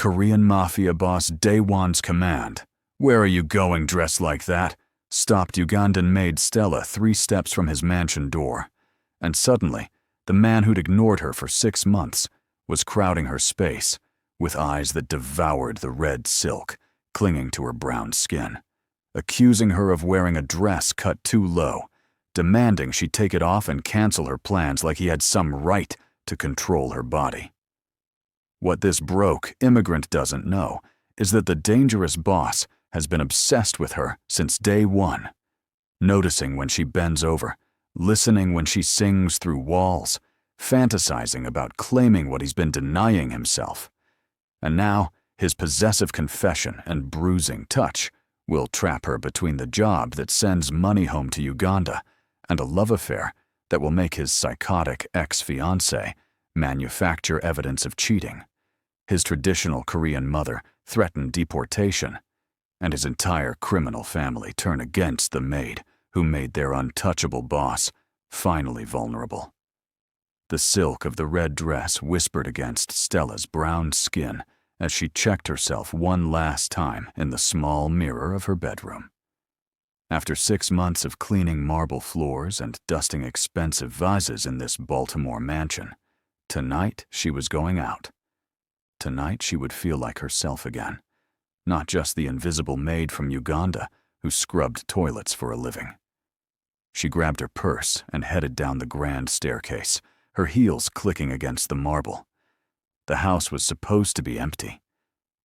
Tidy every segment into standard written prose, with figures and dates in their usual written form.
Korean Mafia boss Daewon's command. "Where are you going dressed like that?" stopped Ugandan maid Stella 3 steps from his mansion door. And suddenly, the man who'd ignored her for 6 months was crowding her space, with eyes that devoured the red silk clinging to her brown skin, accusing her of wearing a dress cut too low, demanding she take it off and cancel her plans like he had some right to control her body. What this broke immigrant doesn't know is that the dangerous boss has been obsessed with her since day one, noticing when she bends over, listening when she sings through walls, fantasizing about claiming what he's been denying himself. And now, his possessive confession and bruising touch will trap her between the job that sends money home to Uganda and a love affair that will make his psychotic ex-fiance manufacture evidence of cheating. His traditional Korean mother threaten deportation, and his entire criminal family turn against the maid who made their untouchable boss finally vulnerable. The silk of the red dress whispered against Stella's brown skin as she checked herself one last time in the small mirror of her bedroom. After 6 months of cleaning marble floors and dusting expensive vases in this Baltimore mansion, tonight she was going out. Tonight she would feel like herself again, not just the invisible maid from Uganda who scrubbed toilets for a living. She grabbed her purse and headed down the grand staircase, her heels clicking against the marble. The house was supposed to be empty.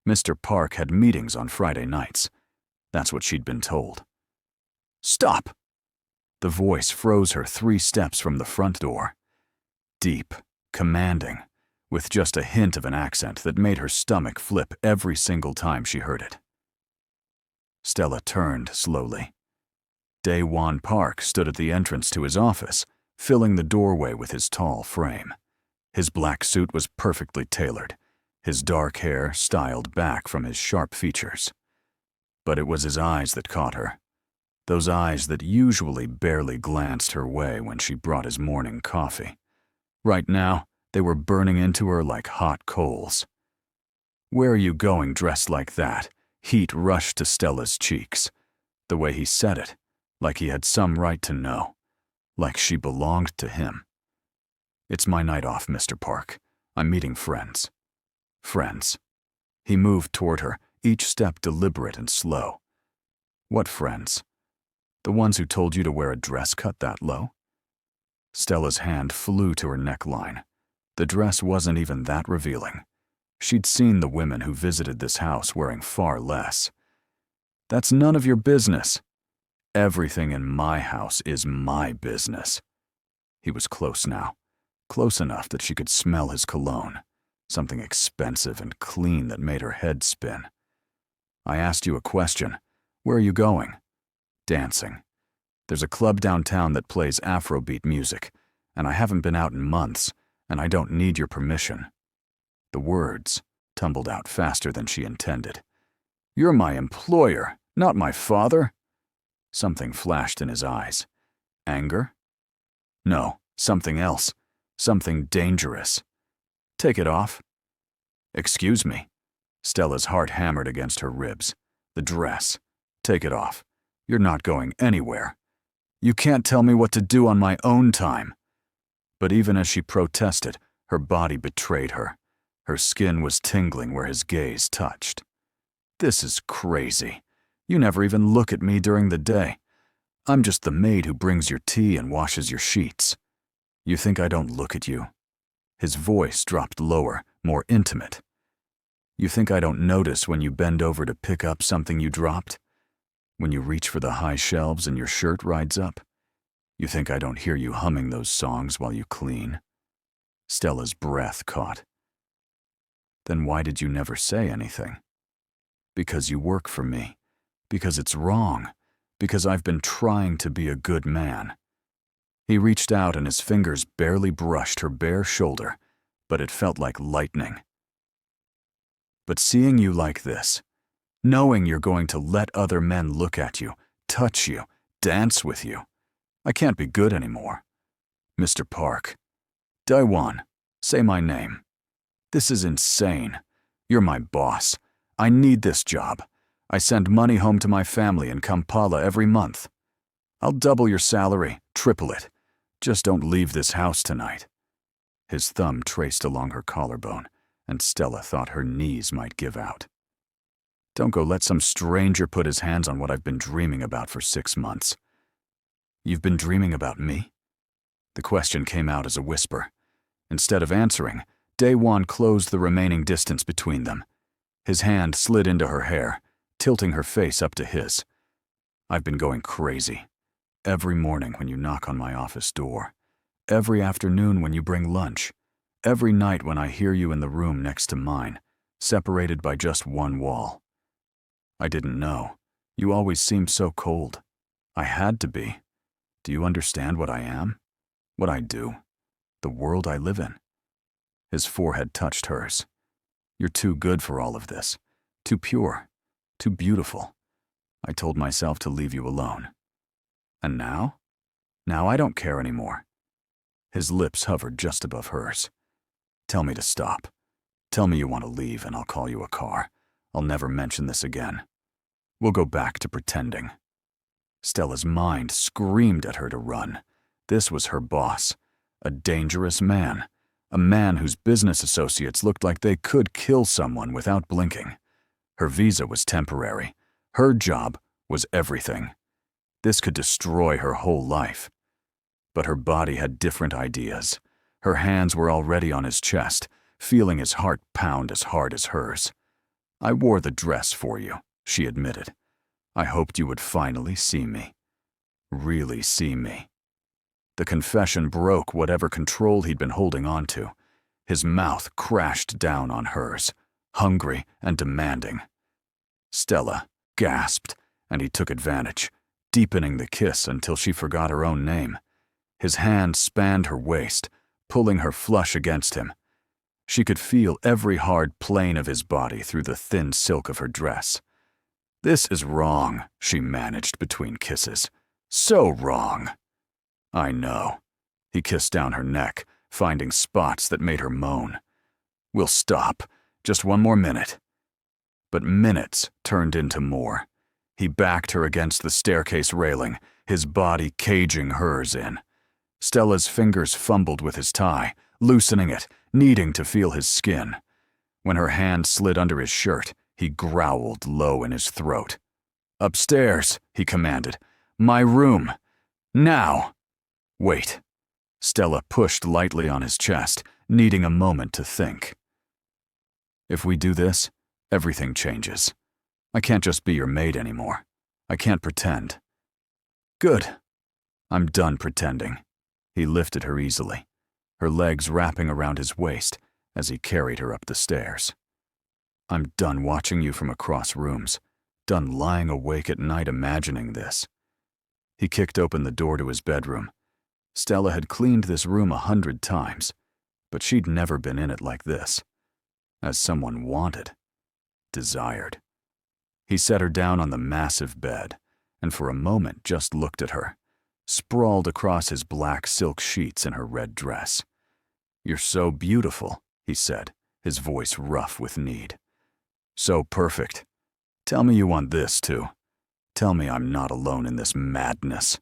Mr. Park had meetings on Friday nights. That's what she'd been told. "Stop!" The voice froze her 3 steps from the front door. Deep, commanding, with just a hint of an accent that made her stomach flip every single time she heard it. Stella turned slowly. Daewon Park stood at the entrance to his office, filling the doorway with his tall frame. His black suit was perfectly tailored, his dark hair styled back from his sharp features. But it was his eyes that caught her, those eyes that usually barely glanced her way when she brought his morning coffee. Right now, they were burning into her like hot coals. "Where are you going dressed like that?" Heat rushed to Stella's cheeks. The way he said it, like he had some right to know, like she belonged to him. "It's my night off, Mr. Park. I'm meeting friends." Friends. He moved toward her, each step deliberate and slow. "What friends? The ones who told you to wear a dress cut that low?" Stella's hand flew to her neckline. The dress wasn't even that revealing. She'd seen the women who visited this house wearing far less. "That's none of your business." "Everything in my house is my business." He was close now, close enough that she could smell his cologne, something expensive and clean that made her head spin. "I asked you a question. Where are you going?" "Dancing. There's a club downtown that plays Afrobeat music, and I haven't been out in months, and I don't need your permission." The words tumbled out faster than she intended. "You're my employer, not my father." Something flashed in his eyes. Anger? No, something else. Something dangerous. "Take it off." "Excuse me." Stella's heart hammered against her ribs. "The dress. Take it off. You're not going anywhere. You can't tell me what to do on my own time." But even as she protested, her body betrayed her. Her skin was tingling where his gaze touched. "This is crazy. You never even look at me during the day. I'm just the maid who brings your tea and washes your sheets. You think I don't look at you?" His voice dropped lower, more intimate. "You think I don't notice when you bend over to pick up something you dropped? When you reach for the high shelves and your shirt rides up? You think I don't hear you humming those songs while you clean?" Stella's breath caught. "Then why did you never say anything?" "Because you work for me. Because it's wrong. Because I've been trying to be a good man." He reached out and his fingers barely brushed her bare shoulder, but it felt like lightning. "But seeing you like this, knowing you're going to let other men look at you, touch you, dance with you, I can't be good anymore. Mr. Park. Daewon, say my name. This is insane. You're my boss. I need this job. I send money home to my family in Kampala every month. I'll double your salary, triple it. Just don't leave this house tonight." His thumb traced along her collarbone, and Stella thought her knees might give out. "Don't go let some stranger put his hands on what I've been dreaming about for 6 months." "You've been dreaming about me?" The question came out as a whisper. Instead of answering, Daewon closed the remaining distance between them. His hand slid into her hair, tilting her face up to his. "I've been going crazy. Every morning when you knock on my office door. Every afternoon when you bring lunch. Every night when I hear you in the room next to mine, separated by just one wall. I didn't know. You always seemed so cold. I had to be. Do you understand what I am? What I do? The world I live in?" His forehead touched hers. "You're too good for all of this. Too pure. Too beautiful. I told myself to leave you alone. And now? Now I don't care anymore." His lips hovered just above hers. "Tell me to stop. Tell me you want to leave and I'll call you a car. I'll never mention this again. We'll go back to pretending." Stella's mind screamed at her to run. This was her boss, a dangerous man, a man whose business associates looked like they could kill someone without blinking. Her visa was temporary. Her job was everything. This could destroy her whole life. But her body had different ideas. Her hands were already on his chest, feeling his heart pound as hard as hers. "I wore the dress for you," she admitted. "I hoped you would finally see me. Really see me." The confession broke whatever control he'd been holding on to. His mouth crashed down on hers, hungry and demanding. Stella gasped, and he took advantage, deepening the kiss until she forgot her own name. His hand spanned her waist, pulling her flush against him. She could feel every hard plane of his body through the thin silk of her dress. "This is wrong," she managed between kisses. "So wrong." "I know." He kissed down her neck, finding spots that made her moan. "We'll stop. Just one more minute." But minutes turned into more. He backed her against the staircase railing, his body caging hers in. Stella's fingers fumbled with his tie, loosening it, needing to feel his skin. When her hand slid under his shirt, he growled low in his throat. "Upstairs," he commanded. "My room. Now." "Wait." Stella pushed lightly on his chest, needing a moment to think. "If we do this, everything changes. I can't just be your maid anymore. I can't pretend." "Good. I'm done pretending." He lifted her easily, her legs wrapping around his waist as he carried her up the stairs. "I'm done watching you from across rooms, done lying awake at night imagining this." He kicked open the door to his bedroom. Stella had cleaned this room 100 times, but she'd never been in it like this. As someone wanted, desired. He set her down on the massive bed, and for a moment just looked at her, sprawled across his black silk sheets in her red dress. "You're so beautiful," he said, his voice rough with need. "So perfect. Tell me you want this too. Tell me I'm not alone in this madness."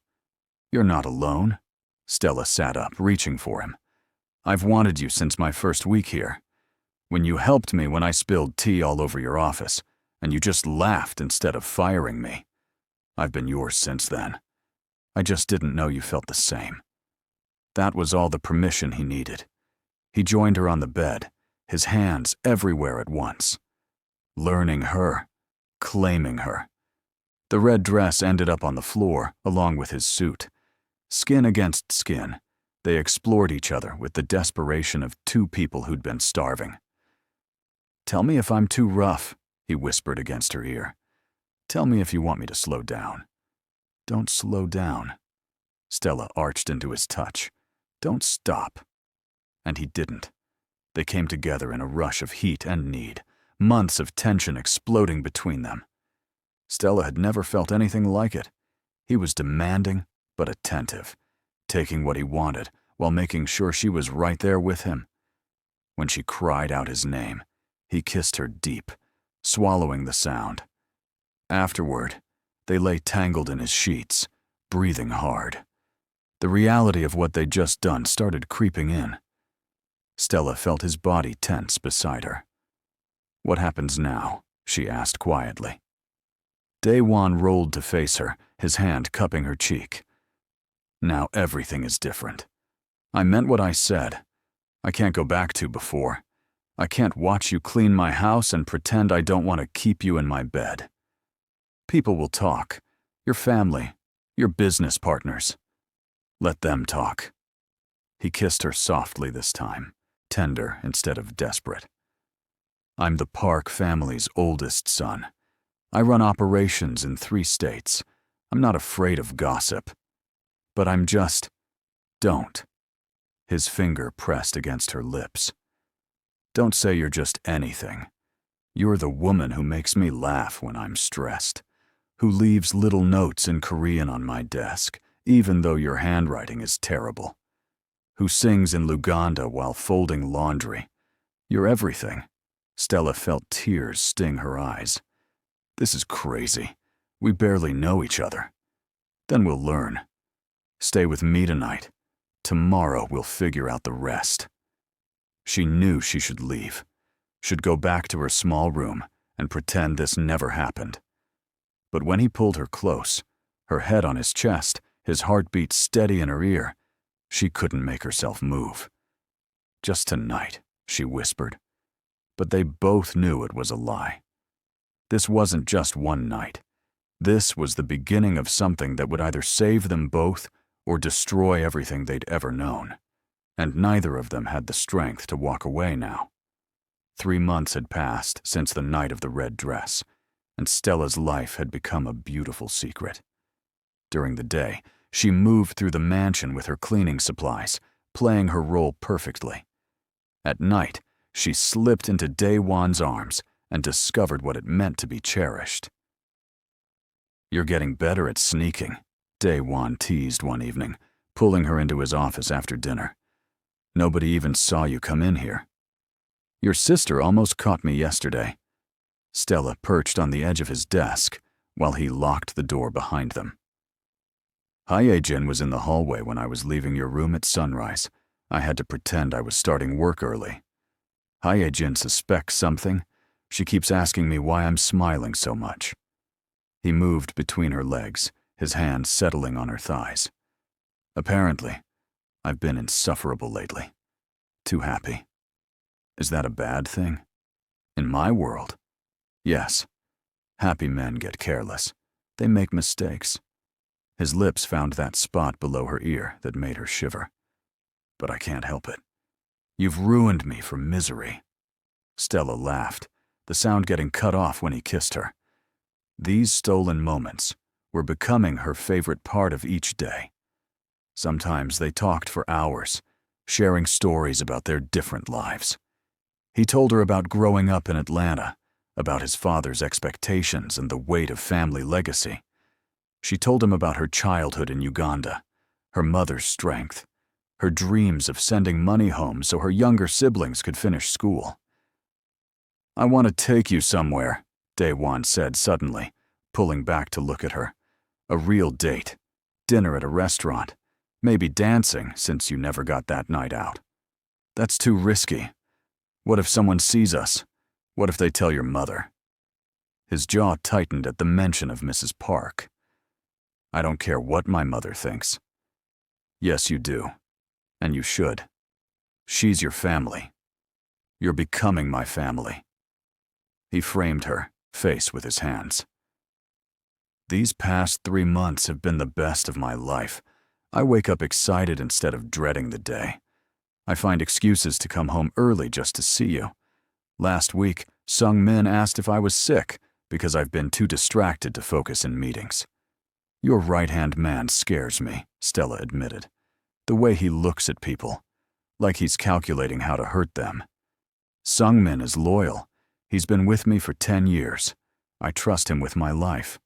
"You're not alone." Stella sat up, reaching for him. "I've wanted you since my first week here. When you helped me when I spilled tea all over your office, and you just laughed instead of firing me. I've been yours since then. I just didn't know you felt the same." That was all the permission he needed. He joined her on the bed, his hands everywhere at once. Learning her, claiming her. The red dress ended up on the floor, along with his suit. Skin against skin, they explored each other with the desperation of two people who'd been starving. "Tell me if I'm too rough," he whispered against her ear. "Tell me if you want me to slow down." "Don't slow down." Stella arched into his touch. "Don't stop." And he didn't. They came together in a rush of heat and need, months of tension exploding between them. Stella had never felt anything like it. He was demanding, but attentive, taking what he wanted while making sure she was right there with him. When she cried out his name, He kissed her deep, swallowing the sound. Afterward, they lay tangled in his sheets, breathing hard. The reality of what they'd just done started creeping in. Stella felt his body tense beside her. "What happens now?" she asked quietly. Daewon rolled to face her, his hand cupping her cheek. "Now everything is different. I meant what I said. I can't go back to before. I can't watch you clean my house and pretend I don't want to keep you in my bed. People will talk. Your family, your business partners. Let them talk." He kissed her softly this time, tender instead of desperate. "I'm the Park family's oldest son. I run operations in 3 states. I'm not afraid of gossip. But I'm just... Don't." His finger pressed against her lips. "Don't say you're just anything. You're the woman who makes me laugh when I'm stressed, who leaves little notes in Korean on my desk, even though your handwriting is terrible, who sings in Luganda while folding laundry. You're everything." Stella felt tears sting her eyes. "This is crazy. We barely know each other. Then we'll learn. Stay with me tonight. Tomorrow we'll figure out the rest." She knew she should leave, should go back to her small room and pretend this never happened. But when he pulled her close, her head on his chest, his heartbeat steady in her ear, she couldn't make herself move. "Just tonight," she whispered. But they both knew it was a lie. This wasn't just one night. This was the beginning of something that would either save them both or destroy everything they'd ever known. And neither of them had the strength to walk away now. 3 months had passed since the night of the red dress, and Stella's life had become a beautiful secret. During the day, she moved through the mansion with her cleaning supplies, playing her role perfectly. At night, she slipped into Daewon's arms and discovered what it meant to be cherished. "You're getting better at sneaking," Daewon teased one evening, pulling her into his office after dinner. "Nobody even saw you come in here. Your sister almost caught me yesterday." Stella perched on the edge of his desk while he locked the door behind them. "Hijin was in the hallway when I was leaving your room at sunrise. I had to pretend I was starting work early. Hijin suspects something. She keeps asking me why I'm smiling so much." He moved between her legs, his hands settling on her thighs. "Apparently, I've been insufferable lately. Too happy. Is that a bad thing? In my world, yes. Happy men get careless. They make mistakes." His lips found that spot below her ear that made her shiver. "But I can't help it. You've ruined me for misery." Stella laughed, the sound getting cut off when he kissed her. These stolen moments were becoming her favorite part of each day. Sometimes they talked for hours, sharing stories about their different lives. He told her about growing up in Atlanta, about his father's expectations and the weight of family legacy. She told him about her childhood in Uganda, her mother's strength, her dreams of sending money home so her younger siblings could finish school. "I want to take you somewhere," Daewon said suddenly, pulling back to look at her. "A real date. Dinner at a restaurant. Maybe dancing, since you never got that night out." "That's too risky. What if someone sees us? What if they tell your mother?" His jaw tightened at the mention of Mrs. Park. "I don't care what my mother thinks." "Yes, you do. And you should. She's your family. You're becoming my family." He framed her, face with his hands. "These past 3 months have been the best of my life. I wake up excited instead of dreading the day. I find excuses to come home early just to see you. Last week, Sung-min asked if I was sick because I've been too distracted to focus in meetings. Your right-hand man scares me," Stella admitted. "The way he looks at people, like he's calculating how to hurt them. Sung-min is loyal. He's been with me for 10 years. I trust him with my life.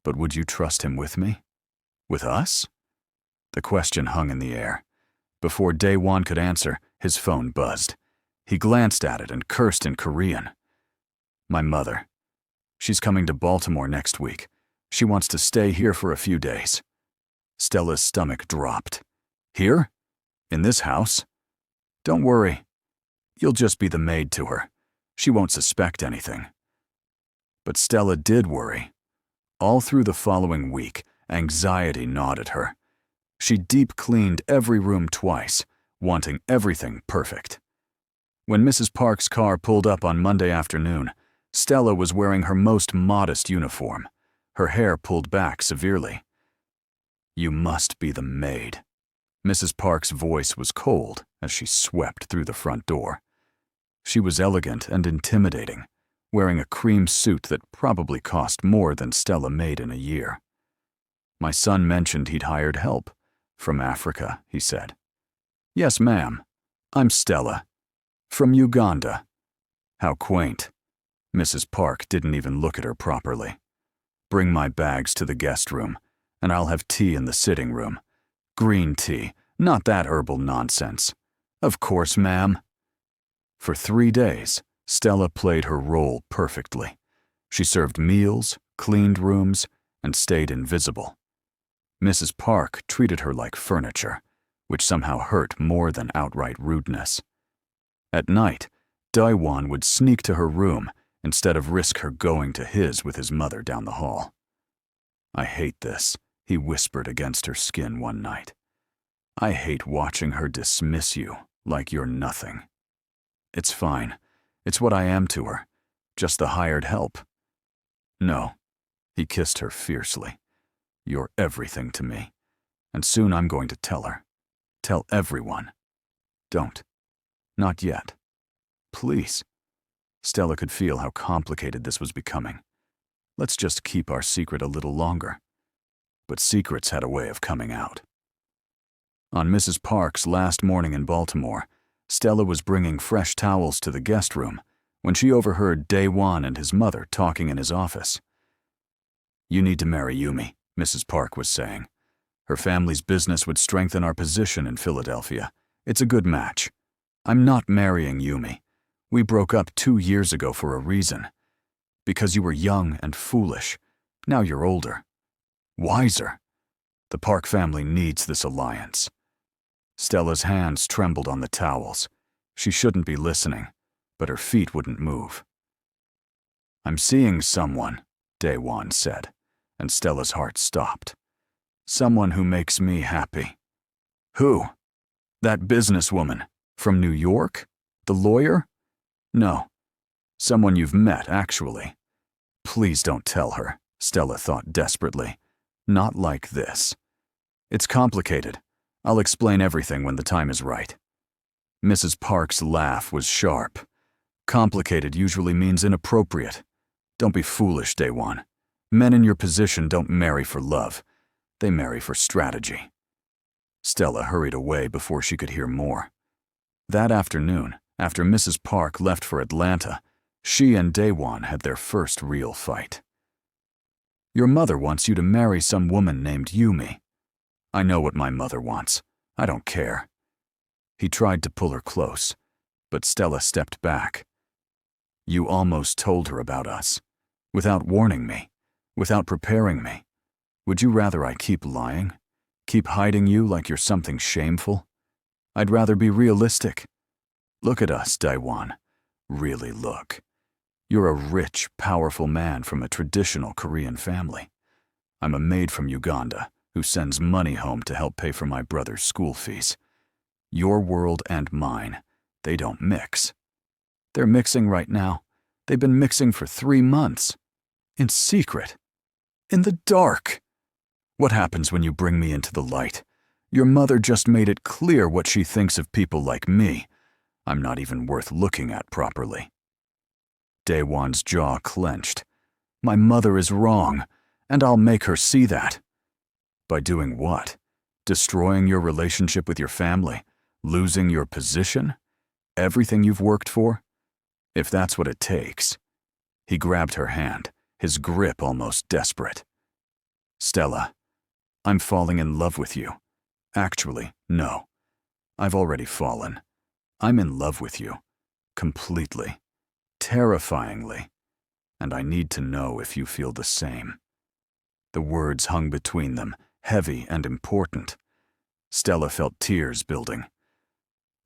But would you trust him with me? With us?" The question hung in the air. Before Daewon could answer, his phone buzzed. He glanced at it and cursed in Korean. My mother. She's coming to Baltimore next week. She wants to stay here for a few days. Stella's stomach dropped. Here? In this house? Don't worry. You'll just be the maid to her. She won't suspect anything. But Stella did worry. All through the following week, anxiety gnawed at her. She deep-cleaned every room twice, wanting everything perfect. When Mrs. Park's car pulled up on Monday afternoon, Stella was wearing her most modest uniform, her hair pulled back severely. You must be the maid. Mrs. Park's voice was cold as she swept through the front door. She was elegant and intimidating, wearing a cream suit that probably cost more than Stella made in a year. My son mentioned he'd hired help. From Africa, he said. Yes, ma'am. I'm Stella. From Uganda. How quaint. Mrs. Park didn't even look at her properly. Bring my bags to the guest room, and I'll have tea in the sitting room. Green tea, not that herbal nonsense. Of course, ma'am. For 3 days, Stella played her role perfectly. She served meals, cleaned rooms, and stayed invisible. Mrs. Park treated her like furniture, which somehow hurt more than outright rudeness. At night, Daiwan would sneak to her room instead of risk her going to his with his mother down the hall. I hate this, he whispered against her skin one night. I hate watching her dismiss you like you're nothing. It's fine. It's what I am to her. Just the hired help. No. He kissed her fiercely. You're everything to me. And soon I'm going to tell her. Tell everyone. Don't. Not yet. Please. Stella could feel how complicated this was becoming. Let's just keep our secret a little longer. But secrets had a way of coming out. On Mrs. Park's last morning in Baltimore, Stella was bringing fresh towels to the guest room when she overheard Daewon and his mother talking in his office. You need to marry Yumi, Mrs. Park was saying. Her family's business would strengthen our position in Philadelphia. It's a good match. I'm not marrying Yumi. We broke up 2 years ago for a reason. Because you were young and foolish. Now you're older. Wiser. The Park family needs this alliance. Stella's hands trembled on the towels. She shouldn't be listening, but her feet wouldn't move. I'm seeing someone, Daewon said, and Stella's heart stopped. Someone who makes me happy. Who? That businesswoman. From New York? The lawyer? No. Someone you've met, actually. Please don't tell her, Stella thought desperately. Not like this. It's complicated. I'll explain everything when the time is right. Mrs. Park's laugh was sharp. Complicated usually means inappropriate. Don't be foolish, Daewon. Men in your position don't marry for love. They marry for strategy. Stella hurried away before she could hear more. That afternoon, after Mrs. Park left for Atlanta, she and Daewon had their first real fight. Your mother wants you to marry some woman named Yumi. I know what my mother wants. I don't care. He tried to pull her close, but Stella stepped back. You almost told her about us, without warning me, without preparing me. Would you rather I keep lying? Keep hiding you like you're something shameful? I'd rather be realistic. Look at us, Daewon. Really look. You're a rich, powerful man from a traditional Korean family. I'm a maid from Uganda who sends money home to help pay for my brother's school fees. Your world and mine, they don't mix. They're mixing right now. They've been mixing for 3 months. In secret. In the dark. What happens when you bring me into the light? Your mother just made it clear what she thinks of people like me. I'm not even worth looking at properly. Daewon's jaw clenched. My mother is wrong, and I'll make her see that. By doing what? Destroying your relationship with your family? Losing your position? Everything you've worked for? If that's what it takes. He grabbed her hand, his grip almost desperate. Stella, I'm falling in love with you. Actually, no. I've already fallen. I'm in love with you. completely, terrifyingly, and I need to know if you feel the same." The words hung between them, heavy and important. Stella felt tears building.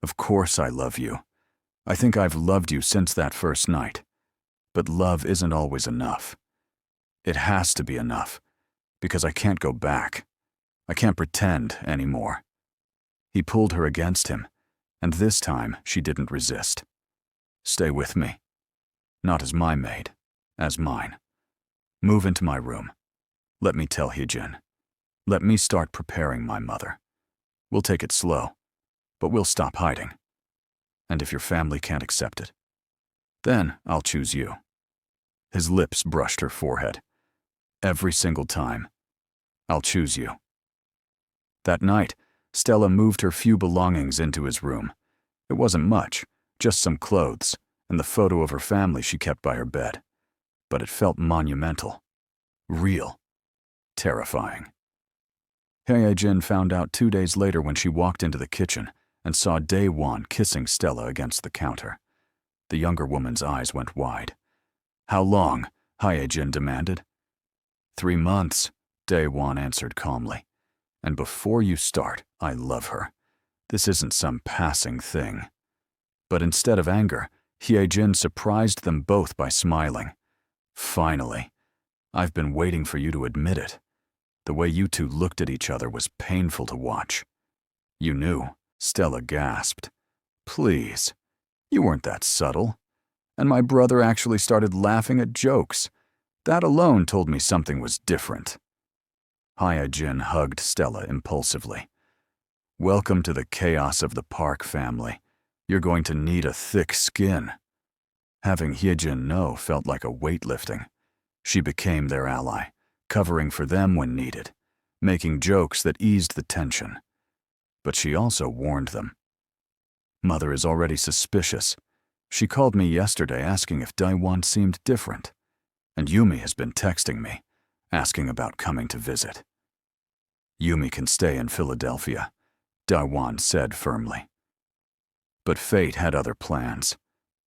"Of course I love you. I think I've loved you since that first night. But love isn't always enough. It has to be enough, because I can't go back. I can't pretend anymore." He pulled her against him, and this time she didn't resist. "Stay with me. Not as my maid, as mine. Move into my room. Let me tell Hijin. Let me start preparing my mother. We'll take it slow, but we'll stop hiding. And if your family can't accept it, then I'll choose you." His lips brushed her forehead. "Every single time, I'll choose you." That night, Stella moved her few belongings into his room. It wasn't much, just some clothes and the photo of her family she kept by her bed. But it felt monumental, real, terrifying. Hijin found out 2 days later when she walked into the kitchen and saw Daewon kissing Stella against the counter. The younger woman's eyes went wide. "How long?" Hijin demanded. 3 months, Daewon answered calmly. "And before you start, I love her. This isn't some passing thing." But instead of anger, Hijin surprised them both by smiling. "Finally. I've been waiting for you to admit it. The way you two looked at each other was painful to watch." "You knew," Stella gasped. "Please. You weren't that subtle. And my brother actually started laughing at jokes. That alone told me something was different." Hijin hugged Stella impulsively. "Welcome to the chaos of the Park family. You're going to need a thick skin." Having Hijin know felt like a weightlifting. She became their ally, covering for them when needed, making jokes that eased the tension. But she also warned them. "Mother is already suspicious. She called me yesterday asking if Daewon seemed different. And Yumi has been texting me, asking about coming to visit." "Yumi can stay in Philadelphia," Daewon said firmly. But fate had other plans.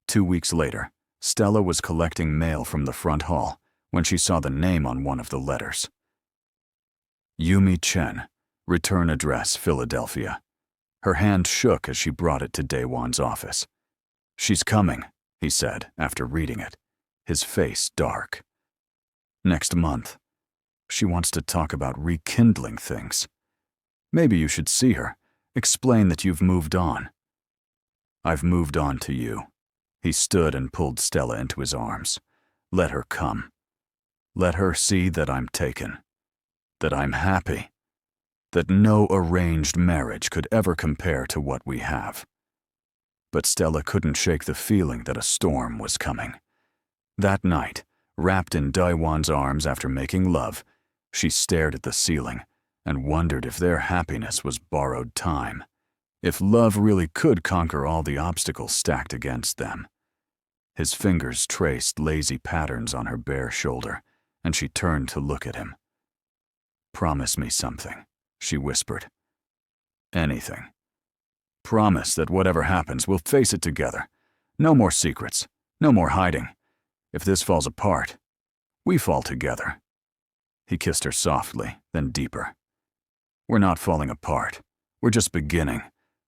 2 weeks later, Stella was collecting mail from the front hall when she saw the name on one of the letters. Yumi Chen, return address Philadelphia. Her hand shook as she brought it to Daewon's office. "She's coming," he said after reading it, his face dark. "Next month. She wants to talk about rekindling things. Maybe you should see her, explain that you've moved on." "I've moved on to you." He stood and pulled Stella into his arms. "Let her come. Let her see that I'm taken, that I'm happy, that no arranged marriage could ever compare to what we have." But Stella couldn't shake the feeling that a storm was coming. That night, wrapped in Daewon's arms after making love, she stared at the ceiling and wondered if their happiness was borrowed time, if love really could conquer all the obstacles stacked against them. His fingers traced lazy patterns on her bare shoulder, and she turned to look at him. "Promise me something," she whispered. "Anything. Promise that whatever happens, we'll face it together. No more secrets, no more hiding. If this falls apart, we fall together." He kissed her softly, then deeper. "We're not falling apart. We're just beginning.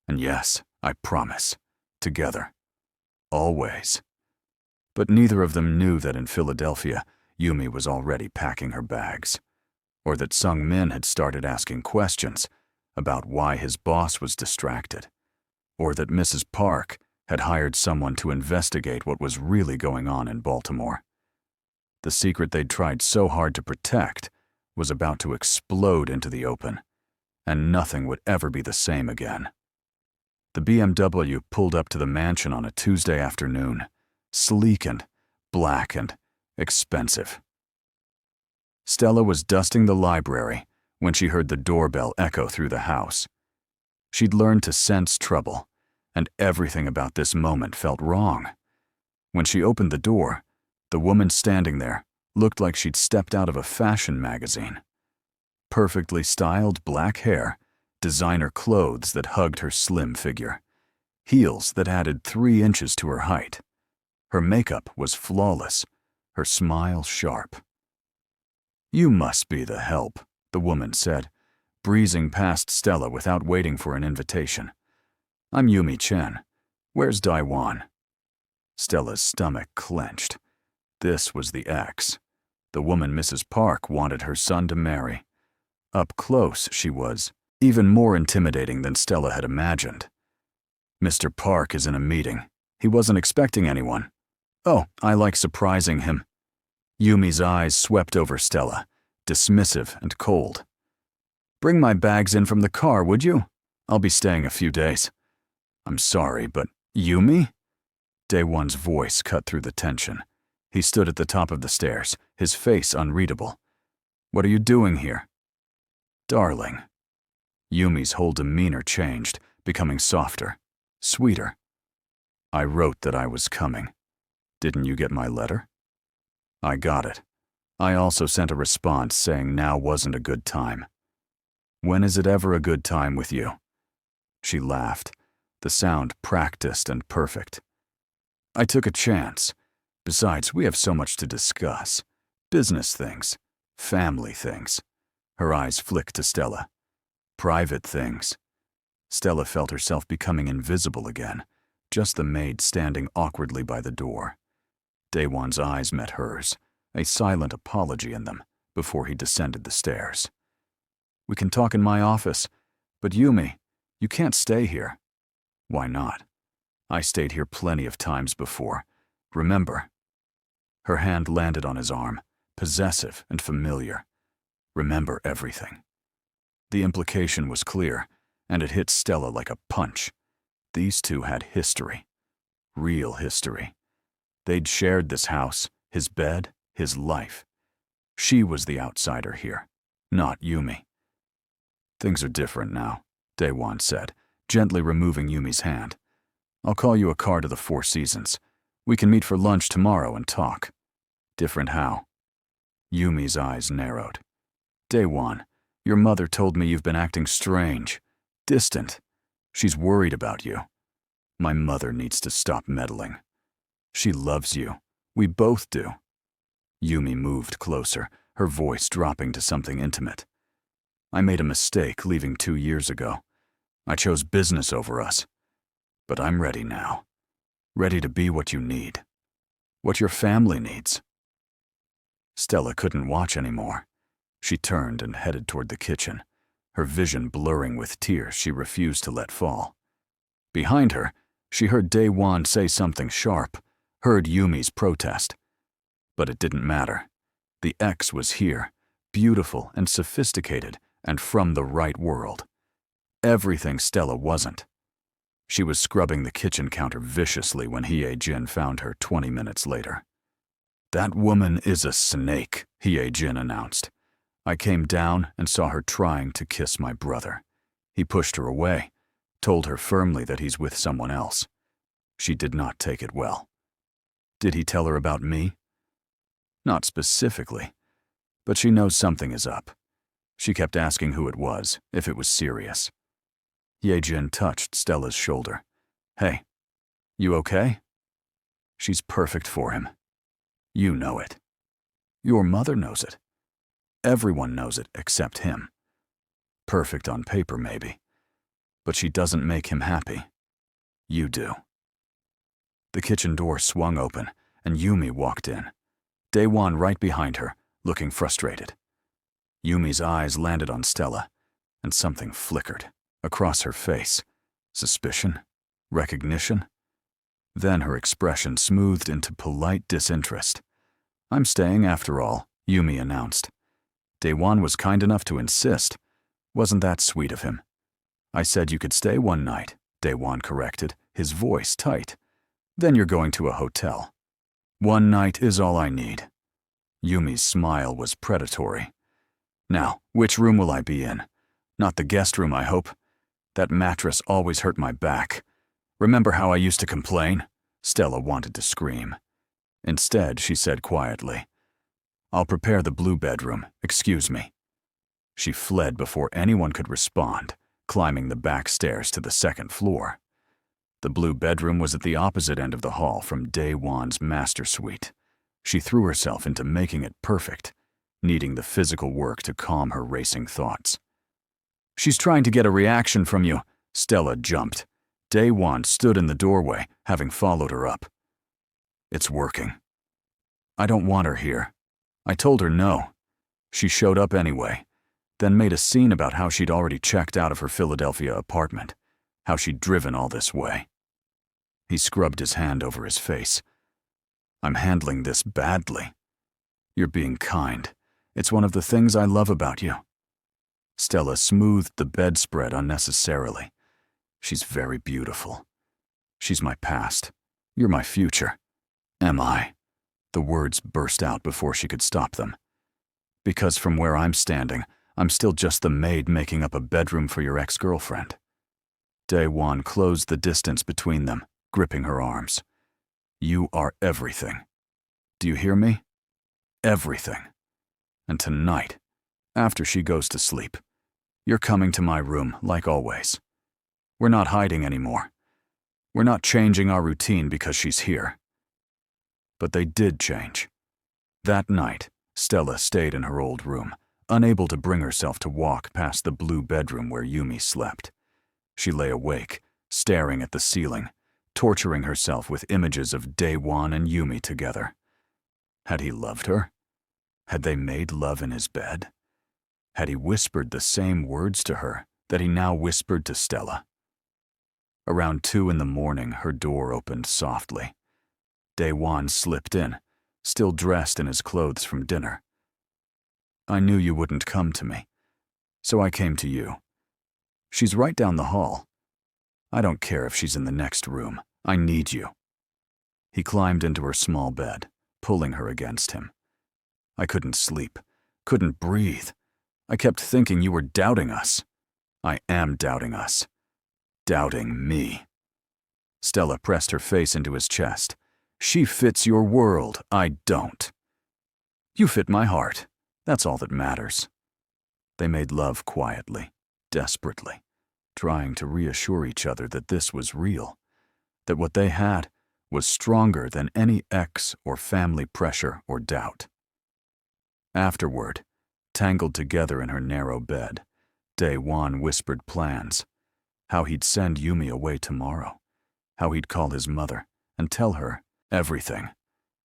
And yes, I promise. Together. Always." But neither of them knew that in Philadelphia, Yumi was already packing her bags, or that Sung Min had started asking questions about why his boss was distracted, or that Mrs. Park had hired someone to investigate what was really going on in Baltimore. The secret they'd tried so hard to protect was about to explode into the open, and nothing would ever be the same again. The BMW pulled up to the mansion on a Tuesday afternoon, sleek and black and expensive. Stella was dusting the library when she heard the doorbell echo through the house. She'd learned to sense trouble, and everything about this moment felt wrong. When she opened the door, the woman standing there looked like she'd stepped out of a fashion magazine. Perfectly styled black hair, designer clothes that hugged her slim figure. heels that added 3 inches to her height. Her makeup was flawless, her smile sharp. "You must be the help," the woman said, breezing past Stella without waiting for an invitation. "I'm Yumi Chen. Where's Daiwan?" Stella's stomach clenched. This was the ex. The woman Mrs. Park wanted her son to marry. Up close, she was even more intimidating than Stella had imagined. "Mr. Park is in a meeting. He wasn't expecting anyone." "Oh, I like surprising him." Yumi's eyes swept over Stella, dismissive and cold. "Bring my bags in from the car, would you? I'll be staying a few days." "I'm sorry, but Yumi?" Daewon's voice cut through the tension. He stood at the top of the stairs, his face unreadable. "What are you doing here?" "Darling." Yumi's whole demeanor changed, becoming softer, sweeter. "I wrote that I was coming. Didn't you get my letter?" "I got it. I also sent a response saying now wasn't a good time." "When is it ever a good time with you?" She laughed, the sound practiced and perfect. "I took a chance. Besides, we have so much to discuss. Business things, family things." Her eyes flicked to Stella. "Private things." Stella felt herself becoming invisible again, just the maid standing awkwardly by the door. Daewon's eyes met hers, a silent apology in them, before he descended the stairs. "We can talk in my office, but Yumi, you can't stay here." "Why not? I stayed here plenty of times before. Remember?" Her hand landed on his arm, possessive and familiar. Remember everything. The implication was clear, and it hit Stella like a punch. These two had history. Real history. They'd shared this house, his bed, his life. She was the outsider here, not Yumi. "Things are different now," Daewon said, gently removing Yumi's hand. "I'll call you a car to the Four Seasons. We can meet for lunch tomorrow and talk." "Different how?" Yumi's eyes narrowed. "Daewon, your mother told me you've been acting strange, distant. She's worried about you. My mother needs to stop meddling. She loves you. We both do." Yumi moved closer, her voice dropping to something intimate. "I made a mistake leaving 2 years ago. I chose business over us. But I'm ready now. Ready to be what you need. What your family needs." Stella couldn't watch anymore. She turned and headed toward the kitchen, her vision blurring with tears she refused to let fall. Behind her, she heard Daewon say something sharp, heard Yumi's protest. But it didn't matter. The ex was here, beautiful and sophisticated, and from the right world. Everything Stella wasn't. She was scrubbing the kitchen counter viciously when Hijin found her 20 minutes later. "That woman is a snake," Hijin announced. "I came down and saw her trying to kiss my brother. He pushed her away, told her firmly that he's with someone else. She did not take it well." "Did he tell her about me?" "Not specifically, but she knows something is up. She kept asking who it was, if it was serious." Hijin touched Stella's shoulder. "Hey, you okay?" "She's perfect for him. You know it. Your mother knows it. Everyone knows it except him. Perfect on paper, maybe. But she doesn't make him happy. You do." The kitchen door swung open, and Yumi walked in. Daewon right behind her, looking frustrated. Yumi's eyes landed on Stella, and something flickered across her face. Suspicion? Recognition? Then her expression smoothed into polite disinterest. "I'm staying after all," Yumi announced. "Daewon was kind enough to insist. Wasn't that sweet of him?" "I said you could stay one night," Daewon corrected, his voice tight. "Then you're going to a hotel." "One night is all I need." Yumi's smile was predatory. "Now, which room will I be in? Not the guest room, I hope. That mattress always hurt my back. Remember how I used to complain?" Stella wanted to scream. Instead, she said quietly, "I'll prepare the blue bedroom, excuse me." She fled before anyone could respond, climbing the back stairs to the second floor. The blue bedroom was at the opposite end of the hall from Daewon's master suite. She threw herself into making it perfect, needing the physical work to calm her racing thoughts. "She's trying to get a reaction from you." Stella jumped. Daewon stood in the doorway, having followed her up. "It's working. I don't want her here. I told her no. She showed up anyway, then made a scene about how she'd already checked out of her Philadelphia apartment, how she'd driven all this way." He scrubbed his hand over his face. "I'm handling this badly. You're being kind. It's one of the things I love about you." Stella smoothed the bedspread unnecessarily. "She's very beautiful. She's my past. You're my future." "Am I?" The words burst out before she could stop them. "Because from where I'm standing, I'm still just the maid making up a bedroom for your ex-girlfriend." Daewon closed the distance between them, gripping her arms. "You are everything. Do you hear me? Everything. And tonight, after she goes to sleep, you're coming to my room like always. We're not hiding anymore. We're not changing our routine because she's here." But they did change. That night, Stella stayed in her old room, unable to bring herself to walk past the blue bedroom where Yumi slept. She lay awake, staring at the ceiling, torturing herself with images of Daewon and Yumi together. Had he loved her? Had they made love in his bed? Had he whispered the same words to her that he now whispered to Stella? Around 2 in the morning, her door opened softly. Daewon slipped in, still dressed in his clothes from dinner. "I knew you wouldn't come to me, so I came to you. She's right down the hall. I don't care if she's in the next room. I need you." He climbed into her small bed, pulling her against him. "I couldn't sleep, couldn't breathe. I kept thinking you were doubting us. I am doubting us. Doubting me." Stella pressed her face into his chest. "She fits your world. I don't. You fit my heart. That's all that matters." They made love quietly, desperately, trying to reassure each other that this was real, that what they had was stronger than any ex or family pressure or doubt. Afterward, tangled together in her narrow bed, Daewon whispered plans, how he'd send Yumi away tomorrow, how he'd call his mother and tell her everything,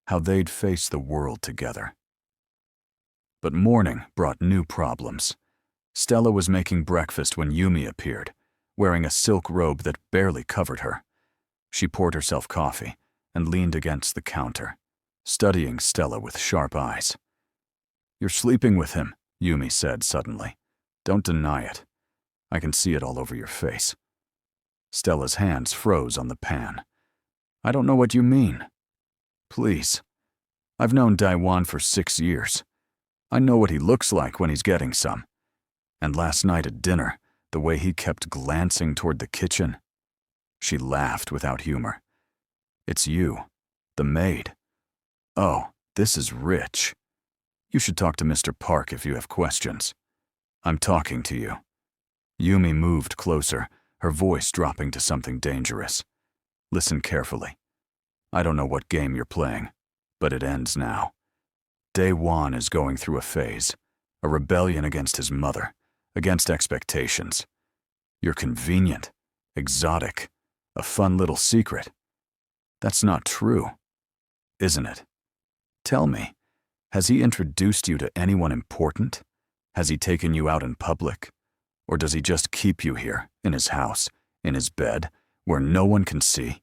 how they'd face the world together. But morning brought new problems. Stella was making breakfast when Yumi appeared, wearing a silk robe that barely covered her. She poured herself coffee and leaned against the counter, studying Stella with sharp eyes. "You're sleeping with him," Yumi said suddenly. "Don't deny it. I can see it all over your face." Stella's hands froze on the pan. "I don't know what you mean." "Please. I've known Daewon for 6 years. I know what he looks like when he's getting some. And last night at dinner, the way he kept glancing toward the kitchen." She laughed without humor. "It's you, the maid. Oh, this is rich. You should talk to Mr. Park if you have questions. I'm talking to you." Yumi moved closer, her voice dropping to something dangerous. "Listen carefully. I don't know what game you're playing, but it ends now. Daewon is going through a phase, a rebellion against his mother, against expectations. You're convenient, exotic, a fun little secret. That's not true, isn't it? Tell me, has he introduced you to anyone important? Has he taken you out in public? Or does he just keep you here, in his house, in his bed, where no one can see?"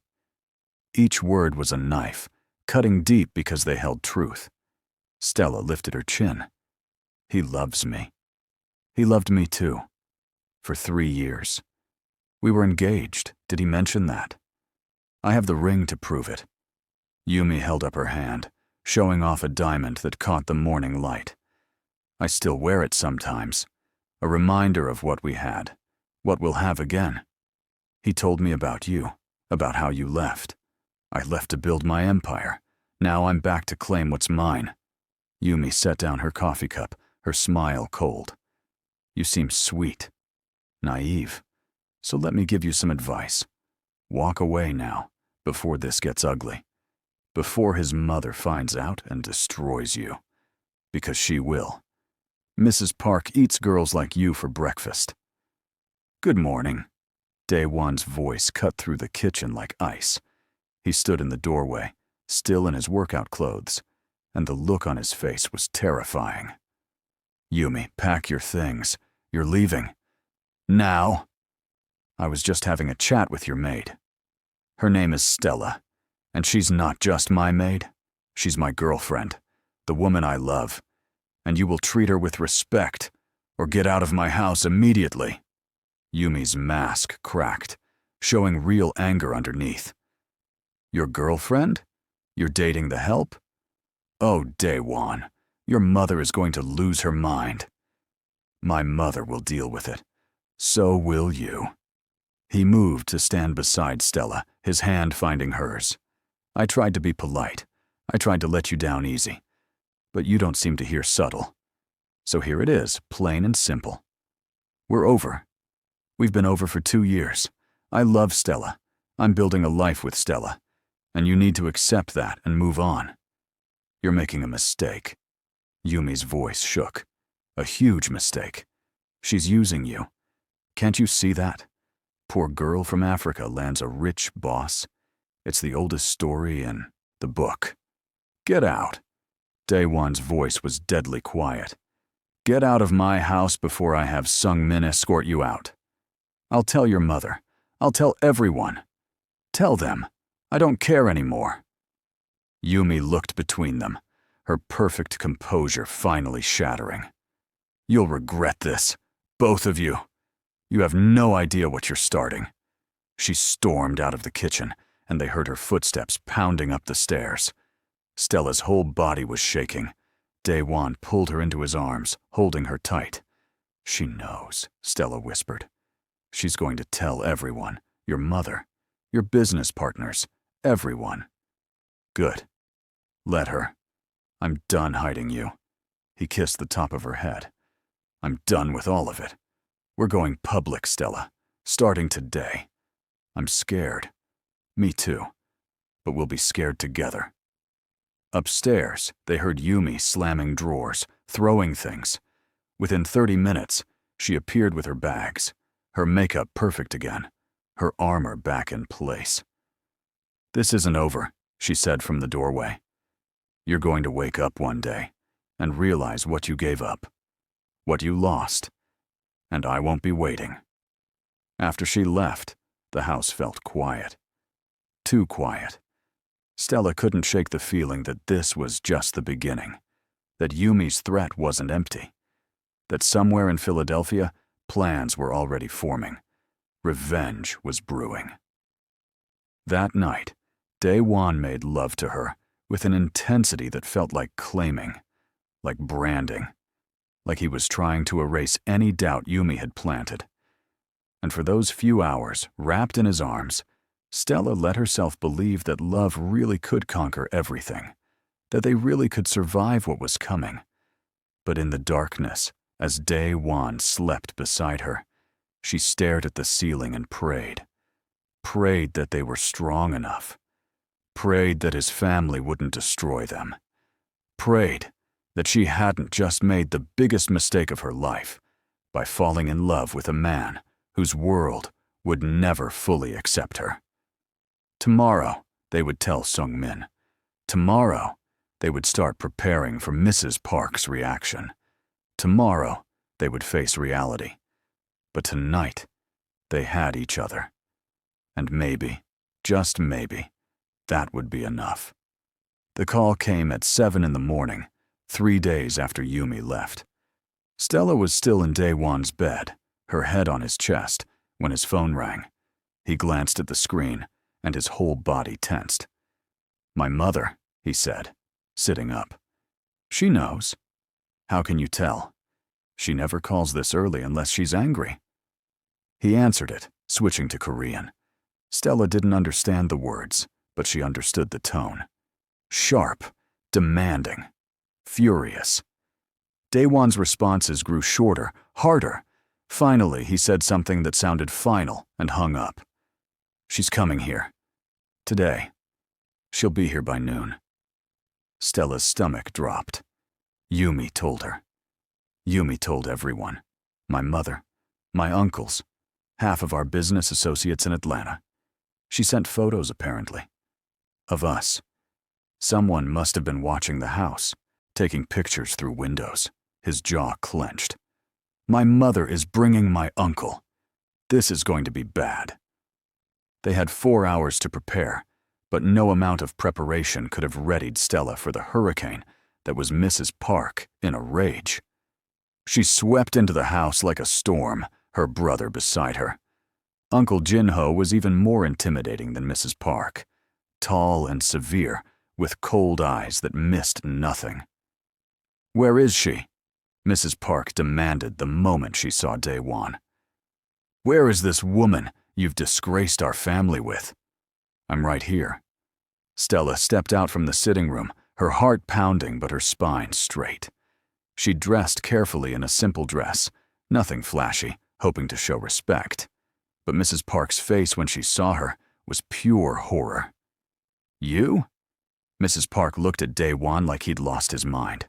Each word was a knife, cutting deep because they held truth. Stella lifted her chin. "He loves me. He loved me too. For 3 years. We were engaged. Did he mention that? I have the ring to prove it." Yumi held up her hand, showing off a diamond that caught the morning light. "I still wear it sometimes, a reminder of what we had, what we'll have again. He told me about you, about how you left. I left to build my empire. Now I'm back to claim what's mine." Yumi set down her coffee cup, her smile cold. "You seem sweet, naive, so let me give you some advice. Walk away now, before this gets ugly. Before his mother finds out and destroys you. Because she will. Mrs. Park eats girls like you for breakfast. Good morning. Daewon's voice cut through the kitchen like ice. He stood in the doorway, still in his workout clothes, and the look on his face was terrifying. Yumi, pack your things. You're leaving. Now. I was just having a chat with your maid. Her name is Stella, and she's not just my maid. She's my girlfriend, the woman I love, and you will treat her with respect, or get out of my house immediately. Yumi's mask cracked, showing real anger underneath. Your girlfriend? You're dating the help? Oh, Daewon, your mother is going to lose her mind. My mother will deal with it. So will you. He moved to stand beside Stella, his hand finding hers. I tried to be polite. I tried to let you down easy. But you don't seem to hear subtle. So here it is, plain and simple. We're over. We've been over for 2 years. I love Stella. I'm building a life with Stella. And you need to accept that and move on. You're making a mistake. Yumi's voice shook. A huge mistake. She's using you. Can't you see that? Poor girl from Africa lands a rich boss. It's the oldest story in the book. Get out. Daewon's voice was deadly quiet. Get out of my house before I have Sungmin escort you out. I'll tell your mother. I'll tell everyone. Tell them. I don't care anymore. Yumi looked between them, her perfect composure finally shattering. You'll regret this, both of you. You have no idea what you're starting. She stormed out of the kitchen, and they heard her footsteps pounding up the stairs. Stella's whole body was shaking. Daewon pulled her into his arms, holding her tight. She knows, Stella whispered. She's going to tell everyone, your mother, your business partners, everyone. Good. Let her. I'm done hiding you. He kissed the top of her head. I'm done with all of it. We're going public, Stella, starting today. I'm scared. Me too. But we'll be scared together. Upstairs, they heard Yumi slamming drawers, throwing things. Within 30 minutes, she appeared with her bags, her makeup perfect again, her armor back in place. This isn't over, she said from the doorway. You're going to wake up one day and realize what you gave up, what you lost, and I won't be waiting. After she left, the house felt quiet. Too quiet. Stella couldn't shake the feeling that this was just the beginning, that Yumi's threat wasn't empty, that somewhere in Philadelphia, plans were already forming. Revenge was brewing. That night, Daewon made love to her with an intensity that felt like claiming, like branding, like he was trying to erase any doubt Yumi had planted. And for those few hours, wrapped in his arms, Stella let herself believe that love really could conquer everything, that they really could survive what was coming. But in the darkness, as Daewon slept beside her, she stared at the ceiling and prayed. Prayed that they were strong enough. Prayed that his family wouldn't destroy them. Prayed that she hadn't just made the biggest mistake of her life by falling in love with a man whose world would never fully accept her. Tomorrow, they would tell Sungmin. Tomorrow, they would start preparing for Mrs. Park's reaction. Tomorrow, they would face reality. But tonight, they had each other. And maybe, just maybe, that would be enough. The call came at 7 in the morning, 3 days after Yumi left. Stella was still in Daewon's bed, her head on his chest, when his phone rang. He glanced at the screen, and his whole body tensed. My mother, he said, sitting up. She knows. How can you tell? She never calls this early unless she's angry. He answered it, switching to Korean. Stella didn't understand the words, but she understood the tone. Sharp, demanding, furious. Daewon's responses grew shorter, harder. Finally, he said something that sounded final and hung up. She's coming here. Today. She'll be here by noon. Stella's stomach dropped. Yumi told her. Yumi told everyone. My mother, my uncles, half of our business associates in Atlanta. She sent photos, apparently, of us. Someone must have been watching the house, taking pictures through windows. His jaw clenched. My mother is bringing my uncle. This is going to be bad. They had 4 hours to prepare, but no amount of preparation could have readied Stella for the hurricane that was Mrs. Park in a rage. She swept into the house like a storm, her brother beside her. Uncle Jinho was even more intimidating than Mrs. Park, tall and severe, with cold eyes that missed nothing. Where is she? Mrs. Park demanded the moment she saw Daewon. Where is this woman you've disgraced our family with? I'm right here. Stella stepped out from the sitting room, her heart pounding but her spine straight. She dressed carefully in a simple dress, nothing flashy, hoping to show respect. But Mrs. Park's face when she saw her was pure horror. You? Mrs. Park looked at Daewon like he'd lost his mind.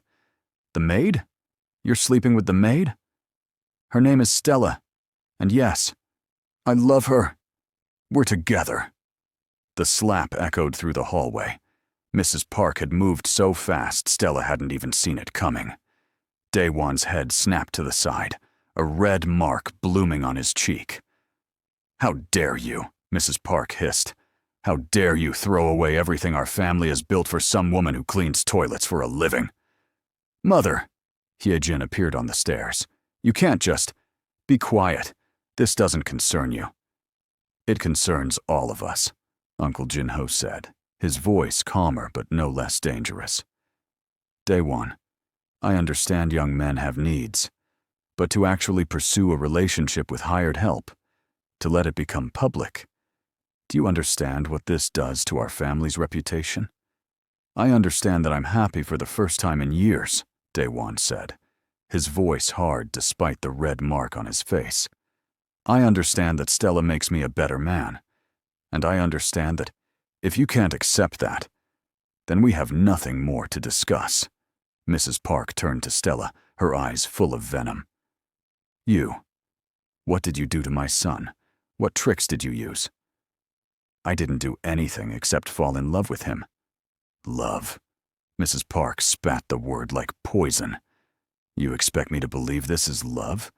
The maid? You're sleeping with the maid? Her name is Stella. And yes, I love her. We're together. The slap echoed through the hallway. Mrs. Park had moved so fast Stella hadn't even seen it coming. Daewon's head snapped to the side, a red mark blooming on his cheek. How dare you, Mrs. Park hissed. How dare you throw away everything our family has built for some woman who cleans toilets for a living? Mother, Hijin appeared on the stairs. You can't just... Be quiet. This doesn't concern you. It concerns all of us, Uncle Jinho said, his voice calmer but no less dangerous. Daewon, I understand young men have needs, but to actually pursue a relationship with hired help, to let it become public, do you understand what this does to our family's reputation? I understand that I'm happy for the first time in years, Daewon said, his voice hard despite the red mark on his face. I understand that Stella makes me a better man, and I understand that if you can't accept that, then we have nothing more to discuss. Mrs. Park turned to Stella, her eyes full of venom. You. What did you do to my son? What tricks did you use? I didn't do anything except fall in love with him. Love. Mrs. Park spat the word like poison. You expect me to believe this is love?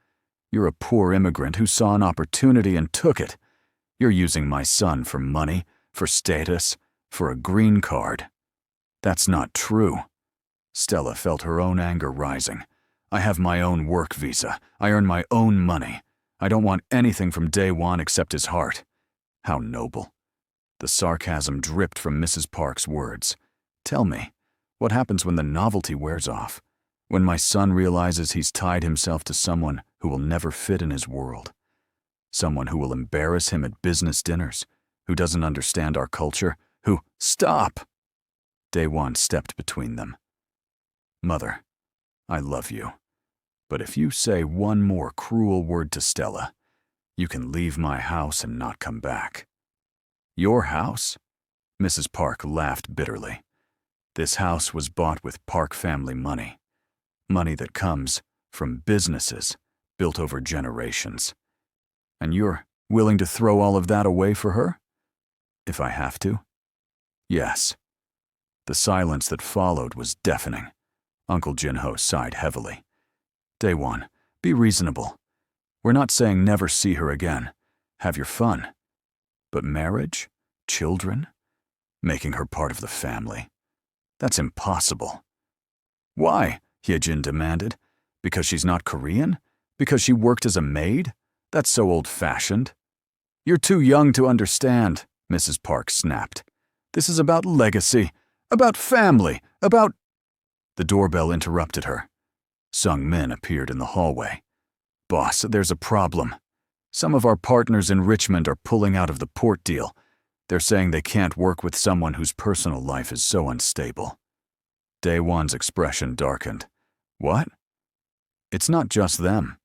You're a poor immigrant who saw an opportunity and took it. You're using my son for money, for status, for a green card. That's not true. Stella felt her own anger rising. I have my own work visa. I earn my own money. I don't want anything from Daewon except his heart. How noble. The sarcasm dripped from Mrs. Park's words. Tell me, what happens when the novelty wears off? When my son realizes he's tied himself to someone who will never fit in his world? Someone who will embarrass him at business dinners, who doesn't understand our culture, who— Stop! Daewon stepped between them. Mother, I love you, but if you say one more cruel word to Stella, you can leave my house and not come back. Your house? Mrs. Park laughed bitterly. This house was bought with Park family money. Money that comes from businesses built over generations. And you're willing to throw all of that away for her? If I have to? Yes. The silence that followed was deafening. Uncle Jinho sighed heavily. Daewon, be reasonable. We're not saying never see her again. Have your fun. But marriage? Children? Making her part of the family? That's impossible. Why? Hijin demanded. Because she's not Korean? Because she worked as a maid? That's so old-fashioned. You're too young to understand, Mrs. Park snapped. This is about legacy, about family, about— The doorbell interrupted her. Sung Min appeared in the hallway. Boss, there's a problem. Some of our partners in Richmond are pulling out of the port deal. They're saying they can't work with someone whose personal life is so unstable. Daewon's expression darkened. What? It's not just them.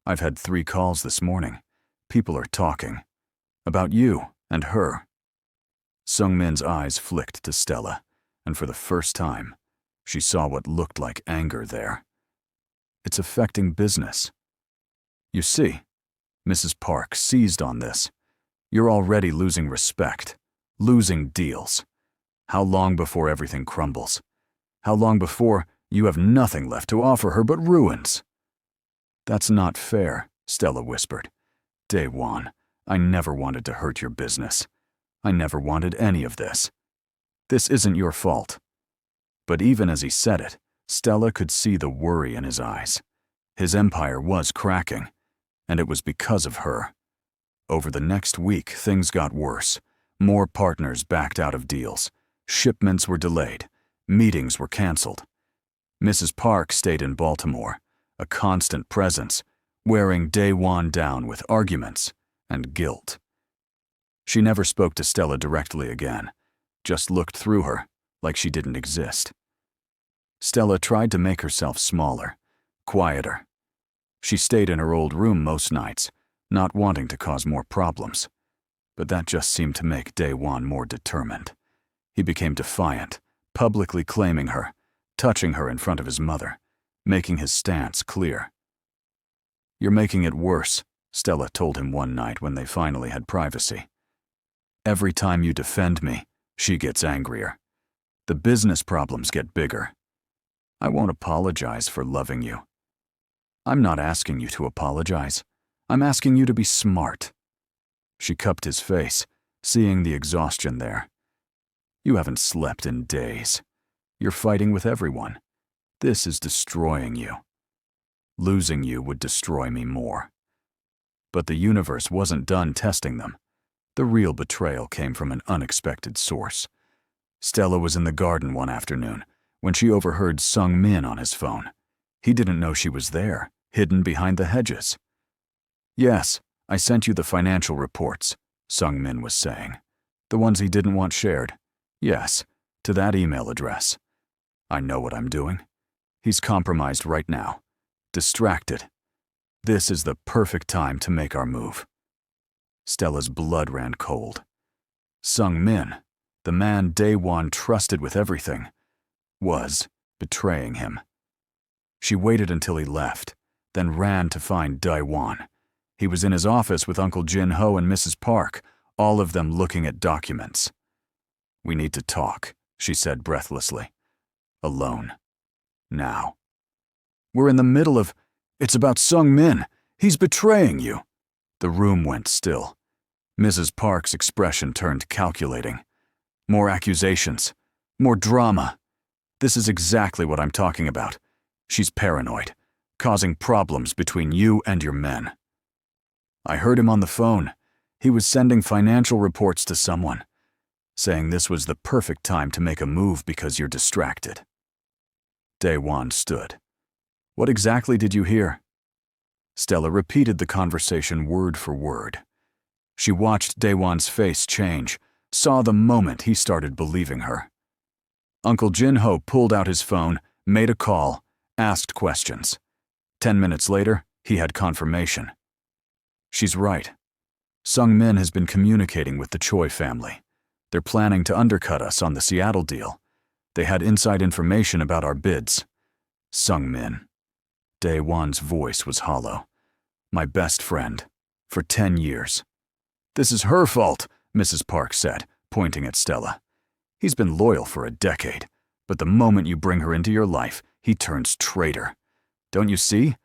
I've had 3 calls this morning. People are talking. About you, And her. Sungmin's eyes flicked to Stella, and for the first time, she saw what looked like anger there. It's affecting business. You see, Mrs. Park seized on this. You're already losing respect, losing deals. How long before everything crumbles? How long before you have nothing left to offer her but ruins? That's not fair, Stella whispered. Daewon, I never wanted to hurt your business. I never wanted any of this. This isn't your fault. But even as he said it, Stella could see the worry in his eyes. His empire was cracking, and it was because of her. Over the next week, things got worse. More partners backed out of deals. Shipments were delayed. Meetings were canceled. Mrs. Park stayed in Baltimore, a constant presence, wearing Daewon down with arguments and guilt. She never spoke to Stella directly again, just looked through her like she didn't exist. Stella tried to make herself smaller, quieter. She stayed in her old room most nights, not wanting to cause more problems. But that just seemed to make Daewon more determined. He became defiant, publicly claiming her, touching her in front of his mother, making his stance clear. You're making it worse, Stella told him one night when they finally had privacy. Every time you defend me, she gets angrier. The business problems get bigger. I won't apologize for loving you. I'm not asking you to apologize. I'm asking you to be smart. She cupped his face, seeing the exhaustion there. You haven't slept in days. You're fighting with everyone. This is destroying you. Losing you would destroy me more. But the universe wasn't done testing them. The real betrayal came from an unexpected source. Stella was in the garden one afternoon when she overheard Sungmin on his phone. He didn't know she was there, hidden behind the hedges. Yes, I sent you the financial reports, Sungmin was saying. The ones he didn't want shared. Yes, to that email address. I know what I'm doing. He's compromised right now. Distracted. This is the perfect time to make our move. Stella's blood ran cold. Sungmin, the man Daewon trusted with everything, was betraying him. She waited until he left, then ran to find Daewon. He was in his office with Uncle Jin-ho and Mrs. Park, all of them looking at documents. We need to talk, she said breathlessly. Alone. Now. We're in the middle of... It's about Sungmin. He's betraying you. The room went still. Mrs. Park's expression turned calculating. More accusations. More drama. This is exactly what I'm talking about. She's paranoid, causing problems between you and your men. I heard him on the phone. He was sending financial reports to someone, saying this was the perfect time to make a move because you're distracted. Daewon stood. What exactly did you hear? Stella repeated the conversation word for word. She watched Daewon's face change, saw the moment he started believing her. Uncle Jin-ho pulled out his phone, made a call, asked questions. 10 minutes later, he had confirmation. She's right. Sungmin has been communicating with the Choi family. They're planning to undercut us on the Seattle deal. They had inside information about our bids. Sungmin. Daewon's voice was hollow. My best friend. For 10 years. This is her fault, Mrs. Park said, pointing at Stella. He's been loyal for a decade, but the moment you bring her into your life, he turns traitor. Don't you see?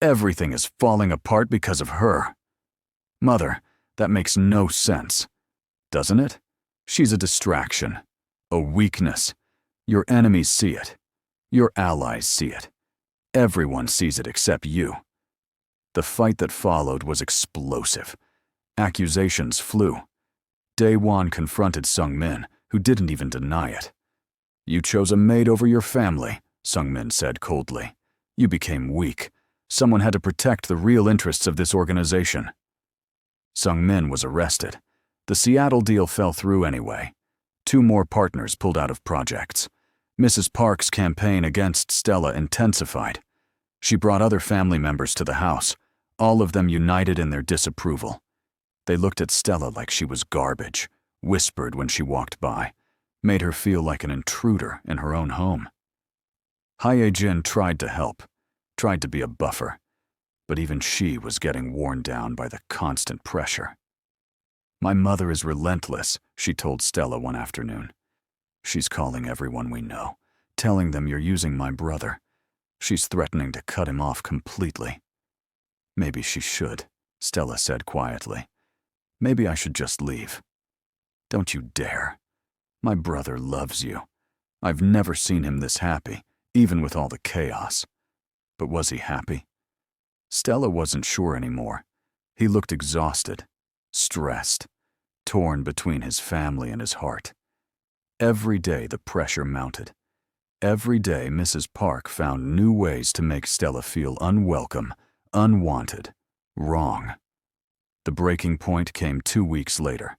Everything is falling apart because of her. Mother, that makes no sense. Doesn't it? She's a distraction. A weakness. Your enemies see it. Your allies see it. Everyone sees it except you. The fight that followed was explosive. Accusations flew. Daewon confronted Sungmin, who didn't even deny it. You chose a maid over your family, Sungmin said coldly. You became weak. Someone had to protect the real interests of this organization. Sungmin was arrested. The Seattle deal fell through anyway. 2 more partners pulled out of projects. Mrs. Park's campaign against Stella intensified. She brought other family members to the house, all of them united in their disapproval. They looked at Stella like she was garbage, whispered when she walked by, made her feel like an intruder in her own home. Hijin tried to help, tried to be a buffer, but even she was getting worn down by the constant pressure. "My mother is relentless," she told Stella one afternoon. "She's calling everyone we know, telling them you're using my brother. She's threatening to cut him off completely." "Maybe she should," Stella said quietly. "Maybe I should just leave." "Don't you dare. My brother loves you. I've never seen him this happy, even with all the chaos." But was he happy? Stella wasn't sure anymore. He looked exhausted, stressed, torn between his family and his heart. Every day the pressure mounted. Every day Mrs. Park found new ways to make Stella feel unwelcome, unwanted, wrong. The breaking point came 2 weeks later.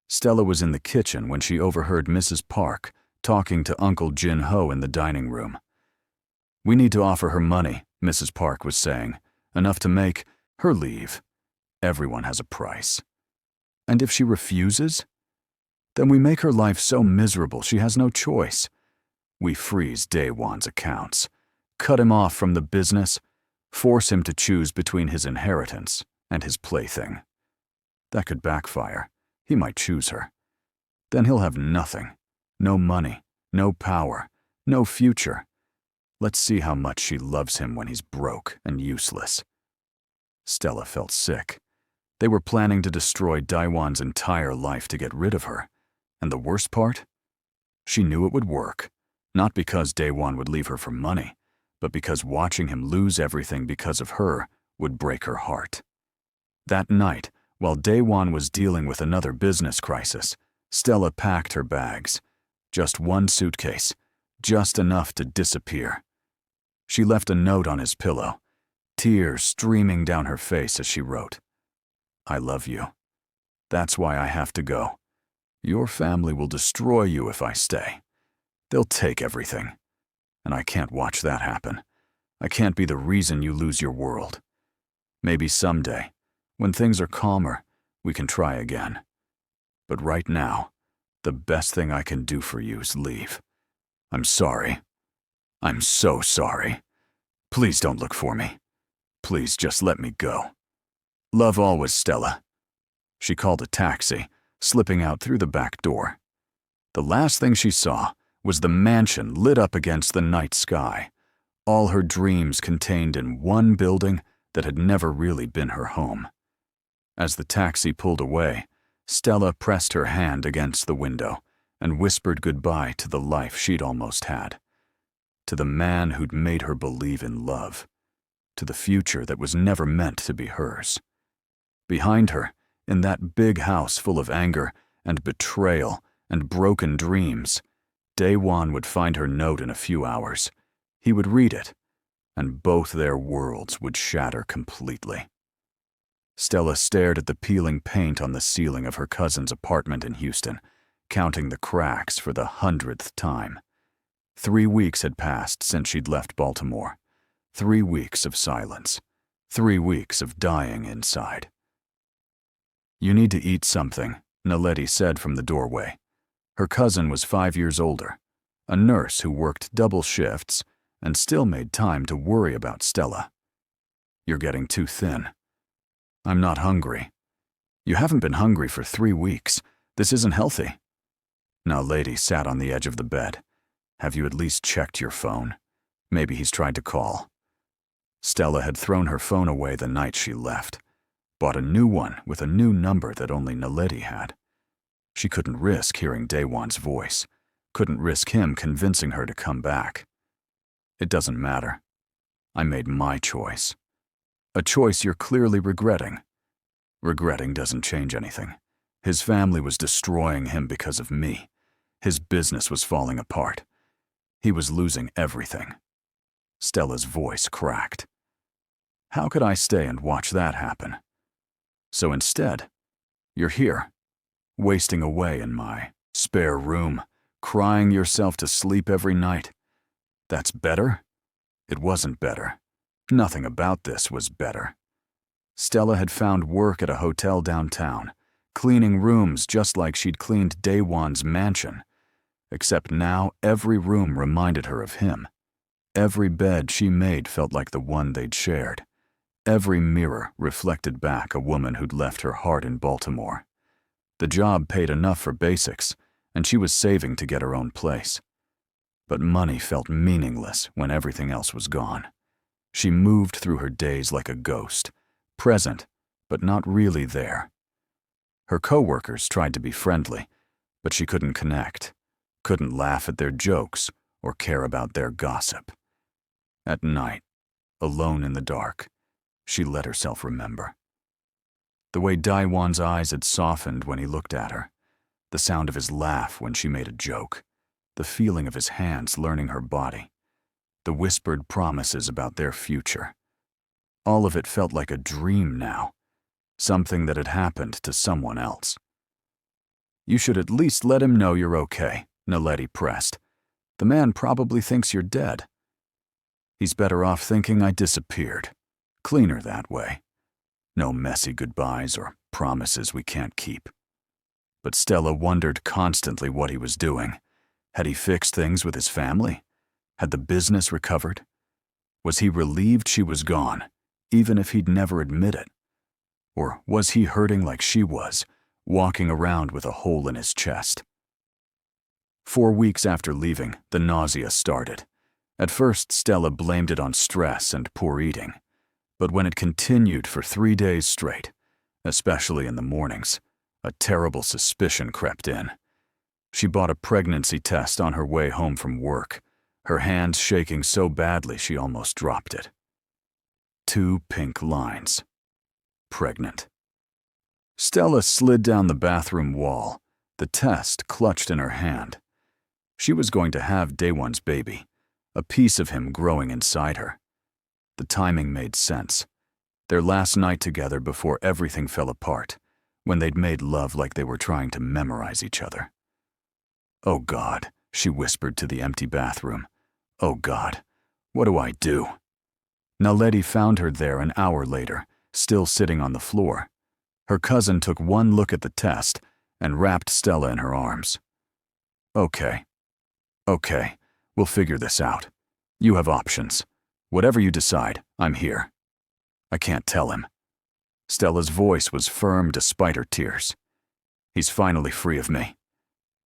Stella was in the kitchen when she overheard Mrs. Park talking to Uncle Jin Ho in the dining room. "We need to offer her money," Mrs. Park was saying, "enough to make her leave. Everyone has a price." "And if she refuses? Then we make her life so miserable she has no choice. We freeze Daewon's accounts, cut him off from the business, force him to choose between his inheritance and his plaything. That could backfire. He might choose her. Then he'll have nothing. No money, no power, no future. Let's see how much she loves him when he's broke and useless." Stella felt sick. They were planning to destroy Daewon's entire life to get rid of her. And the worst part? She knew it would work, not because Daewon would leave her for money, but because watching him lose everything because of her would break her heart. That night, while Daewon was dealing with another business crisis, Stella packed her bags. Just one suitcase, just enough to disappear. She left a note on his pillow, tears streaming down her face as she wrote, "I love you. That's why I have to go. Your family will destroy you if I stay. They'll take everything. And I can't watch that happen. I can't be the reason you lose your world. Maybe someday, when things are calmer, we can try again. But right now, the best thing I can do for you is leave. I'm sorry. I'm so sorry. Please don't look for me. Please just let me go. Love always, Stella." She called a taxi, slipping out through the back door. The last thing she saw was the mansion lit up against the night sky, all her dreams contained in one building that had never really been her home. As the taxi pulled away, Stella pressed her hand against the window and whispered goodbye to the life she'd almost had, to the man who'd made her believe in love, to the future that was never meant to be hers. Behind her, in that big house full of anger and betrayal and broken dreams, Daewon would find her note in a few hours. He would read it, and both their worlds would shatter completely. Stella stared at the peeling paint on the ceiling of her cousin's apartment in Houston, counting the cracks for the 100th time. 3 weeks had passed since she'd left Baltimore. 3 weeks of silence. 3 weeks of dying inside. "You need to eat something," Naledi said from the doorway. Her cousin was 5 years older, a nurse who worked double shifts and still made time to worry about Stella. "You're getting too thin." "I'm not hungry." "You haven't been hungry for 3 weeks. This isn't healthy." Naledi sat on the edge of the bed. "Have you at least checked your phone? Maybe he's tried to call." Stella had thrown her phone away the night she left, bought a new one with a new number that only Naledi had. She couldn't risk hearing Daewon's voice, couldn't risk him convincing her to come back. "It doesn't matter. I made my choice. A choice you're clearly regretting." "Regretting doesn't change anything. His family was destroying him because of me. His business was falling apart. He was losing everything." Stella's voice cracked. "How could I stay and watch that happen? So instead, you're here, wasting away in my spare room, crying yourself to sleep every night. That's better?" It wasn't better. Nothing about this was better. Stella had found work at a hotel downtown, cleaning rooms just like she'd cleaned Daewon's mansion. Except now every room reminded her of him. Every bed she made felt like the one they'd shared. Every mirror reflected back a woman who'd left her heart in Baltimore. The job paid enough for basics, and she was saving to get her own place. But money felt meaningless when everything else was gone. She moved through her days like a ghost, present, but not really there. Her coworkers tried to be friendly, but she couldn't connect, couldn't laugh at their jokes or care about their gossip. At night, alone in the dark, she let herself remember. The way Daewon's eyes had softened when he looked at her, the sound of his laugh when she made a joke, the feeling of his hands learning her body, the whispered promises about their future. All of it felt like a dream now, something that had happened to someone else. "You should at least let him know you're okay," Naledi pressed. "The man probably thinks you're dead." "He's better off thinking I disappeared. Cleaner that way. No messy goodbyes or promises we can't keep." But Stella wondered constantly what he was doing. Had he fixed things with his family? Had the business recovered? Was he relieved she was gone, even if he'd never admit it? Or was he hurting like she was, walking around with a hole in his chest? 4 weeks after leaving, the nausea started. At first, Stella blamed it on stress and poor eating. But when it continued for 3 days straight, especially in the mornings, a terrible suspicion crept in. She bought a pregnancy test on her way home from work, her hands shaking so badly she almost dropped it. 2 pink lines. Pregnant. Stella slid down the bathroom wall, the test clutched in her hand. She was going to have Daewon's baby, a piece of him growing inside her. The timing made sense. Their last night together before everything fell apart, when they'd made love like they were trying to memorize each other. "Oh God," she whispered to the empty bathroom. "Oh God, what do I do?" Naledi found her there an hour later, still sitting on the floor. Her cousin took one look at the test and wrapped Stella in her arms. Okay, we'll figure this out. You have options. Whatever you decide, I'm here." "I can't tell him." Stella's voice was firm despite her tears. "He's finally free of me.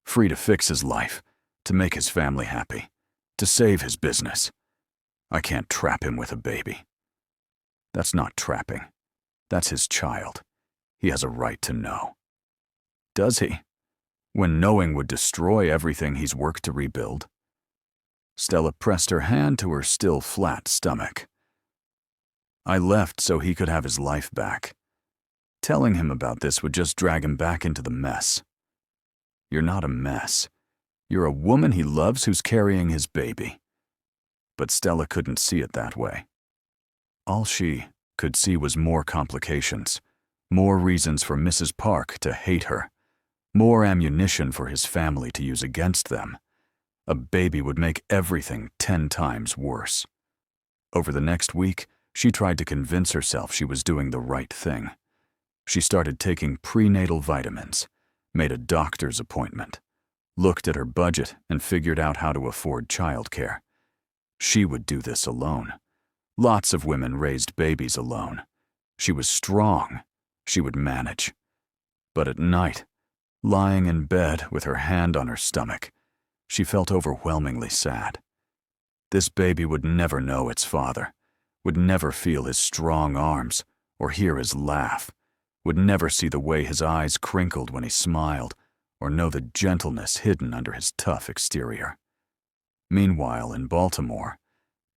Free to fix his life, to make his family happy, to save his business. I can't trap him with a baby." "That's not trapping. That's his child. He has a right to know." "Does he? When knowing would destroy everything he's worked to rebuild?" Stella pressed her hand to her still flat stomach. "I left so he could have his life back. Telling him about this would just drag him back into the mess." "You're not a mess. You're a woman he loves who's carrying his baby." But Stella couldn't see it that way. All she could see was more complications, more reasons for Mrs. Park to hate her, more ammunition for his family to use against them. A baby would make everything 10 times worse. Over the next week, she tried to convince herself she was doing the right thing. She started taking prenatal vitamins, made a doctor's appointment, looked at her budget and figured out how to afford childcare. She would do this alone. Lots of women raised babies alone. She was strong. She would manage. But at night, lying in bed with her hand on her stomach, she felt overwhelmingly sad. This baby would never know its father, would never feel his strong arms or hear his laugh, would never see the way his eyes crinkled when he smiled or know the gentleness hidden under his tough exterior. Meanwhile, in Baltimore,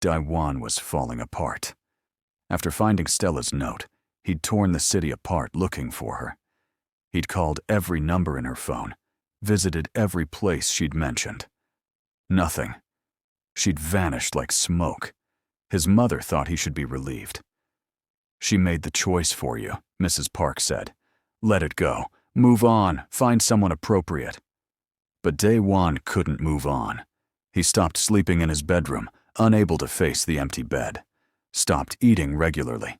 Daewon was falling apart. After finding Stella's note, he'd torn the city apart looking for her. He'd called every number in her phone, visited every place she'd mentioned. Nothing. She'd vanished like smoke. His mother thought he should be relieved. "She made the choice for you," Mrs. Park said. "Let it go. Move on. Find someone appropriate." But Daewon couldn't move on. He stopped sleeping in his bedroom, unable to face the empty bed. Stopped eating regularly.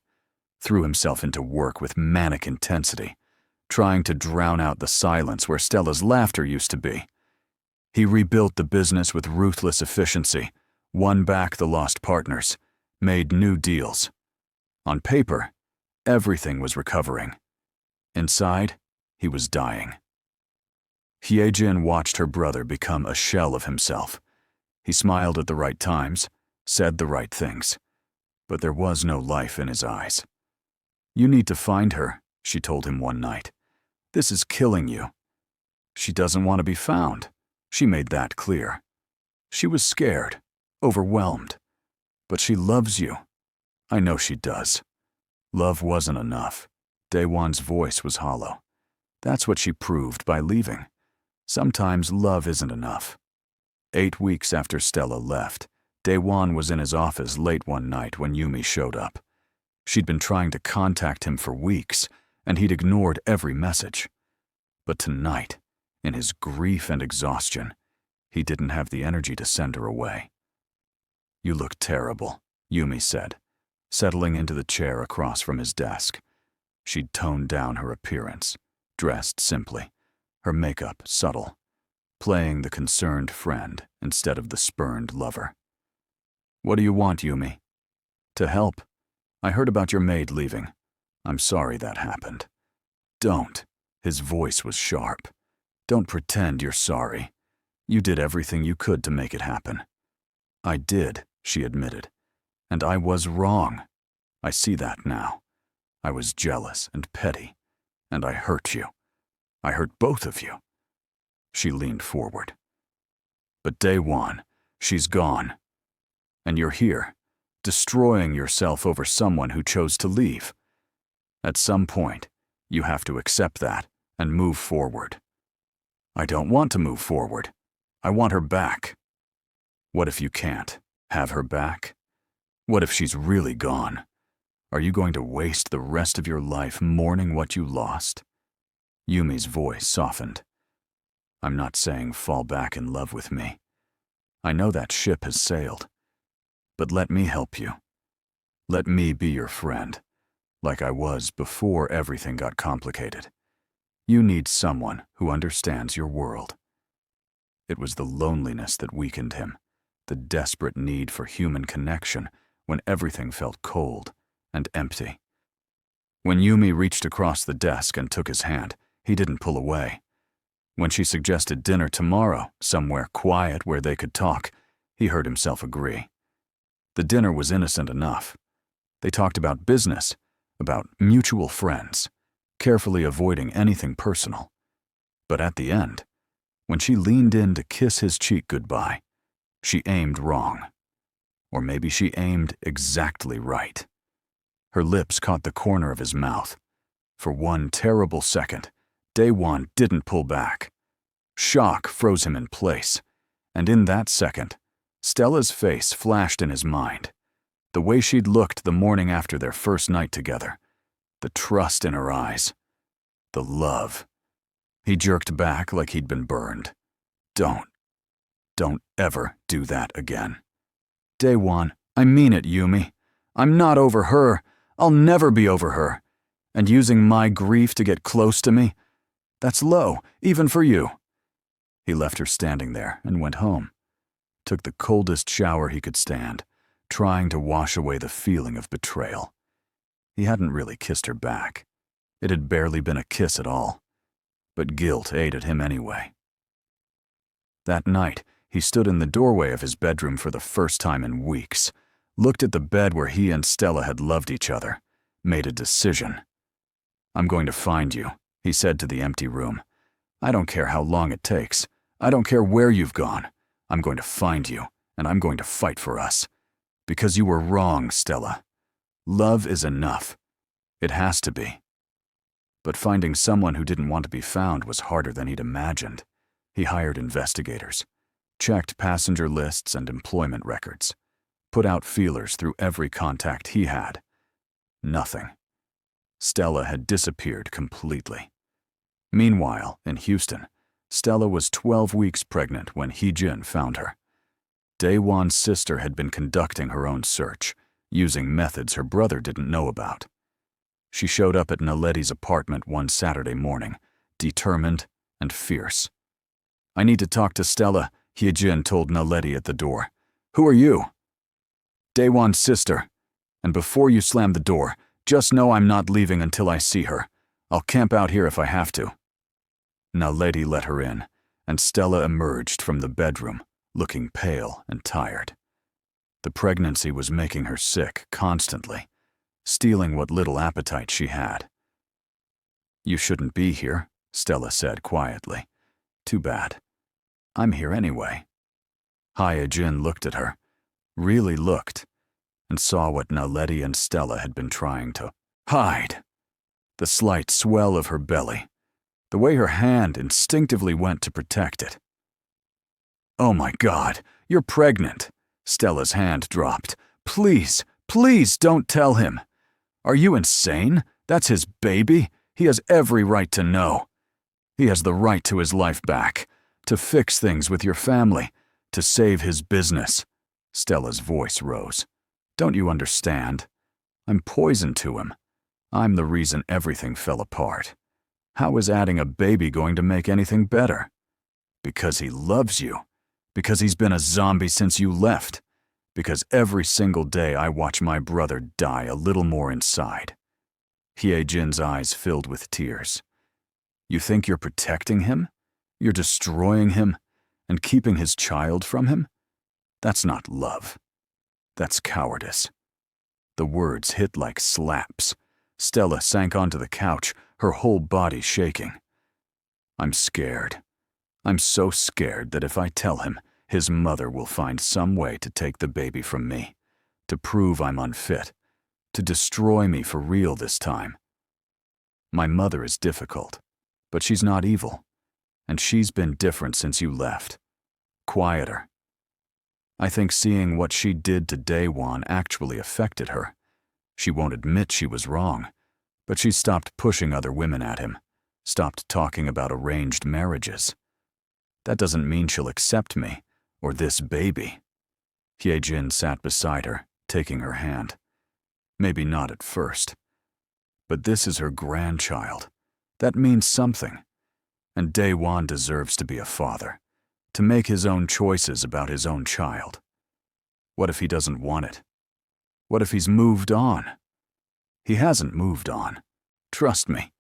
threw himself into work with manic intensity, trying to drown out the silence where Stella's laughter used to be. He rebuilt the business with ruthless efficiency, won back the lost partners, made new deals. On paper, everything was recovering. Inside, he was dying. Hijin watched her brother become a shell of himself. He smiled at the right times, said the right things, but there was no life in his eyes. "You need to find her," she told him one night. "This is killing you." She doesn't want to be found. She made that clear. She was scared, overwhelmed. But she loves you. I know she does. Love wasn't enough. Daewon's voice was hollow. That's what she proved by leaving. Sometimes love isn't enough. 8 weeks after Stella left, Daewon was in his office late one night when Yumi showed up. She'd been trying to contact him for weeks, and he'd ignored every message. But tonight, in his grief and exhaustion, he didn't have the energy to send her away. "You look terrible," Yumi said, settling into the chair across from his desk. She'd toned down her appearance, dressed simply, her makeup subtle, playing the concerned friend instead of the spurned lover. "What do you want, Yumi?" "To help. I heard about your maid leaving. I'm sorry that happened." "Don't." His voice was sharp. "Don't pretend you're sorry. You did everything you could to make it happen." "I did," she admitted. "And I was wrong. I see that now. I was jealous and petty, and I hurt you. I hurt both of you." She leaned forward. "But Daewon, she's gone. And you're here, destroying yourself over someone who chose to leave. At some point, you have to accept that and move forward." "I don't want to move forward. I want her back." "What if you can't have her back? What if she's really gone? Are you going to waste the rest of your life mourning what you lost?" Yumi's voice softened. "I'm not saying fall back in love with me. I know that ship has sailed. But let me help you. Let me be your friend, like I was before everything got complicated. You need someone who understands your world." It was the loneliness that weakened him, the desperate need for human connection when everything felt cold and empty. When Yumi reached across the desk and took his hand, he didn't pull away. When she suggested dinner tomorrow, somewhere quiet where they could talk, he heard himself agree. The dinner was innocent enough. They talked about business, about mutual friends, carefully avoiding anything personal. But at the end, when she leaned in to kiss his cheek goodbye, she aimed wrong. Or maybe she aimed exactly right. Her lips caught the corner of his mouth. For one terrible second, Daewon didn't pull back. Shock froze him in place, and in that second, Stella's face flashed in his mind. The way she'd looked the morning after their first night together. The trust in her eyes. The love. He jerked back like he'd been burned. Don't ever do that again." "Daewon, I mean it, Yumi. I'm not over her. I'll never be over her. And using my grief to get close to me? That's low, even for you." He left her standing there and went home. Took the coldest shower he could stand, trying to wash away the feeling of betrayal. He hadn't really kissed her back. It had barely been a kiss at all. But guilt ate at him anyway. That night, he stood in the doorway of his bedroom for the first time in weeks, looked at the bed where he and Stella had loved each other, made a decision. "I'm going to find you," he said to the empty room. "I don't care how long it takes. I don't care where you've gone. I'm going to find you, and I'm going to fight for us. Because you were wrong, Stella. Love is enough. It has to be." But finding someone who didn't want to be found was harder than he'd imagined. He hired investigators, checked passenger lists and employment records, put out feelers through every contact he had. Nothing. Stella had disappeared completely. Meanwhile, in Houston, Stella was 12 weeks pregnant when Hijin found her. Daewon's sister had been conducting her own search, using methods her brother didn't know about. She showed up at Naletti's apartment one Saturday morning, determined and fierce. "I need to talk to Stella," Hijin told Naletti at the door. "Who are you?" "Daewon's sister. And before you slam the door, just know I'm not leaving until I see her. I'll camp out here if I have to." Naletti let her in, and Stella emerged from the bedroom, looking pale and tired. The pregnancy was making her sick constantly, stealing what little appetite she had. "You shouldn't be here," Stella said quietly. "Too bad. I'm here anyway." Hijin looked at her, really looked, and saw what Naletti and Stella had been trying to hide. The slight swell of her belly, the way her hand instinctively went to protect it. "Oh my God, you're pregnant!" Stella's hand dropped. "Please, please don't tell him. Are you insane? That's his baby. He has every right to know. He has the right to his life back, to fix things with your family, to save his business." Stella's voice rose. "Don't you understand? I'm poison to him. I'm the reason everything fell apart. How is adding a baby going to make anything better? Because he loves you. Because he's been a zombie since you left. Because every single day I watch my brother die a little more inside." Hyejin's eyes filled with tears. "You think you're protecting him? You're destroying him and keeping his child from him? That's not love. That's cowardice." The words hit like slaps. Stella sank onto the couch, her whole body shaking. "I'm scared. I'm so scared that if I tell him, his mother will find some way to take the baby from me, to prove I'm unfit, to destroy me for real this time. My mother is difficult, but she's not evil, and she's been different since you left. Quieter. I think seeing what she did to Daewon actually affected her. She won't admit she was wrong, but she stopped pushing other women at him, stopped talking about arranged marriages. That doesn't mean she'll accept me, or this baby." Hyejin sat beside her, taking her hand. "Maybe not at first. But this is her grandchild. That means something. And Daewon deserves to be a father, to make his own choices about his own child. What if he doesn't want it? What if he's moved on? He hasn't moved on. Trust me.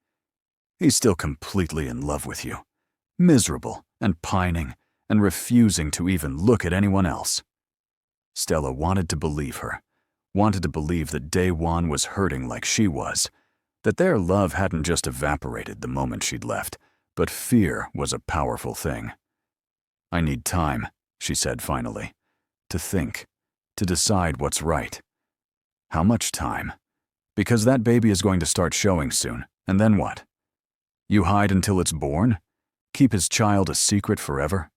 He's still completely in love with you, miserable and pining and refusing to even look at anyone else." Stella wanted to believe her, wanted to believe that Daewon was hurting like she was, that their love hadn't just evaporated the moment she'd left, but fear was a powerful thing. "I need time," she said finally, "to think, to decide what's right." "How much time? Because that baby is going to start showing soon, and then what? You hide until it's born? Keep his child a secret forever?"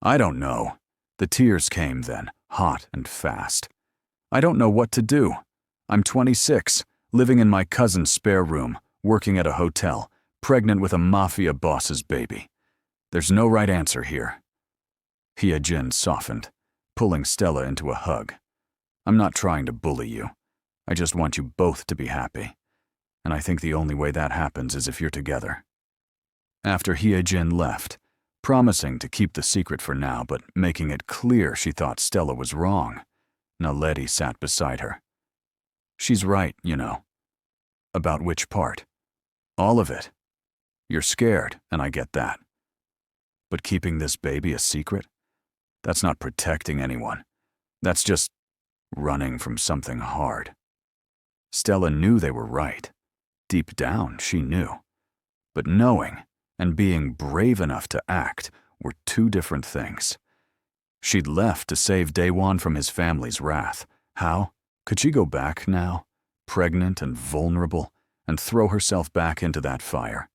"I don't know." The tears came then, hot and fast. "I don't know what to do. I'm 26, living in my cousin's spare room, working at a hotel, pregnant with a mafia boss's baby. There's no right answer here." Hyejin softened, pulling Stella into a hug. "I'm not trying to bully you. I just want you both to be happy. And I think the only way that happens is if you're together." After Hyejin left, promising to keep the secret for now but making it clear she thought Stella was wrong, Naletti sat beside her. "She's right, you know." "About which part?" "All of it. You're scared, and I get that. But keeping this baby a secret? That's not protecting anyone. That's just running from something hard." Stella knew they were right. Deep down, she knew. But knowing and being brave enough to act were two different things. She'd left to save Daewon from his family's wrath. How? Could she go back now, pregnant and vulnerable, and throw herself back into that fire?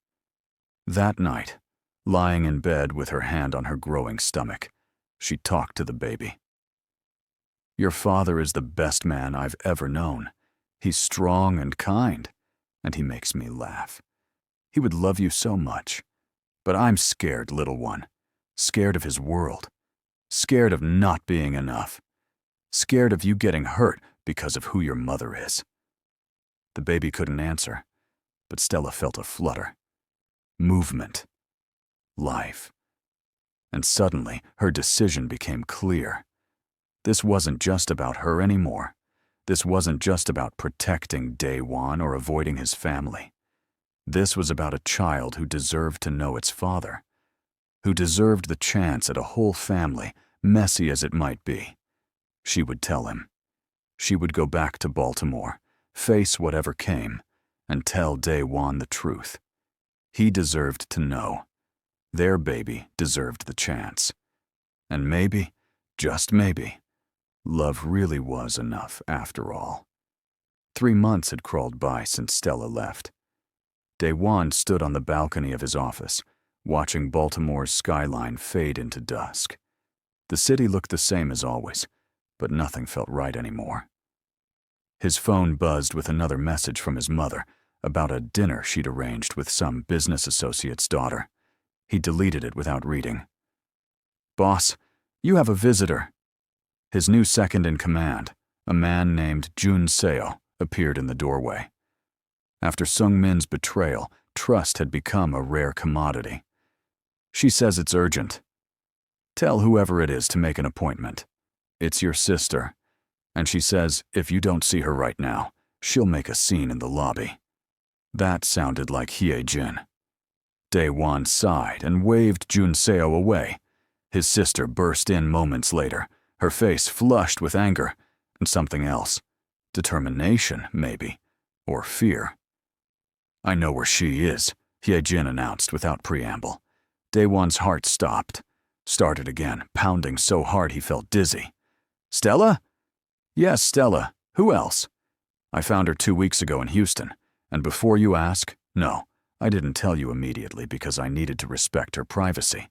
That night, lying in bed with her hand on her growing stomach, she talked to the baby. "Your father is the best man I've ever known. He's strong and kind, and he makes me laugh. He would love you so much. But I'm scared, little one. Scared of his world. Scared of not being enough. Scared of you getting hurt because of who your mother is." The baby couldn't answer, but Stella felt a flutter. Movement. Life. And suddenly, her decision became clear. This wasn't just about her anymore. This wasn't just about protecting Daewon or avoiding his family. This was about a child who deserved to know its father, who deserved the chance at a whole family, messy as it might be. She would tell him. She would go back to Baltimore, face whatever came, and tell Daewon the truth. He deserved to know. Their baby deserved the chance. And maybe, just maybe, love really was enough after all. 3 months had crawled by since Stella left. Daewon stood on the balcony of his office, watching Baltimore's skyline fade into dusk. The city looked the same as always, but nothing felt right anymore. His phone buzzed with another message from his mother about a dinner she'd arranged with some business associate's daughter. He deleted it without reading. "Boss, you have a visitor." His new second-in-command, a man named Jun Seo, appeared in the doorway. After Sung-min's betrayal, trust had become a rare commodity. "She says it's urgent. Tell whoever it is to make an appointment. It's your sister, and she says if you don't see her right now, she'll make a scene in the lobby." That sounded like Hijin. Daewon sighed and waved Jun Seo away. His sister burst in moments later, her face flushed with anger and something else. Determination, maybe, or fear. "I know where she is," Hijin announced without preamble. Daewon's heart stopped, started again, pounding so hard he felt dizzy. "Stella?" "Yes, Stella. Who else?" "I found her 2 weeks ago in Houston, and before you ask, no, I didn't tell you immediately because I needed to respect her privacy.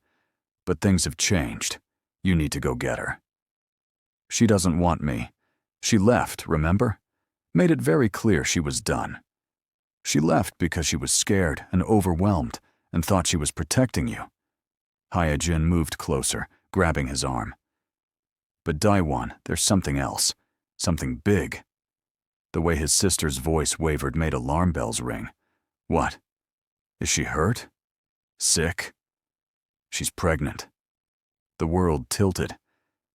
But things have changed. You need to go get her." "She doesn't want me. She left, remember? Made it very clear she was done. She left because she was scared and overwhelmed and thought she was protecting you." Hijin moved closer, grabbing his arm. "But Daewon, there's something else. Something big." The way his sister's voice wavered made alarm bells ring. "What? Is she hurt? Sick?" "She's pregnant." The world tilted.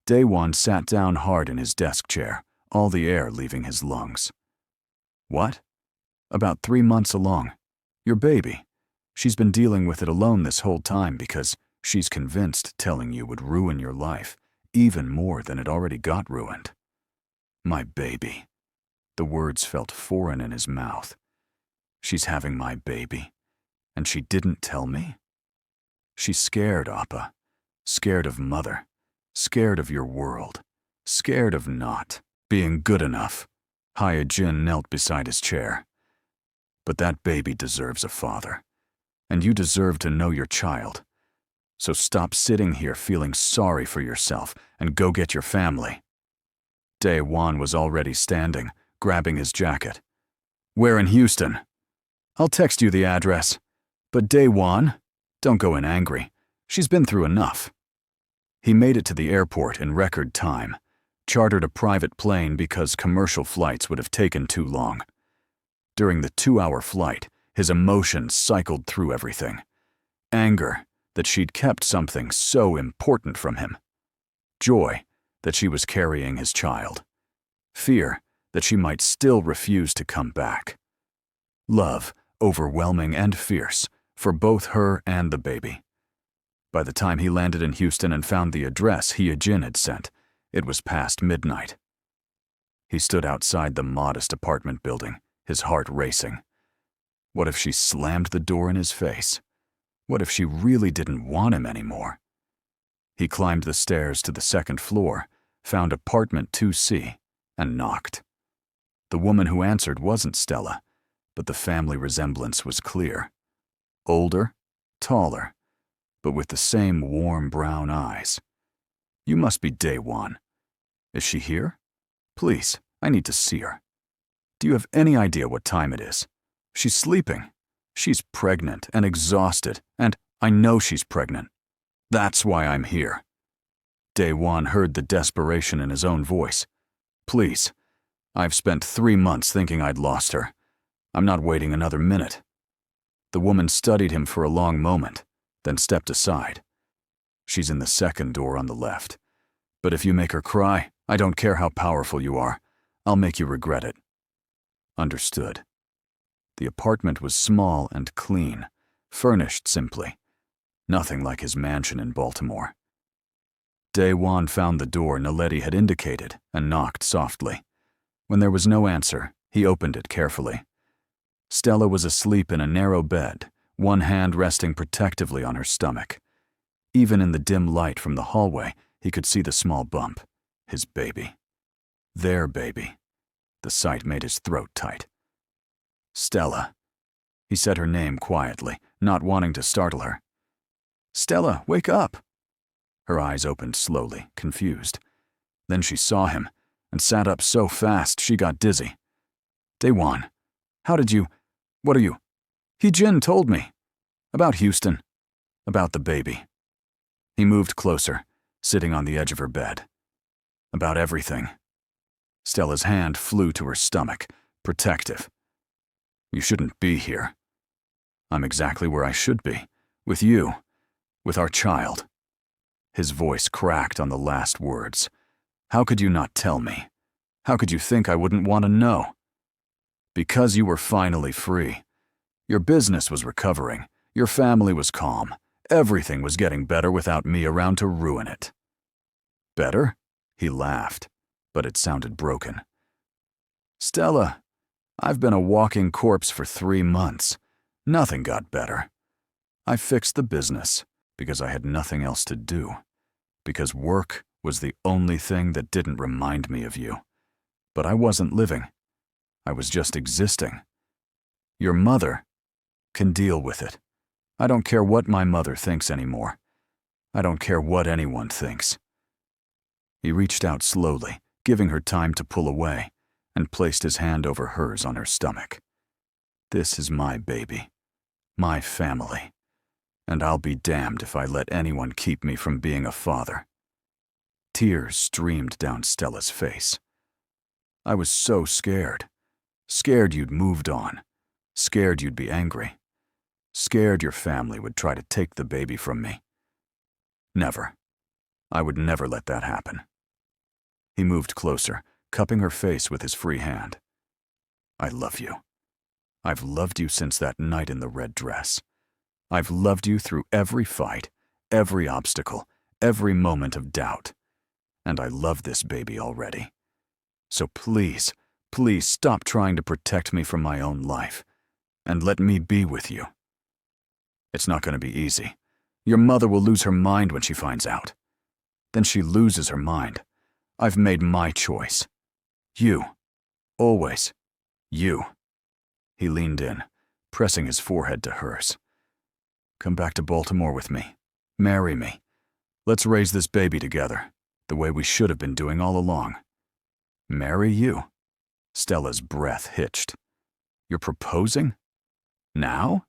Daewon sat down hard in his desk chair, all the air leaving his lungs. "What?" "About 3 months along. Your baby. She's been dealing with it alone this whole time because she's convinced telling you would ruin your life, even more than it already got ruined." "My baby." The words felt foreign in his mouth. "She's having my baby, and she didn't tell me?" "She's scared, Appa. Scared of mother. Scared of your world. Scared of not being good enough." Hijin knelt beside his chair. "But that baby deserves a father, and you deserve to know your child. So stop sitting here feeling sorry for yourself and go get your family." Daewon was already standing, grabbing his jacket. "Where in Houston?" "I'll text you the address. But Daewon, don't go in angry. She's been through enough." He made it to the airport in record time, chartered a private plane because commercial flights would have taken too long. During the 2-hour flight, his emotions cycled through everything. Anger that she'd kept something so important from him. Joy that she was carrying his child. Fear that she might still refuse to come back. Love, overwhelming and fierce, for both her and the baby. By the time he landed in Houston and found the address Hijin had sent, it was past midnight. He stood outside the modest apartment building, his heart racing. What if she slammed the door in his face? What if she really didn't want him anymore? He climbed the stairs to the 2nd floor, found apartment 2C, and knocked. The woman who answered wasn't Stella, but the family resemblance was clear. Older, taller, but with the same warm brown eyes. "You must be Daewon. Is she here? Please, I need to see her. Do you have any idea what time it is? She's sleeping. She's pregnant and exhausted, and I know she's pregnant. That's why I'm here." Daewon heard the desperation in his own voice. "Please, I've spent 3 months thinking I'd lost her. I'm not waiting another minute." The woman studied him for a long moment, then stepped aside. "She's in the second door on the left. But if you make her cry, I don't care how powerful you are. I'll make you regret it." Understood. The apartment was small and clean, furnished simply. Nothing like his mansion in Baltimore. Daewon found the door Naledi had indicated and knocked softly. When there was no answer, he opened it carefully. Stella was asleep in a narrow bed, one hand resting protectively on her stomach. Even in the dim light from the hallway, he could see the small bump. His baby. Their baby. The sight made his throat tight. "Stella." He said her name quietly, not wanting to startle her. "Stella, wake up." Her eyes opened slowly, confused. Then she saw him, and sat up so fast she got dizzy. "Daewon, how did you... What are you... Hijin told me. About Houston. About the baby." He moved closer, sitting on the edge of her bed. "About everything." Stella's hand flew to her stomach, protective. "You shouldn't be here." "I'm exactly where I should be. With you. With our child." His voice cracked on the last words. "How could you not tell me? How could you think I wouldn't want to know?" "Because you were finally free. Your business was recovering. Your family was calm. Everything was getting better without me around to ruin it." "Better?" He laughed, but it sounded broken. "Stella, I've been a walking corpse for 3 months. Nothing got better. I fixed the business because I had nothing else to do. Because work was the only thing that didn't remind me of you. But I wasn't living. I was just existing. Your mother can deal with it. I don't care what my mother thinks anymore. I don't care what anyone thinks." He reached out slowly, giving her time to pull away, and placed his hand over hers on her stomach. "This is my baby. My family. And I'll be damned if I let anyone keep me from being a father." Tears streamed down Stella's face. "I was so scared. Scared you'd moved on. Scared you'd be angry. Scared your family would try to take the baby from me. Never. I would never let that happen." He moved closer, cupping her face with his free hand. "I love you. I've loved you since that night in the red dress. I've loved you through every fight, every obstacle, every moment of doubt. And I love this baby already. So please, please stop trying to protect me from my own life, and let me be with you. It's not going to be easy. Your mother will lose her mind when she finds out. Then she loses her mind. I've made my choice. You. Always. You." He leaned in, pressing his forehead to hers. "Come back to Baltimore with me. Marry me. Let's raise this baby together, the way we should have been doing all along." "Marry you?" Stella's breath hitched. "You're proposing? Now?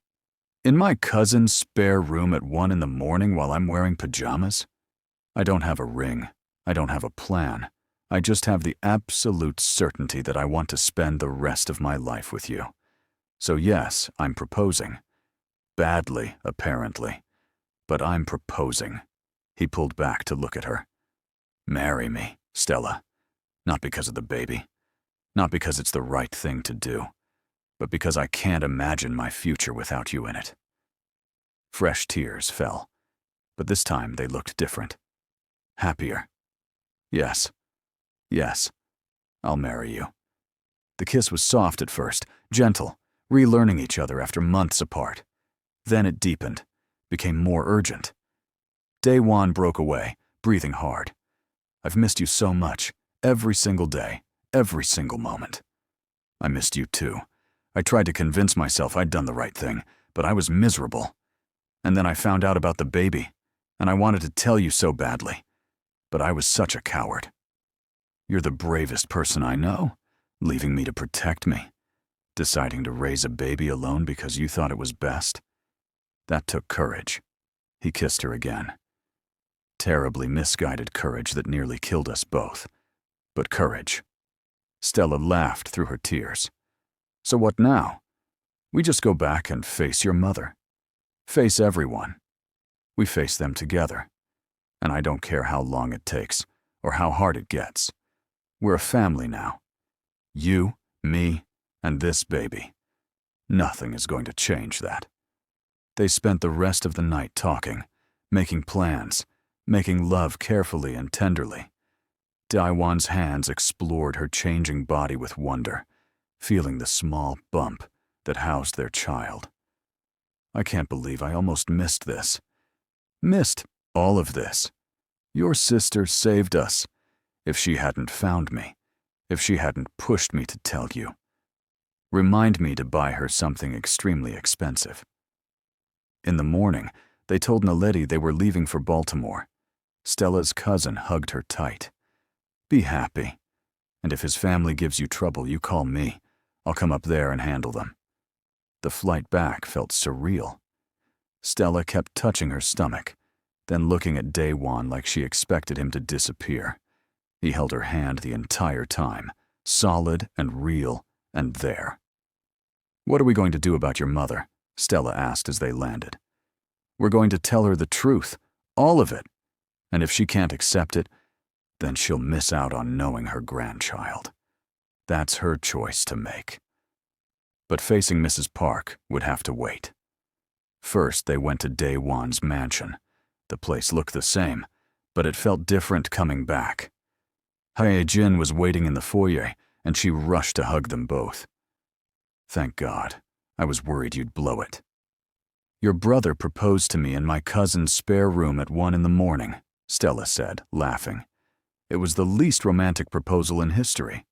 In my cousin's spare room at 1 in the morning while I'm wearing pajamas? I don't have a ring. I don't have a plan. I just have the absolute certainty that I want to spend the rest of my life with you. So yes, I'm proposing. Badly, apparently. But I'm proposing." He pulled back to look at her. "Marry me, Stella. Not because of the baby. Not because it's the right thing to do. But because I can't imagine my future without you in it." Fresh tears fell, but this time they looked different. Happier. "Yes. Yes. I'll marry you." The kiss was soft at first, gentle, relearning each other after months apart. Then it deepened, became more urgent. Daewon broke away, breathing hard. "I've missed you so much, every single day, every single moment." "I missed you too. I tried to convince myself I'd done the right thing, but I was miserable. And then I found out about the baby, and I wanted to tell you so badly. But I was such a coward. You're the bravest person I know, leaving me to protect me. Deciding to raise a baby alone because you thought it was best. That took courage." He kissed her again. Terribly misguided courage that nearly killed us both. But courage. Stella laughed through her tears. "So what now? We just go back and face your mother. Face everyone. We face them together. And I don't care how long it takes or how hard it gets. We're a family now. You, me, and this baby. Nothing is going to change that. They spent the rest of the night talking, making plans, making love carefully and tenderly. Daewon's hands explored her changing body with wonder, feeling the small bump that housed their child. I can't believe I almost missed this. Missed all of this. Your sister saved us. If she hadn't found me, if she hadn't pushed me to tell you. Remind me to buy her something extremely expensive. In the morning, they told Naledi they were leaving for Baltimore. Stella's cousin hugged her tight. Be happy. And if his family gives you trouble, you call me. I'll come up there and handle them. The flight back felt surreal. Stella kept touching her stomach, then looking at Daewon like she expected him to disappear. He held her hand the entire time, solid and real and there. What are we going to do about your mother? Stella asked as they landed. We're going to tell her the truth, all of it. And if she can't accept it, then she'll miss out on knowing her grandchild. That's her choice to make. But facing Mrs. Park would have to wait. First, they went to Daewon's mansion. The place looked the same, but it felt different coming back. Hijin was waiting in the foyer, and she rushed to hug them both. Thank God. I was worried you'd blow it. Your brother proposed to me in my cousin's spare room at 1 a.m, Stella said, laughing. It was the least romantic proposal in history.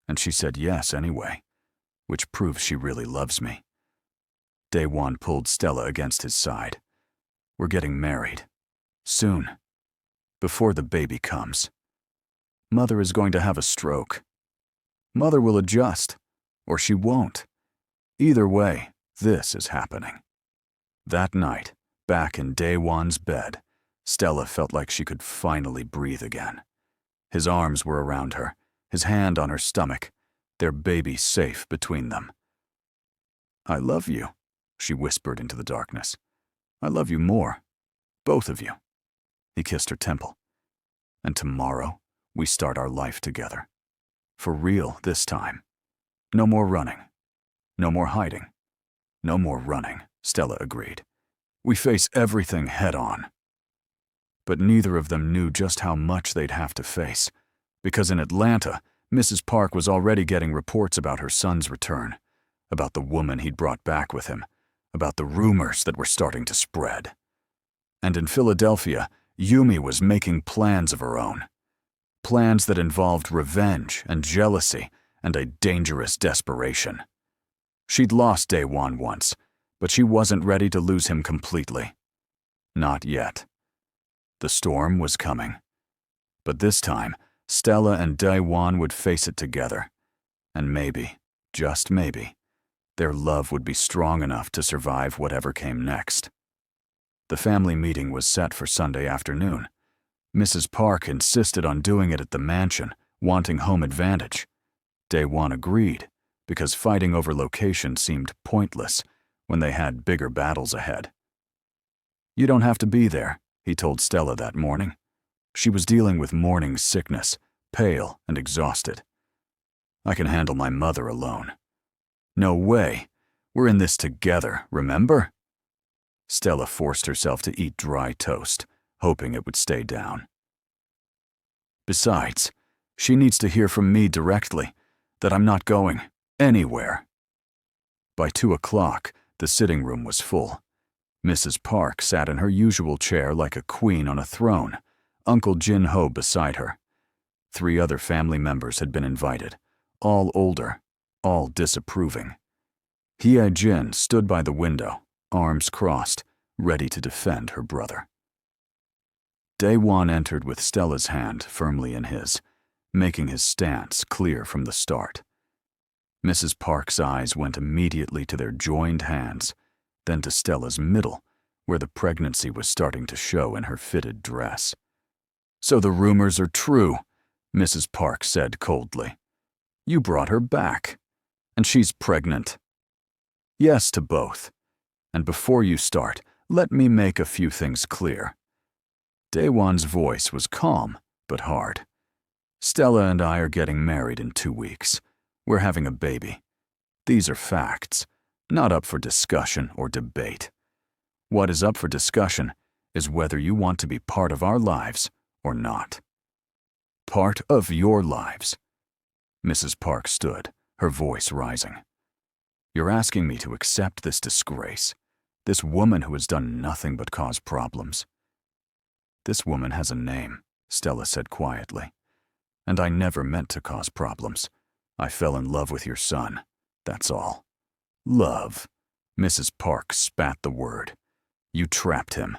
And she said yes anyway, which proves she really loves me. Daewon pulled Stella against his side. We're getting married. Soon. Before the baby comes. Mother is going to have a stroke. Mother will adjust, or she won't. Either way, this is happening. That night, back in Daewon's bed, Stella felt like she could finally breathe again. His arms were around her, his hand on her stomach, their baby safe between them. I love you, she whispered into the darkness. I love you more, both of you. He kissed her temple. And tomorrow, we start our life together. For real this time. No more running. No more hiding. No more running, Stella agreed. We face everything head on. But neither of them knew just how much they'd have to face, because in Atlanta, Mrs. Park was already getting reports about her son's return, about the woman he'd brought back with him, about the rumors that were starting to spread. And in Philadelphia, Yumi was making plans of her own. Plans that involved revenge and jealousy and a dangerous desperation. She'd lost Daewon once, but she wasn't ready to lose him completely. Not yet. The storm was coming. But this time, Stella and Daewon would face it together. And maybe, just maybe, their love would be strong enough to survive whatever came next. The family meeting was set for Sunday afternoon. Mrs. Park insisted on doing it at the mansion, wanting home advantage. Daewon agreed, because fighting over location seemed pointless when they had bigger battles ahead. You don't have to be there, he told Stella that morning. She was dealing with morning sickness, pale and exhausted. I can handle my mother alone. No way. We're in this together, remember? Stella forced herself to eat dry toast, hoping it would stay down. Besides, she needs to hear from me directly that I'm not going anywhere. By 2 o'clock, the sitting room was full. Mrs. Park sat in her usual chair like a queen on a throne, Uncle Jin-ho beside her. 3 other family members had been invited, all older, all disapproving. Hijin stood by the window, arms crossed, ready to defend her brother. Daewon entered with Stella's hand firmly in his, making his stance clear from the start. Mrs. Park's eyes went immediately to their joined hands, then to Stella's middle, where the pregnancy was starting to show in her fitted dress. So the rumors are true, Mrs. Park said coldly. You brought her back, and she's pregnant. Yes to both. And before you start, let me make a few things clear. Daewon's voice was calm, but hard. Stella and I are getting married in 2 weeks. We're having a baby. These are facts, not up for discussion or debate. What is up for discussion is whether you want to be part of our lives or not. Part of your lives. Mrs. Park stood, her voice rising. You're asking me to accept this disgrace, this woman who has done nothing but cause problems. This woman has a name, Stella said quietly. And I never meant to cause problems. I fell in love with your son, that's all. Love. Mrs. Park spat the word. You trapped him,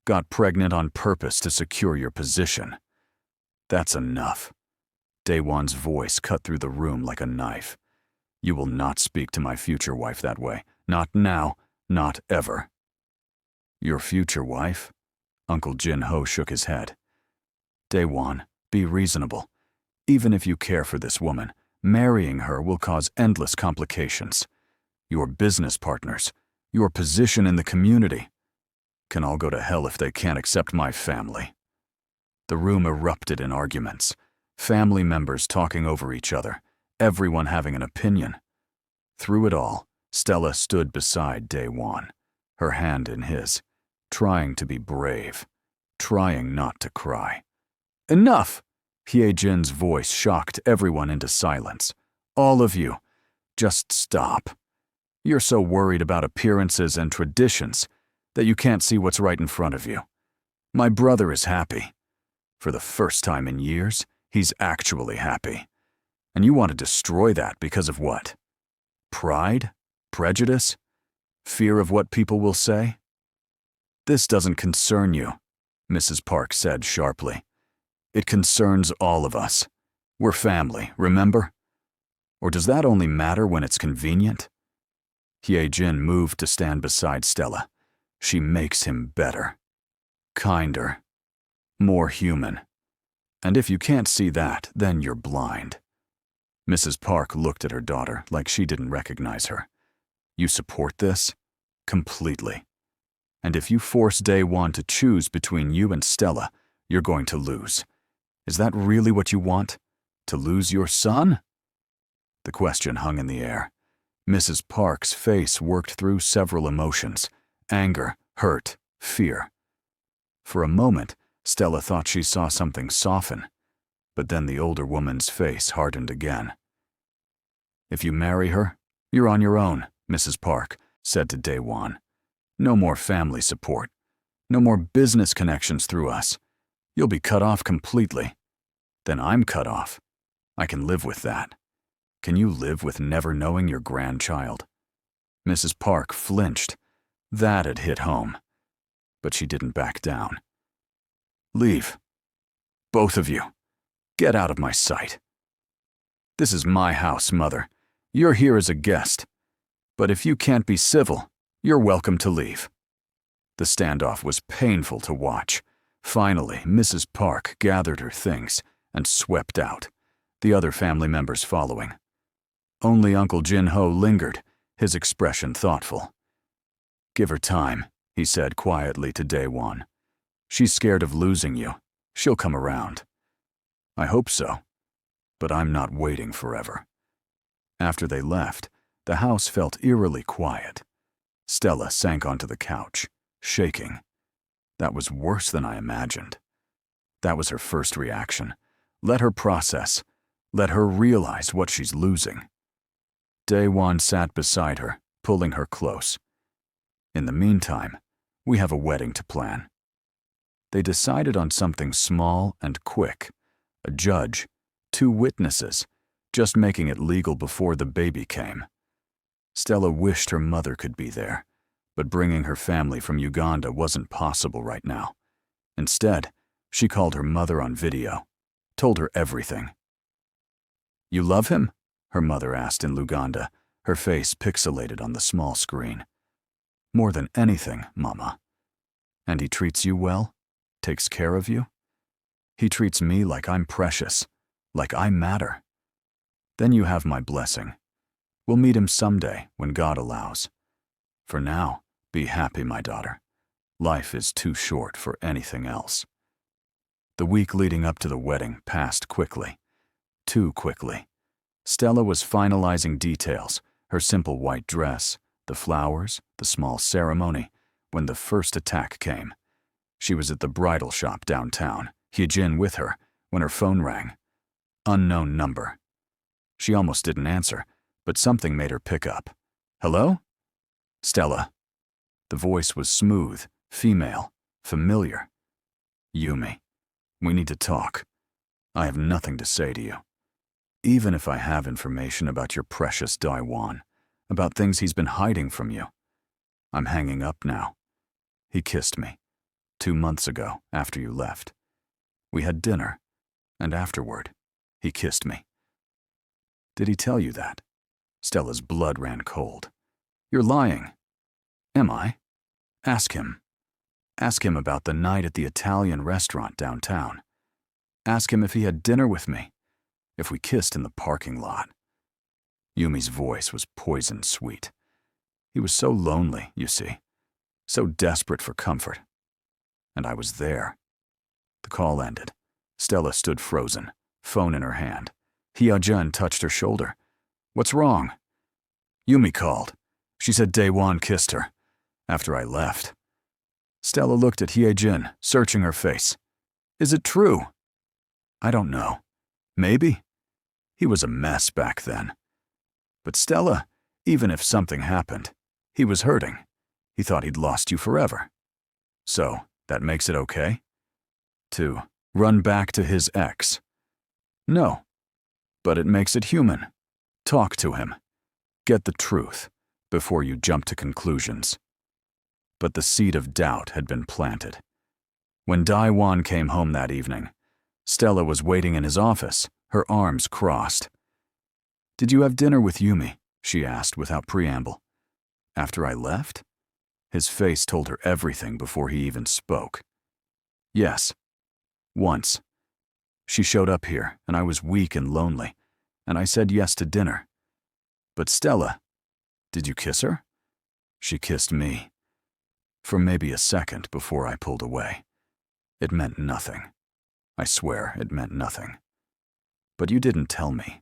got pregnant on purpose to secure your position. That's enough. Daewon's voice cut through the room like a knife. You will not speak to my future wife that way. Not now, not ever. Your future wife? Uncle Jin-ho shook his head. Daewon, be reasonable. Even if you care for this woman, marrying her will cause endless complications. Your business partners, your position in the community, can all go to hell if they can't accept my family. The room erupted in arguments, family members talking over each other, everyone having an opinion. Through it all, Stella stood beside Daewon, her hand in his, trying to be brave, trying not to cry. Enough! Hijin's voice shocked everyone into silence. All of you, just stop. You're so worried about appearances and traditions that you can't see what's right in front of you. My brother is happy. For the first time in years, he's actually happy. And you want to destroy that because of what? Pride? Prejudice? Fear of what people will say? This doesn't concern you, Mrs. Park said sharply. It concerns all of us. We're family, remember? Or does that only matter when it's convenient? Hijin moved to stand beside Stella. She makes him better, kinder, more human. And if you can't see that, then you're blind. Mrs. Park looked at her daughter like she didn't recognize her. You support this? Completely. And if you force Daewon to choose between you and Stella, you're going to lose. Is that really what you want? To lose your son? The question hung in the air. Mrs. Park's face worked through several emotions: anger, hurt, fear. For a moment, Stella thought she saw something soften, but then the older woman's face hardened again. If you marry her, you're on your own, Mrs. Park said to Daewon. No more family support. No more business connections through us. You'll be cut off completely. Then I'm cut off. I can live with that. Can you live with never knowing your grandchild? Mrs. Park flinched. That had hit home. But she didn't back down. Leave. Both of you. Get out of my sight. This is my house, Mother. You're here as a guest. But if you can't be civil, you're welcome to leave. The standoff was painful to watch. Finally, Mrs. Park gathered her things and swept out, the other family members following. Only Uncle Jin-ho lingered, his expression thoughtful. Give her time, he said quietly to Daewon. She's scared of losing you. She'll come around. I hope so, but I'm not waiting forever. After they left, the house felt eerily quiet. Stella sank onto the couch, shaking. That was worse than I imagined. That was her first reaction. Let her process. Let her realize what she's losing. Daewon sat beside her, pulling her close. In the meantime, we have a wedding to plan. They decided on something small and quick. A judge, 2 witnesses, just making it legal before the baby came. Stella wished her mother could be there, but bringing her family from Uganda wasn't possible right now. Instead, she called her mother on video, told her everything. You love him? Her mother asked in Luganda, her face pixelated on the small screen. More than anything, Mama. And he treats you well? Takes care of you? He treats me like I'm precious, like I matter. Then you have my blessing. We'll meet him someday when God allows. For now, be happy, my daughter. Life is too short for anything else. The week leading up to the wedding passed quickly. Too quickly. Stella was finalizing details, her simple white dress, the flowers, the small ceremony, when the first attack came. She was at the bridal shop downtown, Hijin with her, when her phone rang. Unknown number. She almost didn't answer, but something made her pick up. Hello? Stella. The voice was smooth, female, familiar. Yumi, we need to talk. I have nothing to say to you. Even if I have information about your precious Daiwan, about things he's been hiding from you. I'm hanging up now. He kissed me 2 months ago, after you left. We had dinner, and afterward, he kissed me. Did he tell you that? Stella's blood ran cold. You're lying. Am I? Ask him. Ask him about the night at the Italian restaurant downtown. Ask him if he had dinner with me, if we kissed in the parking lot. Yumi's voice was poison sweet. He was so lonely, you see, so desperate for comfort. And I was there. The call ended. Stella stood frozen, phone in her hand. Hijin touched her shoulder. What's wrong? Yumi called. She said Daewon kissed her. After I left. Stella looked at Hijin, searching her face. Is it true? I don't know. Maybe. He was a mess back then. But Stella, even if something happened, he was hurting. He thought he'd lost you forever. So, that makes it okay? To run back to his ex? No. But it makes it human. Talk to him. Get the truth before you jump to conclusions. But the seed of doubt had been planted. When Daewon came home that evening, Stella was waiting in his office, her arms crossed. Did you have dinner with Yumi? She asked without preamble. After I left? His face told her everything before he even spoke. Yes. Once. She showed up here, and I was weak and lonely, and I said yes to dinner. But Stella, did you kiss her? She kissed me. For maybe a second before I pulled away. It meant nothing. I swear it meant nothing. But you didn't tell me.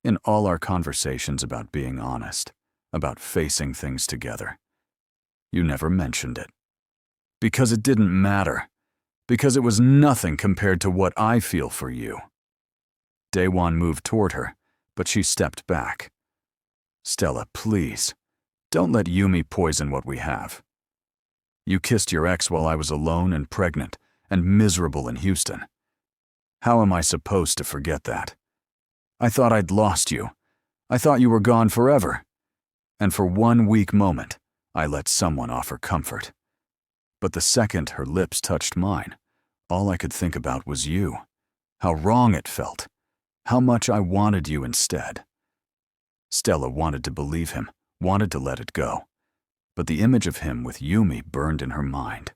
In all our conversations about being honest, about facing things together, you never mentioned it. Because it didn't matter. Because it was nothing compared to what I feel for you. Daewon moved toward her, but she stepped back. Stella, please, don't let Yumi poison what we have. You kissed your ex while I was alone and pregnant and miserable in Houston. How am I supposed to forget that? I thought I'd lost you. I thought you were gone forever. And for 1 weak moment, I let someone offer comfort. But the second her lips touched mine, all I could think about was you. How wrong it felt. How much I wanted you instead. Stella wanted to believe him, wanted to let it go. But the image of him with Yumi burned in her mind.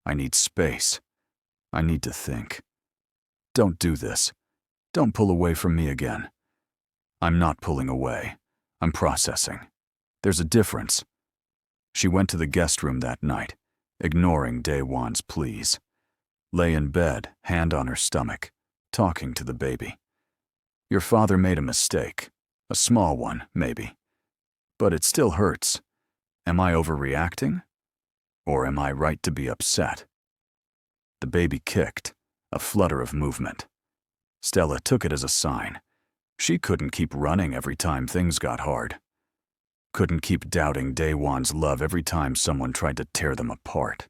I need space. I need to think. Don't do this. Don't pull away from me again. I'm not pulling away. I'm processing. There's a difference. She went to the guest room that night, ignoring Daewon's pleas. Lay in bed, hand on her stomach, talking to the baby. Your father made a mistake. A small one, maybe. But it still hurts. Am I overreacting? Or am I right to be upset? The baby kicked, a flutter of movement. Stella took it as a sign. She couldn't keep running every time things got hard. Couldn't keep doubting Daewon's love every time someone tried to tear them apart.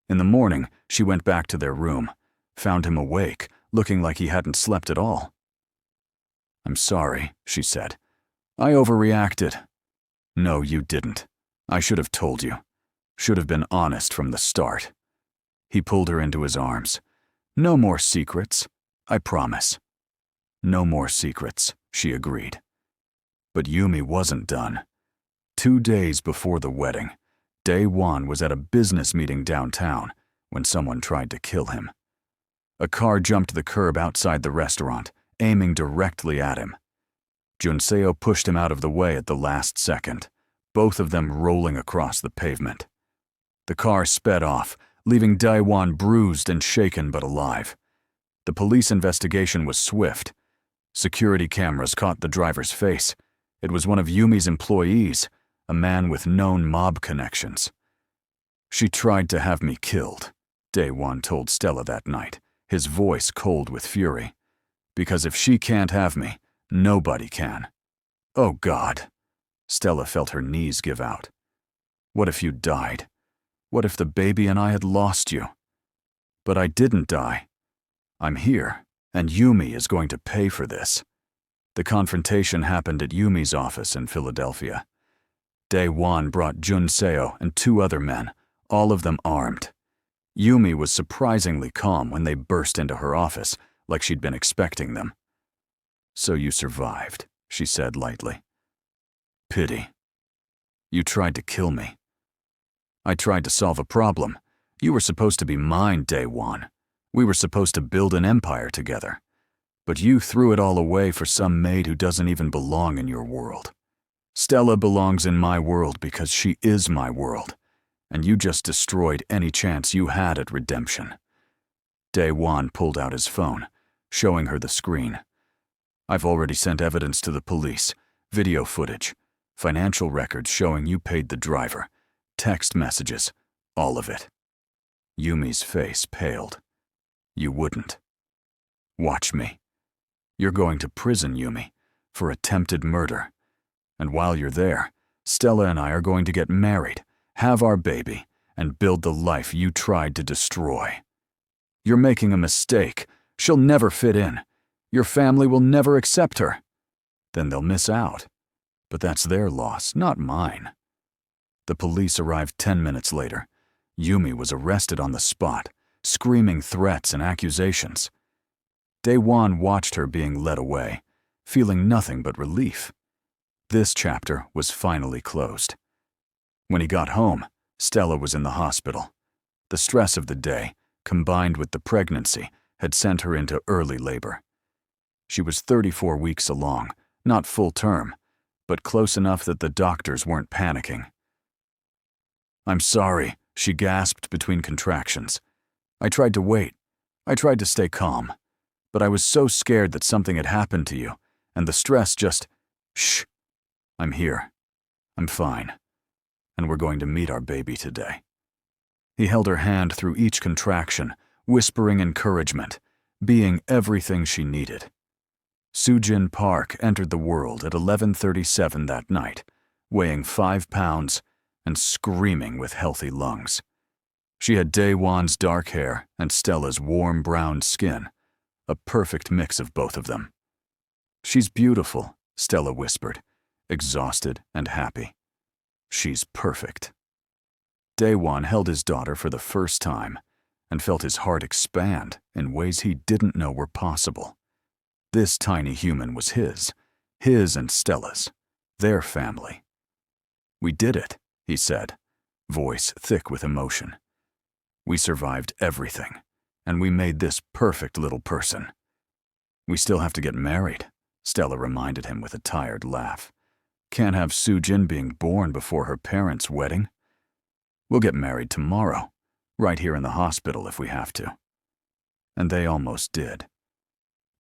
In the morning, she went back to their room, found him awake, looking like he hadn't slept at all. I'm sorry, she said. I overreacted. No, you didn't. I should have told you. Should have been honest from the start. He pulled her into his arms. No more secrets, I promise. No more secrets, she agreed. But Yumi wasn't done. 2 days before the wedding, Daewon was at a business meeting downtown when someone tried to kill him. A car jumped the curb outside the restaurant, aiming directly at him. Junseo pushed him out of the way at the last second, both of them rolling across the pavement. The car sped off, leaving Daewon bruised and shaken but alive. The police investigation was swift. Security cameras caught the driver's face. It was one of Yumi's employees, a man with known mob connections. "She tried to have me killed," Daewon told Stella that night, his voice cold with fury. "Because if she can't have me, nobody can." "Oh God." Stella felt her knees give out. "What if you died? What if the baby and I had lost you?" "But I didn't die. I'm here, and Yumi is going to pay for this." The confrontation happened at Yumi's office in Philadelphia. Daewon brought Jun Seo and 2 other men, all of them armed. Yumi was surprisingly calm when they burst into her office, like she'd been expecting them. "So you survived," she said lightly. "Pity. You tried to kill me." "I tried to solve a problem. You were supposed to be mine, Daewon. We were supposed to build an empire together. But you threw it all away for some maid who doesn't even belong in your world. Stella belongs in my world because she is my world, and you just destroyed any chance you had at redemption." Daewon pulled out his phone, showing her the screen. "I've already sent evidence to the police, video footage, financial records showing you paid the driver, text messages, all of it." Yumi's face paled. "You wouldn't. Watch me. You're going to prison, Yumi, for attempted murder. And while you're there, Stella and I are going to get married, have our baby, and build the life you tried to destroy. You're making a mistake. She'll never fit in. Your family will never accept her. Then they'll miss out. But that's their loss, not mine." The police arrived 10 minutes later. Yumi was arrested on the spot, screaming threats and accusations. Daewon watched her being led away, feeling nothing but relief. This chapter was finally closed. When he got home, Stella was in the hospital. The stress of the day, combined with the pregnancy, had sent her into early labor. She was 34 weeks along, not full term, but close enough that the doctors weren't panicking. "I'm sorry," she gasped between contractions. "I tried to wait. I tried to stay calm. But I was so scared that something had happened to you, and the stress just... Shh. I'm here. I'm fine. And we're going to meet our baby today." He held her hand through each contraction, whispering encouragement, being everything she needed. Sujin Park entered the world at 11:37 that night, weighing 5 pounds and screaming with healthy lungs. She had Daewon's dark hair and Stella's warm brown skin, a perfect mix of both of them. "She's beautiful," Stella whispered, exhausted and happy. "She's perfect." Daewon held his daughter for the first time and felt his heart expand in ways he didn't know were possible. This tiny human was his and Stella's, their family. "We did it," he said, voice thick with emotion. "We survived everything, and we made this perfect little person." "We still have to get married," Stella reminded him with a tired laugh. "Can't have Sujin being born before her parents' wedding. We'll get married tomorrow, right here in the hospital if we have to." And they almost did.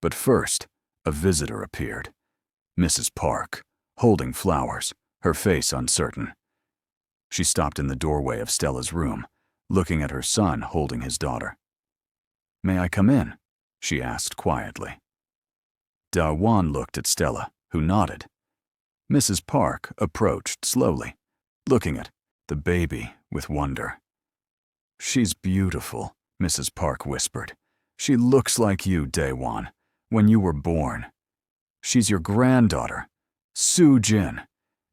But first, a visitor appeared. Mrs. Park, holding flowers, her face uncertain. She stopped in the doorway of Stella's room, looking at her son holding his daughter. "May I come in?" she asked quietly. Daewon looked at Stella, who nodded. Mrs. Park approached slowly, looking at the baby with wonder. "She's beautiful," Mrs. Park whispered. "She looks like you, Daewon, when you were born. She's your granddaughter, Sujin.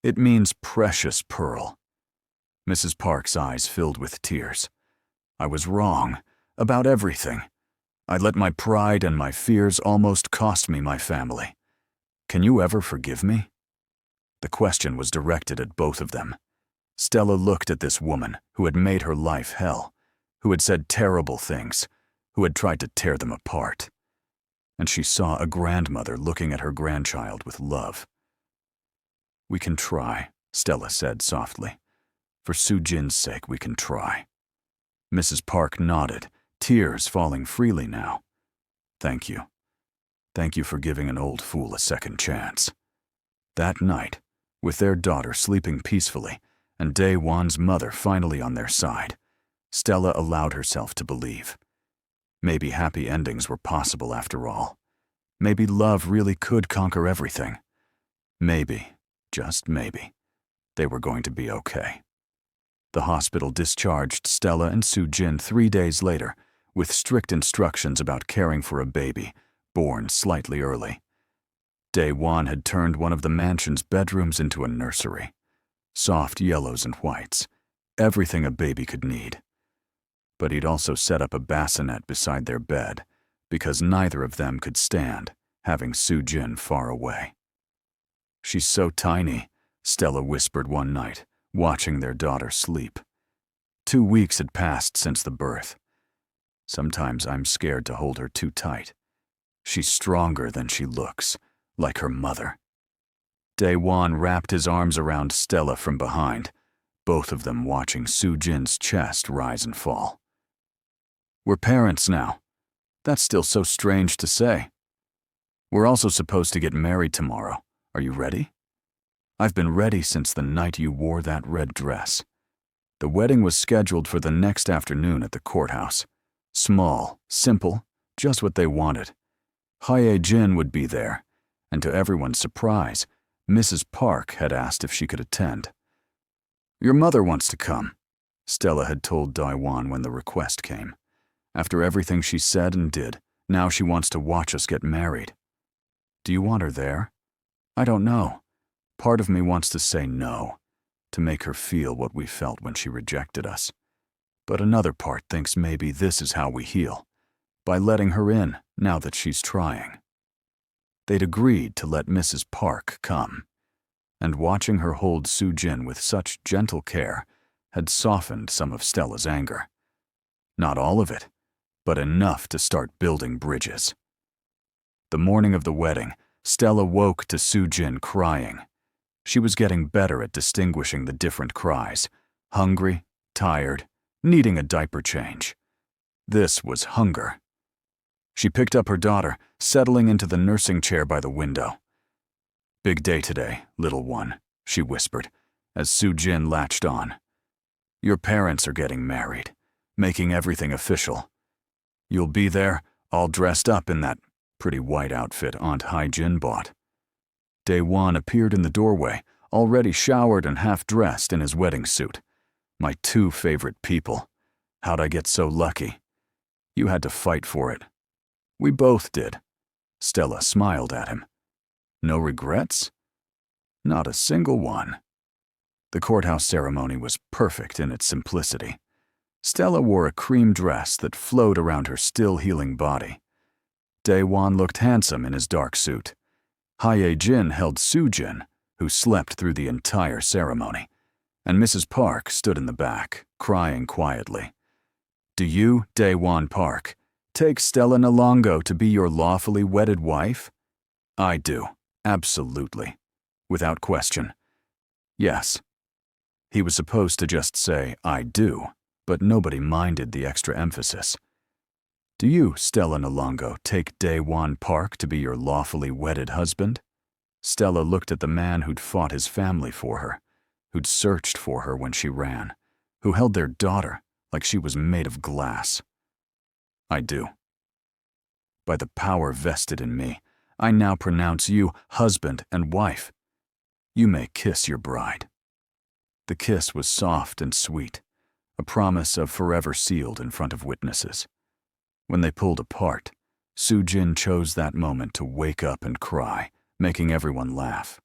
It means precious pearl." Mrs. Park's eyes filled with tears. "I was wrong about everything. I let my pride and my fears almost cost me my family. Can you ever forgive me?" The question was directed at both of them. Stella looked at this woman who had made her life hell, who had said terrible things, who had tried to tear them apart. And she saw a grandmother looking at her grandchild with love. "We can try," Stella said softly. For Sujin's sake, we can try. Mrs. Park nodded, tears falling freely now. Thank you. Thank you for giving an old fool a second chance. That night, with their daughter sleeping peacefully and Daewon's mother finally on their side, Stella allowed herself to believe. Maybe happy endings were possible after all. Maybe love really could conquer everything. Maybe, just maybe, they were going to be okay. The hospital discharged Stella and Sujin 3 days later with strict instructions about caring for a baby, born slightly early. Daewon had turned one of the mansion's bedrooms into a nursery. Soft yellows and whites, everything a baby could need. But he'd also set up a bassinet beside their bed, because neither of them could stand having Sujin far away. She's so tiny, Stella whispered one night, watching their daughter sleep. 2 weeks had passed since the birth. Sometimes I'm scared to hold her too tight. She's stronger than she looks, like her mother. Daewon wrapped his arms around Stella from behind, both of them watching Sujin's chest rise and fall. We're parents now. That's still so strange to say. We're also supposed to get married tomorrow. Are you ready? I've been ready since the night you wore that red dress. The wedding was scheduled for the next afternoon at the courthouse. Small, simple, just what they wanted. Hijin would be there, and to everyone's surprise, Mrs. Park had asked if she could attend. Your mother wants to come, Stella had told Daewon when the request came. After everything she said and did, now she wants to watch us get married. Do you want her there? I don't know. Part of me wants to say no, to make her feel what we felt when she rejected us. But another part thinks maybe this is how we heal, by letting her in now that she's trying. They'd agreed to let Mrs. Park come, and watching her hold Sujin with such gentle care had softened some of Stella's anger. Not all of it, but enough to start building bridges. The morning of the wedding, Stella woke to Sujin crying. She was getting better at distinguishing the different cries: hungry, tired, needing a diaper change. This was hunger. She picked up her daughter, settling into the nursing chair by the window. Big day today, little one, she whispered, as Sujin latched on. Your parents are getting married, making everything official. You'll be there, all dressed up in that pretty white outfit Aunt Hijin bought. Daewon appeared in the doorway, already showered and half-dressed in his wedding suit. My 2 favorite people. How'd I get so lucky? You had to fight for it. We both did. Stella smiled at him. No regrets? Not a single one. The courthouse ceremony was perfect in its simplicity. Stella wore a cream dress that flowed around her still-healing body. Daewon looked handsome in his dark suit. Hijin held Sujin, who slept through the entire ceremony, and Mrs. Park stood in the back, crying quietly. Do you, Daewon Park, take Stella Nalongo to be your lawfully wedded wife? I do, absolutely, without question. Yes. He was supposed to just say, I do, but nobody minded the extra emphasis. Do you, Stella Nalongo, take Daewon Park to be your lawfully wedded husband? Stella looked at the man who'd fought his family for her, who'd searched for her when she ran, who held their daughter like she was made of glass. I do. By the power vested in me, I now pronounce you husband and wife. You may kiss your bride. The kiss was soft and sweet, a promise of forever sealed in front of witnesses. When they pulled apart, Sujin chose that moment to wake up and cry, making everyone laugh.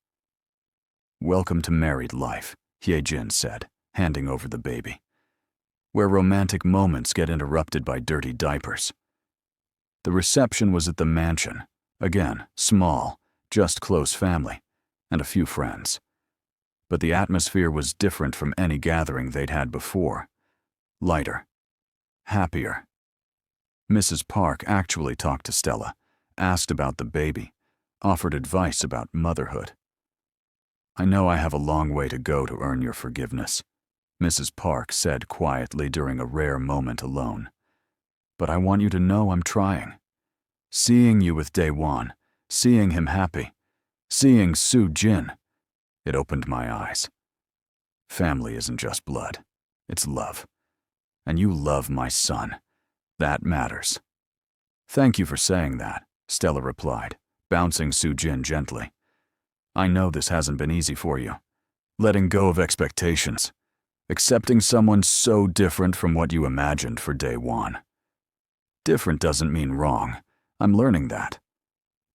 Welcome to married life, Hijin said, handing over the baby, where romantic moments get interrupted by dirty diapers. The reception was at the mansion, again, small, just close family, and a few friends. But the atmosphere was different from any gathering they'd had before. Lighter. Happier. Mrs. Park actually talked to Stella, asked about the baby, offered advice about motherhood. I know I have a long way to go to earn your forgiveness, Mrs. Park said quietly during a rare moment alone. But I want you to know I'm trying. Seeing you with Daewon, seeing him happy, seeing Sujin, it opened my eyes. Family isn't just blood, it's love. And you love my son. That matters. Thank you for saying that, Stella replied, bouncing Sujin gently. I know this hasn't been easy for you. Letting go of expectations. Accepting someone so different from what you imagined for Daewon. Different doesn't mean wrong. I'm learning that.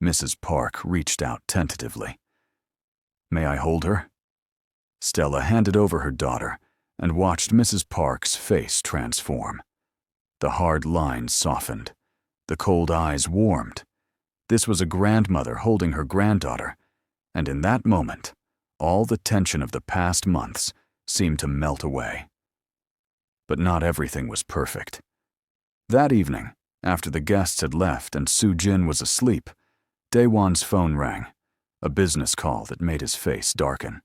Mrs. Park reached out tentatively. May I hold her? Stella handed over her daughter and watched Mrs. Park's face transform. The hard lines softened. The cold eyes warmed. This was a grandmother holding her granddaughter, and in that moment, all the tension of the past months seemed to melt away. But not everything was perfect. That evening, after the guests had left and Sujin was asleep, Daewon's phone rang, a business call that made his face darken.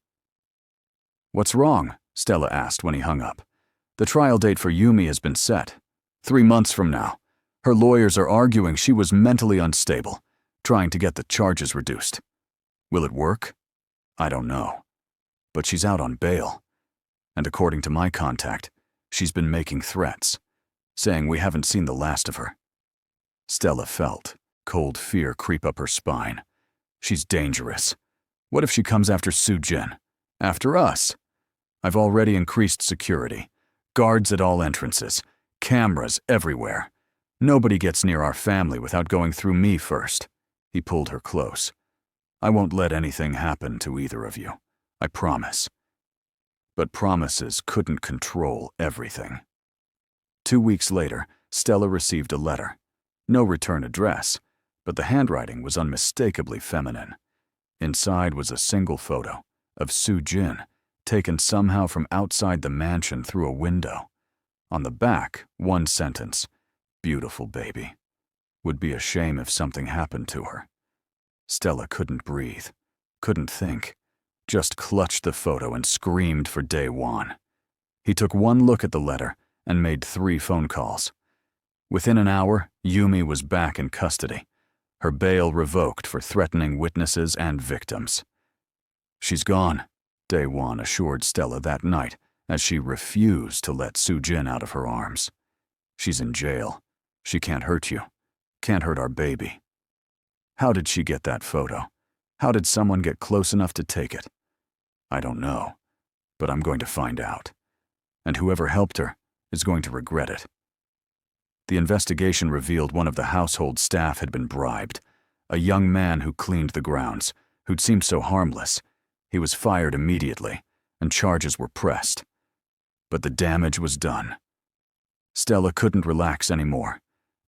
What's wrong? Stella asked when he hung up. The trial date for Yumi has been set. 3 months from now. Her lawyers are arguing she was mentally unstable, trying to get the charges reduced. Will it work? I don't know. But she's out on bail. And according to my contact, she's been making threats, saying we haven't seen the last of her. Stella felt cold fear creep up her spine. She's dangerous. What if she comes after Sujin? After us? I've already increased security. Guards at all entrances. Cameras everywhere. Nobody gets near our family without going through me first. He pulled her close. I won't let anything happen to either of you. I promise. But promises couldn't control everything. 2 weeks later, Stella received a letter. No return address, but the handwriting was unmistakably feminine. Inside was a single photo of Sujin, taken somehow from outside the mansion through a window. On the back, one sentence, "Beautiful baby. Would be a shame if something happened to her." Stella couldn't breathe, couldn't think, just clutched the photo and screamed for Daewon. He took one look at the letter and made 3 phone calls. Within an hour, Yumi was back in custody, her bail revoked for threatening witnesses and victims. She's gone, Daewon assured Stella that night as she refused to let Sujin out of her arms. She's in jail. She can't hurt you. Can't hurt our baby. How did she get that photo? How did someone get close enough to take it? I don't know, but I'm going to find out. And whoever helped her is going to regret it. The investigation revealed one of the household staff had been bribed, a young man who cleaned the grounds, who'd seemed so harmless. He was fired immediately, and charges were pressed. But the damage was done. Stella couldn't relax anymore.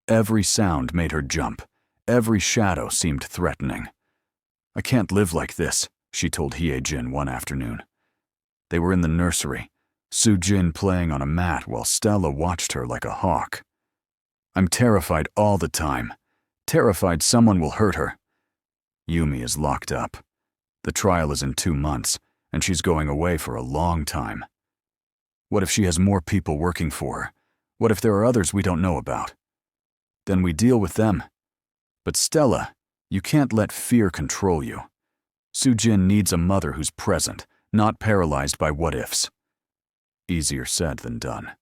Every sound made her jump. Every shadow seemed threatening. I can't live like this, she told Hijin one afternoon. They were in the nursery, Sujin playing on a mat while Stella watched her like a hawk. I'm terrified all the time. Terrified someone will hurt her. Yumi is locked up. The trial is in 2 months, and she's going away for a long time. What if she has more people working for her? What if there are others we don't know about? Then we deal with them. But Stella, you can't let fear control you. Sujin needs a mother who's present, not paralyzed by what-ifs. Easier said than done.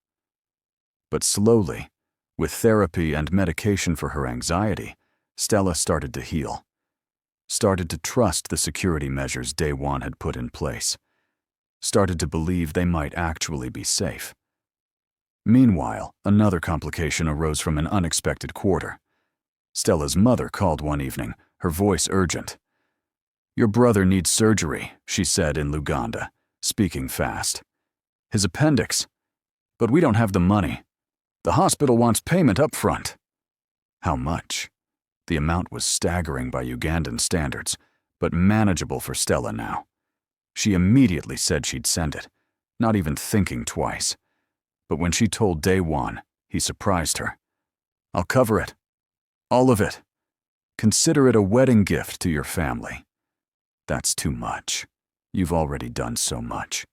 But slowly, with therapy and medication for her anxiety, Stella started to heal. Started to trust the security measures Daewon had put in place. Started to believe they might actually be safe. Meanwhile, another complication arose from an unexpected quarter. Stella's mother called one evening, her voice urgent. Your brother needs surgery, she said in Luganda, speaking fast. His appendix. But we don't have the money. The hospital wants payment up front. How much? The amount was staggering by Ugandan standards, but manageable for Stella now. She immediately said she'd send it, not even thinking twice. But when she told Daewon, he surprised her. I'll cover it. All of it. Consider it a wedding gift to your family. That's too much. You've already done so much.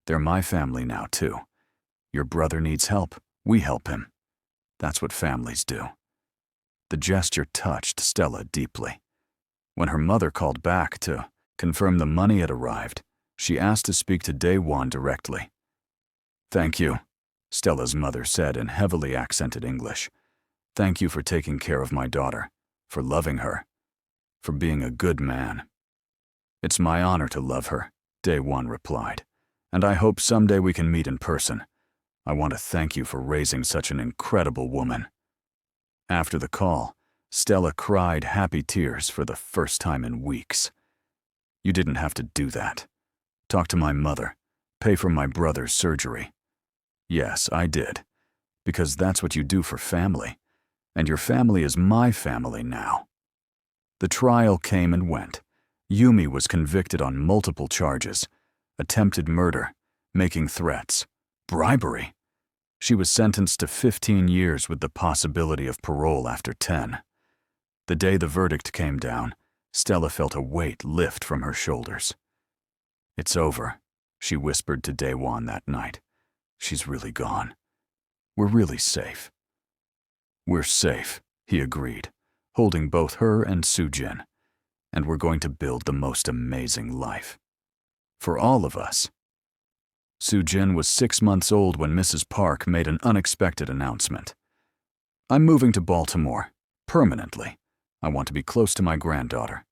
They're my family now, too. Your brother needs help. We help him. That's what families do. The gesture touched Stella deeply. When her mother called back to confirm the money had arrived, she asked to speak to Daewon directly. "Thank you," Stella's mother said in heavily accented English. "Thank you for taking care of my daughter, for loving her, for being a good man." "It's my honor to love her," Daewon replied, "and I hope someday we can meet in person. I want to thank you for raising such an incredible woman." After the call, Stella cried happy tears for the first time in weeks. "You didn't have to do that. Talk to my mother, pay for my brother's surgery." "Yes, I did, because that's what you do for family, and your family is my family now." The trial came and went. Yumi was convicted on multiple charges: attempted murder, making threats, bribery. She was sentenced to 15 years with the possibility of parole after 10. The day the verdict came down, Stella felt a weight lift from her shoulders. "It's over," she whispered to Daewon that night. "She's really gone. We're really safe." "We're safe," he agreed, holding both her and Sujin. "And we're going to build the most amazing life. For all of us." Sujin was 6 months old when Mrs. Park made an unexpected announcement. "I'm moving to Baltimore, permanently. I want to be close to my granddaughter."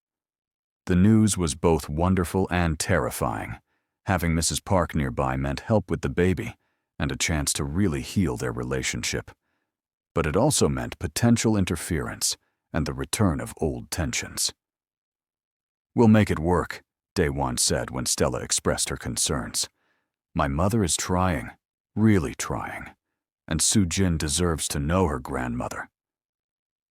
The news was both wonderful and terrifying. Having Mrs. Park nearby meant help with the baby and a chance to really heal their relationship. But it also meant potential interference and the return of old tensions. "We'll make it work," Daewon said when Stella expressed her concerns. "My mother is trying, really trying, and Sujin deserves to know her grandmother."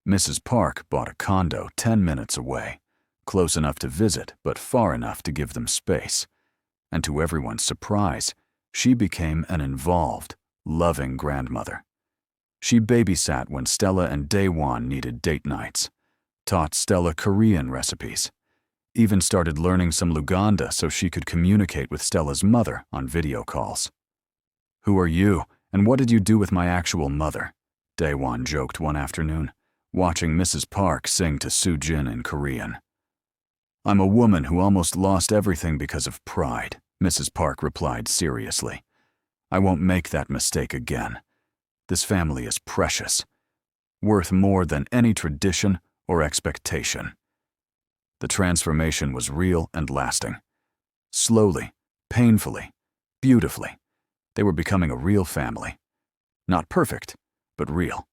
Mrs. Park bought a condo 10 minutes away, close enough to visit but far enough to give them space. And to everyone's surprise, she became an involved, loving grandmother. She babysat when Stella and Daewon needed date nights, taught Stella Korean recipes, even started learning some Luganda so she could communicate with Stella's mother on video calls. "Who are you, and what did you do with my actual mother?" Daewon joked one afternoon, watching Mrs. Park sing to Sujin in Korean. "I'm a woman who almost lost everything because of pride," Mrs. Park replied seriously. "I won't make that mistake again. This family is precious, worth more than any tradition or expectation." The transformation was real and lasting. Slowly, painfully, beautifully, they were becoming a real family. Not perfect, but real.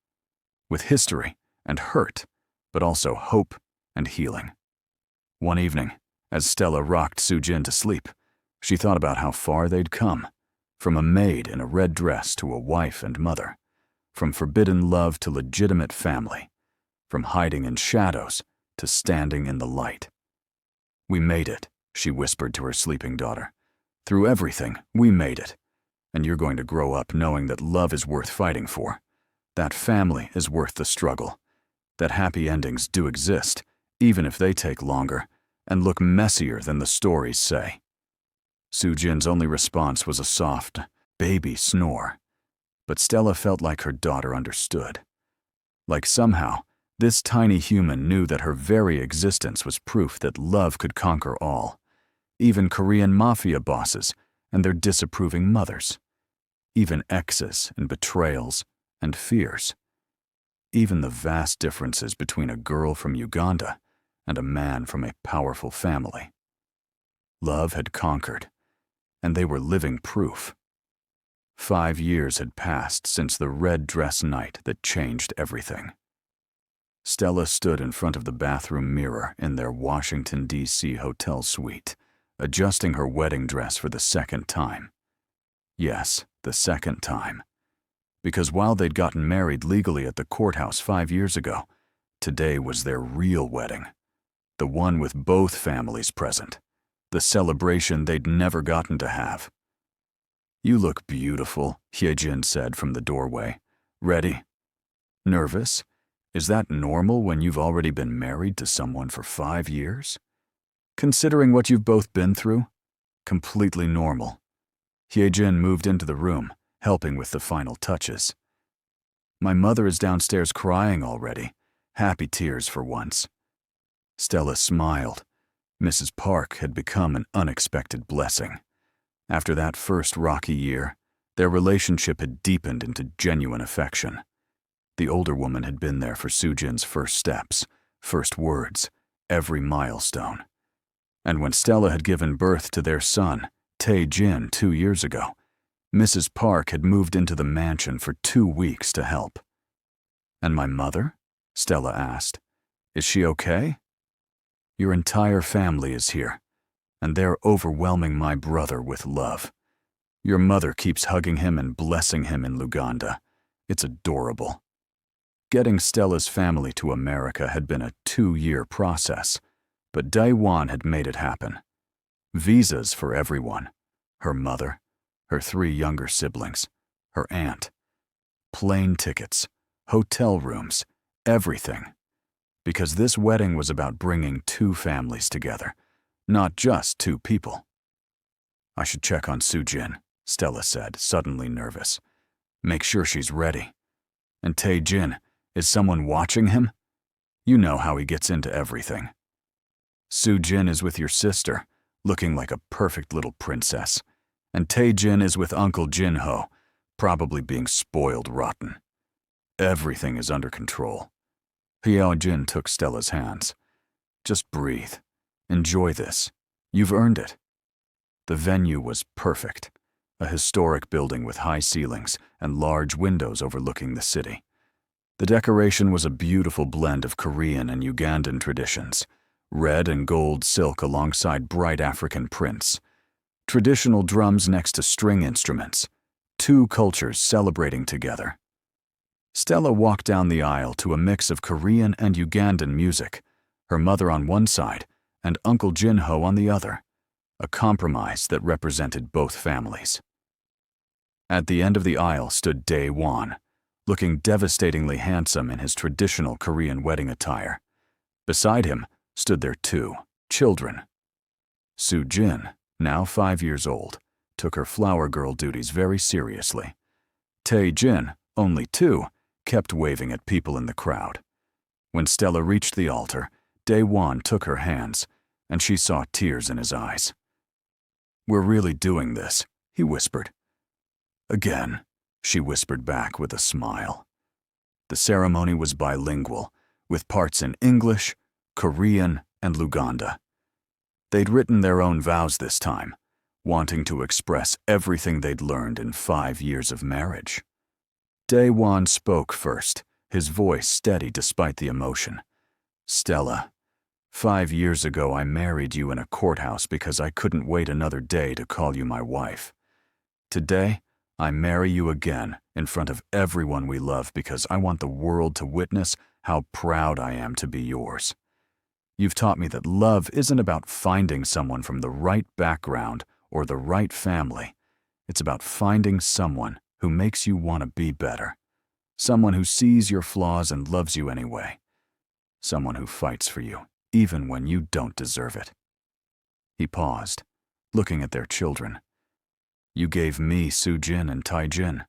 With history and hurt, but also hope and healing. One evening, as Stella rocked Sujin to sleep, she thought about how far they'd come, from a maid in a red dress to a wife and mother, from forbidden love to legitimate family, from hiding in shadows to standing in the light. "We made it," she whispered to her sleeping daughter. "Through everything, we made it. And you're going to grow up knowing that love is worth fighting for, that family is worth the struggle, that happy endings do exist, even if they take longer and look messier than the stories say." Sujin's only response was a soft, baby snore, but Stella felt like her daughter understood. Like somehow, this tiny human knew that her very existence was proof that love could conquer all, even Korean mafia bosses and their disapproving mothers, even exes and betrayals and fears, even the vast differences between a girl from Uganda and a man from a powerful family. Love had conquered, and they were living proof. 5 years had passed since the red dress night that changed everything. Stella stood in front of the bathroom mirror in their Washington, D.C. hotel suite, adjusting her wedding dress for the second time. Yes, the second time. Because while they'd gotten married legally at the courthouse 5 years ago, today was their real wedding. The one with both families present. The celebration they'd never gotten to have. "You look beautiful," Hijin said from the doorway. "Ready? Nervous? Is that normal when you've already been married to someone for 5 years? Considering what you've both been through?" completely normal. Hijin moved into the room, helping with the final touches. My mother is downstairs crying already, happy tears for once. Stella smiled. Mrs. Park had become an unexpected blessing. After that first rocky year, their relationship had deepened into genuine affection. The older woman had been there for Sujin's first steps, first words, every milestone. And when Stella had given birth to their son, Tae-jin, 2 years ago, Mrs. Park had moved into the mansion for 2 weeks to help. "And my mother?" Stella asked. "Is she okay?" "Your entire family is here, and they're overwhelming my brother with love. Your mother keeps hugging him and blessing him in Luganda. It's adorable." Getting Stella's family to America had been a 2-year process, but Daewon had made it happen. Visas for everyone. Her mother, her 3 younger siblings, her aunt. Plane tickets, hotel rooms, everything. Because this wedding was about bringing 2 families together, not just 2 people. "I should check on Sujin," Stella said, suddenly nervous. "Make sure she's ready. And Tae-jin, is someone watching him? You know how he gets into everything." "Sujin is with your sister, looking like a perfect little princess. And Tae-jin is with Uncle Jin-ho, probably being spoiled rotten. Everything is under control." Hyo-jin took Stella's hands. "Just breathe. Enjoy this. You've earned it." The venue was perfect. A historic building with high ceilings and large windows overlooking the city. The decoration was a beautiful blend of Korean and Ugandan traditions, red and gold silk alongside bright African prints, traditional drums next to string instruments, 2 cultures celebrating together. Stella walked down the aisle to a mix of Korean and Ugandan music, her mother on one side and Uncle Jin-ho on the other, a compromise that represented both families. At the end of the aisle stood Daewon, looking devastatingly handsome in his traditional Korean wedding attire. Beside him stood their 2 children. Sujin, now 5 years old, took her flower girl duties very seriously. Tae-jin, only 2, kept waving at people in the crowd. When Stella reached the altar, Daewon took her hands, and she saw tears in his eyes. "We're really doing this," he whispered. "Again," she whispered back with a smile. The ceremony was bilingual, with parts in English, Korean, and Luganda. They'd written their own vows this time, wanting to express everything they'd learned in 5 years of marriage. Daewon spoke first, his voice steady despite the emotion. "Stella, 5 years ago I married you in a courthouse because I couldn't wait another day to call you my wife. Today, I marry you again in front of everyone we love because I want the world to witness how proud I am to be yours. You've taught me that love isn't about finding someone from the right background or the right family. It's about finding someone who makes you want to be better. Someone who sees your flaws and loves you anyway. Someone who fights for you, even when you don't deserve it." He paused, looking at their children. "You gave me Sujin and Tae-jin.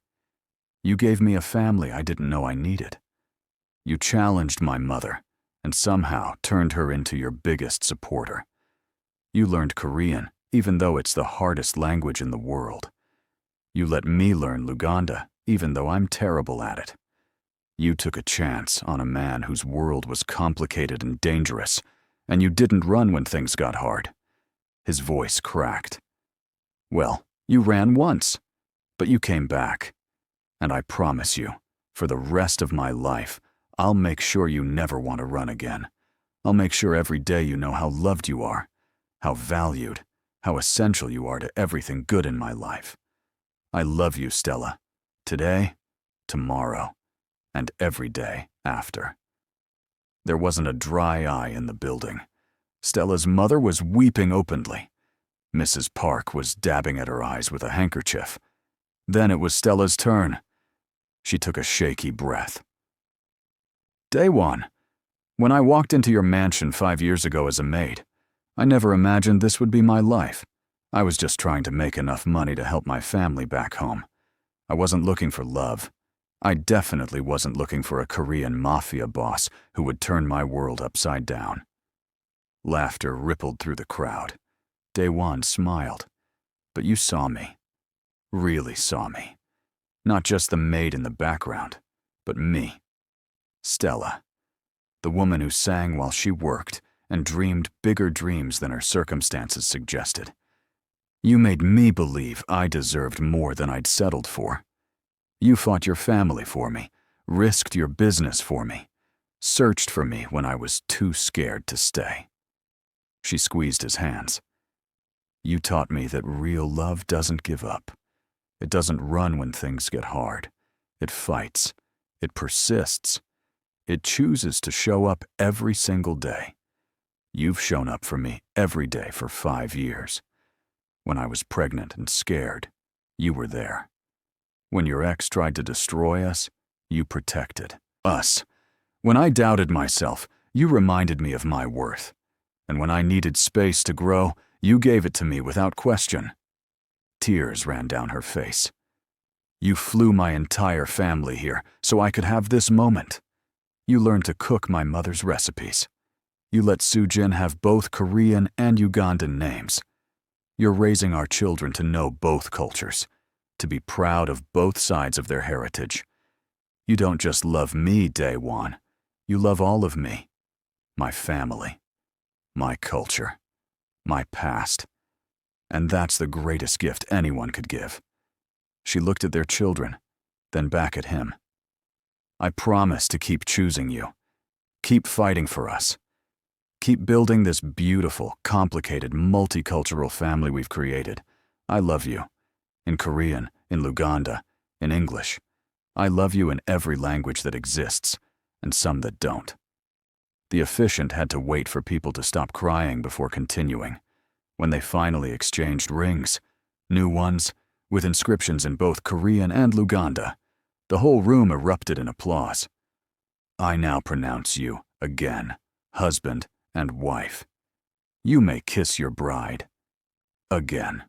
You gave me a family I didn't know I needed. You challenged my mother and somehow turned her into your biggest supporter. You learned Korean, even though it's the hardest language in the world. You let me learn Luganda, even though I'm terrible at it. You took a chance on a man whose world was complicated and dangerous, and you didn't run when things got hard." His voice cracked. "Well, you ran once, but you came back. And I promise you, for the rest of my life, I'll make sure you never want to run again. I'll make sure every day you know how loved you are, how valued, how essential you are to everything good in my life. I love you, Stella, today, tomorrow, and every day after." There wasn't a dry eye in the building. Stella's mother was weeping openly. Mrs. Park was dabbing at her eyes with a handkerchief. Then it was Stella's turn. She took a shaky breath. "Daewon, when I walked into your mansion 5 years ago as a maid, I never imagined this would be my life. I was just trying to make enough money to help my family back home. I wasn't looking for love. I definitely wasn't looking for a Korean mafia boss who would turn my world upside down. Laughter rippled through the crowd. Daewon smiled. But you saw me. Really saw me. Not just the maid in the background, but me. Stella. The woman who sang while she worked and dreamed bigger dreams than her circumstances suggested. You made me believe I deserved more than I'd settled for. You fought your family for me, risked your business for me, searched for me when I was too scared to stay. She squeezed his hands. You taught me that real love doesn't give up. It doesn't run when things get hard. It fights. It persists. It chooses to show up every single day. You've shown up for me every day for 5 years. When I was pregnant and scared, you were there. When your ex tried to destroy us, you protected us. When I doubted myself, you reminded me of my worth. And when I needed space to grow, you gave it to me without question. Tears ran down her face. You flew my entire family here so I could have this moment. You learned to cook my mother's recipes. You let Sujin have both Korean and Ugandan names. You're raising our children to know both cultures, to be proud of both sides of their heritage. You don't just love me, Daewon. You love all of me. My family. My culture. My past. And that's the greatest gift anyone could give. She looked at their children, then back at him. I promise to keep choosing you. Keep fighting for us. Keep building this beautiful, complicated, multicultural family we've created. I love you. In Korean, in Luganda, in English. I love you in every language that exists, and some that don't. The officiant had to wait for people to stop crying before continuing. When they finally exchanged rings, new ones, with inscriptions in both Korean and Luganda, the whole room erupted in applause. I now pronounce you, again, husband and wife. You may kiss your bride. Again.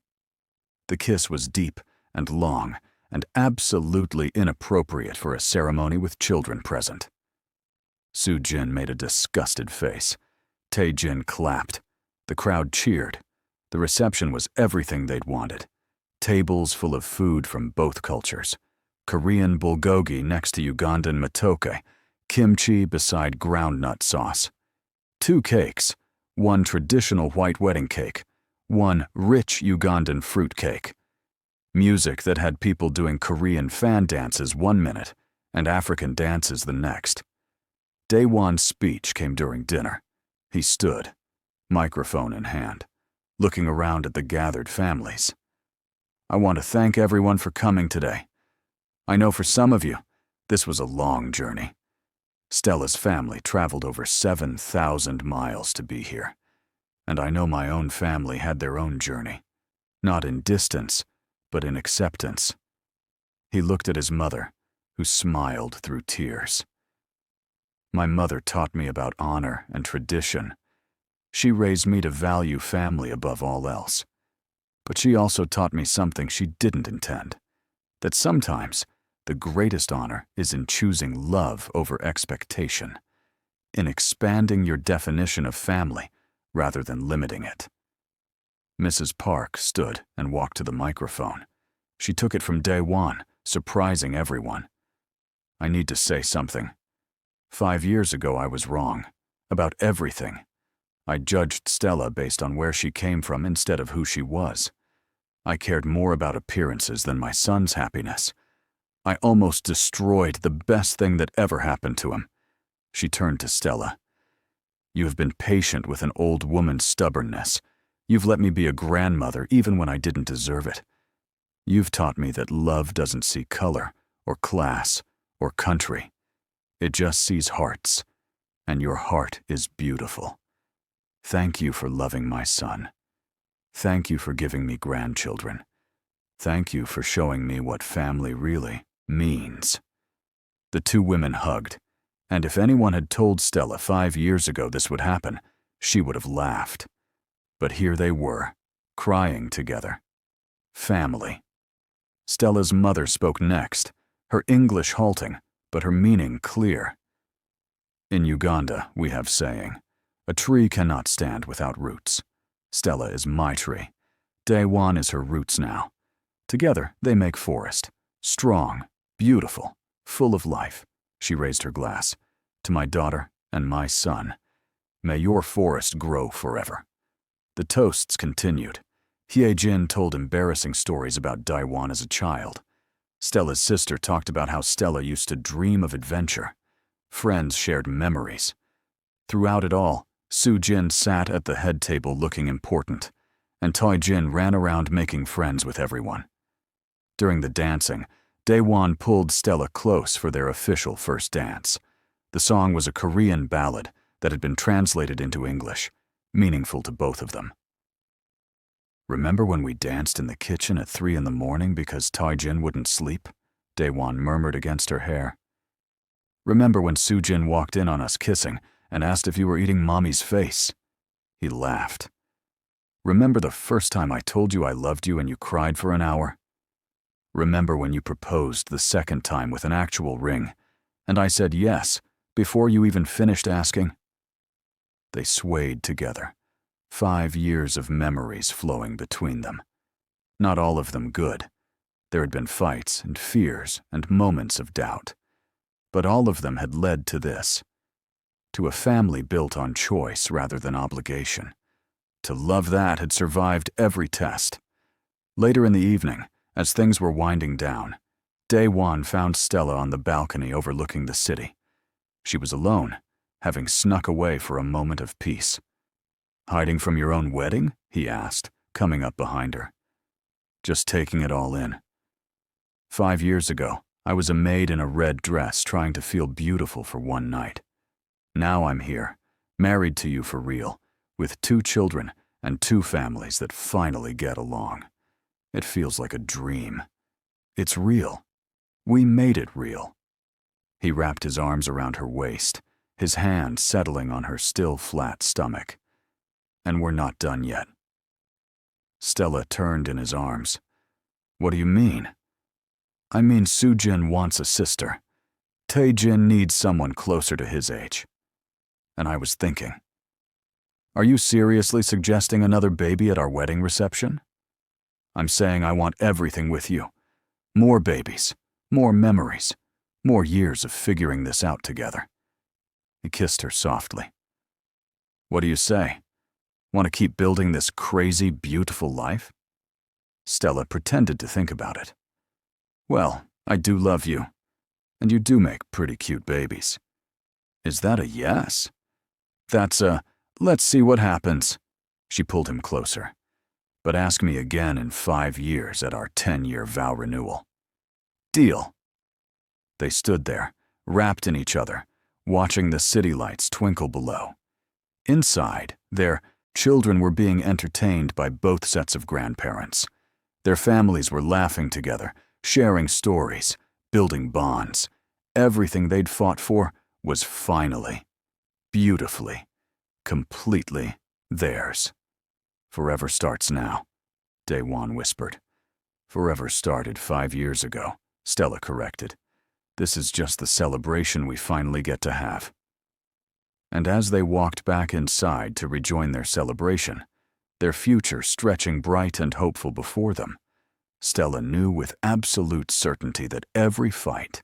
The kiss was deep and long and absolutely inappropriate for a ceremony with children present. Sujin made a disgusted face. Taejin clapped. The crowd cheered. The reception was everything they'd wanted. Tables full of food from both cultures. Korean bulgogi next to Ugandan matoke, kimchi beside groundnut sauce. 2 cakes, one traditional white wedding cake, one rich Ugandan fruit cake. Music that had people doing Korean fan dances 1 minute and African dances the next. Daewon's speech came during dinner. He stood, microphone in hand, looking around at the gathered families. I want to thank everyone for coming today. I know for some of you, this was a long journey. Stella's family traveled over 7,000 miles to be here. And I know my own family had their own journey, not in distance, but in acceptance. He looked at his mother, who smiled through tears. My mother taught me about honor and tradition. She raised me to value family above all else. But she also taught me something she didn't intend, that sometimes the greatest honor is in choosing love over expectation, in expanding your definition of family rather than limiting it. Mrs. Park stood and walked to the microphone. She took it from Daewon, surprising everyone. I need to say something. 5 years ago I was wrong, about everything. I judged Stella based on where she came from instead of who she was. I cared more about appearances than my son's happiness. I almost destroyed the best thing that ever happened to him. She turned to Stella. You have been patient with an old woman's stubbornness. You've let me be a grandmother even when I didn't deserve it. You've taught me that love doesn't see color, or class, or country. It just sees hearts, and your heart is beautiful. Thank you for loving my son. Thank you for giving me grandchildren. Thank you for showing me what family really means. The 2 women hugged, and if anyone had told Stella 5 years ago this would happen, she would have laughed. But here they were, crying together. Family. Stella's mother spoke next, her English halting, but her meaning clear. In Uganda, we have saying, a tree cannot stand without roots. Stella is my tree. Daewon is her roots now. Together, they make forest. Strong, beautiful, full of life. She raised her glass. To my daughter and my son. May your forest grow forever. The toasts continued. Hijin told embarrassing stories about Daewon as a child. Stella's sister talked about how Stella used to dream of adventure. Friends shared memories. Throughout it all, Sujin sat at the head table looking important, and Taijin ran around making friends with everyone. During the dancing, Daewon pulled Stella close for their official first dance. The song was a Korean ballad that had been translated into English, meaningful to both of them. Remember when we danced in the kitchen at 3 in the morning because Taijin wouldn't sleep? Daewon murmured against her hair. Remember when Sujin walked in on us kissing and asked if you were eating Mommy's face? He laughed. Remember the first time I told you I loved you and you cried for an hour? Remember when you proposed the second time with an actual ring, and I said yes before you even finished asking? They swayed together, 5 years of memories flowing between them. Not all of them good. There had been fights and fears and moments of doubt. But all of them had led to this. To a family built on choice rather than obligation. To love that had survived every test. Later in the evening, as things were winding down, Daewon found Stella on the balcony overlooking the city. She was alone, having snuck away for a moment of peace. Hiding from your own wedding? He asked, coming up behind her. Just taking it all in. 5 years ago, I was a maid in a red dress trying to feel beautiful for one night. Now I'm here, married to you for real, with 2 children and 2 families that finally get along. It feels like a dream. It's real. We made it real. He wrapped his arms around her waist, his hand settling on her still flat stomach. And we're not done yet. Stella turned in his arms. What do you mean? I mean Sujin wants a sister. Taejin needs someone closer to his age. And I was thinking, are you seriously suggesting another baby at our wedding reception? I'm saying I want everything with you. More babies, more memories, more years of figuring this out together. He kissed her softly. What do you say? Want to keep building this crazy, beautiful life? Stella pretended to think about it. Well, I do love you, and you do make pretty cute babies. Is that a yes? That's a, let's see what happens. She pulled him closer. But ask me again in 5 years at our 10-year vow renewal. Deal. They stood there, wrapped in each other, watching the city lights twinkle below. Inside, their children were being entertained by both sets of grandparents. Their families were laughing together, sharing stories, building bonds. Everything they'd fought for was finally, beautifully, completely theirs. Forever starts now, Daewon whispered. Forever started 5 years ago, Stella corrected. This is just the celebration we finally get to have. And as they walked back inside to rejoin their celebration, their future stretching bright and hopeful before them, Stella knew with absolute certainty that every fight,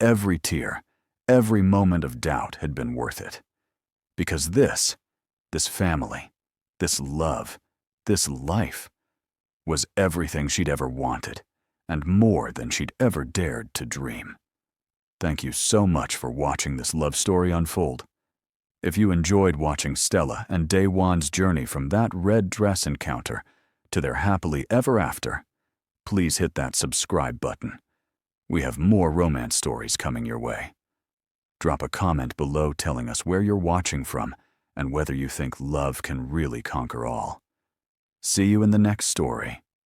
every tear, every moment of doubt had been worth it. Because this family, this love, this life, was everything she'd ever wanted, and more than she'd ever dared to dream. Thank you so much for watching this love story unfold. If you enjoyed watching Stella and Daewon's journey from that red dress encounter to their happily ever after, please hit that subscribe button. We have more romance stories coming your way. Drop a comment below telling us where you're watching from and whether you think love can really conquer all. See you in the next story.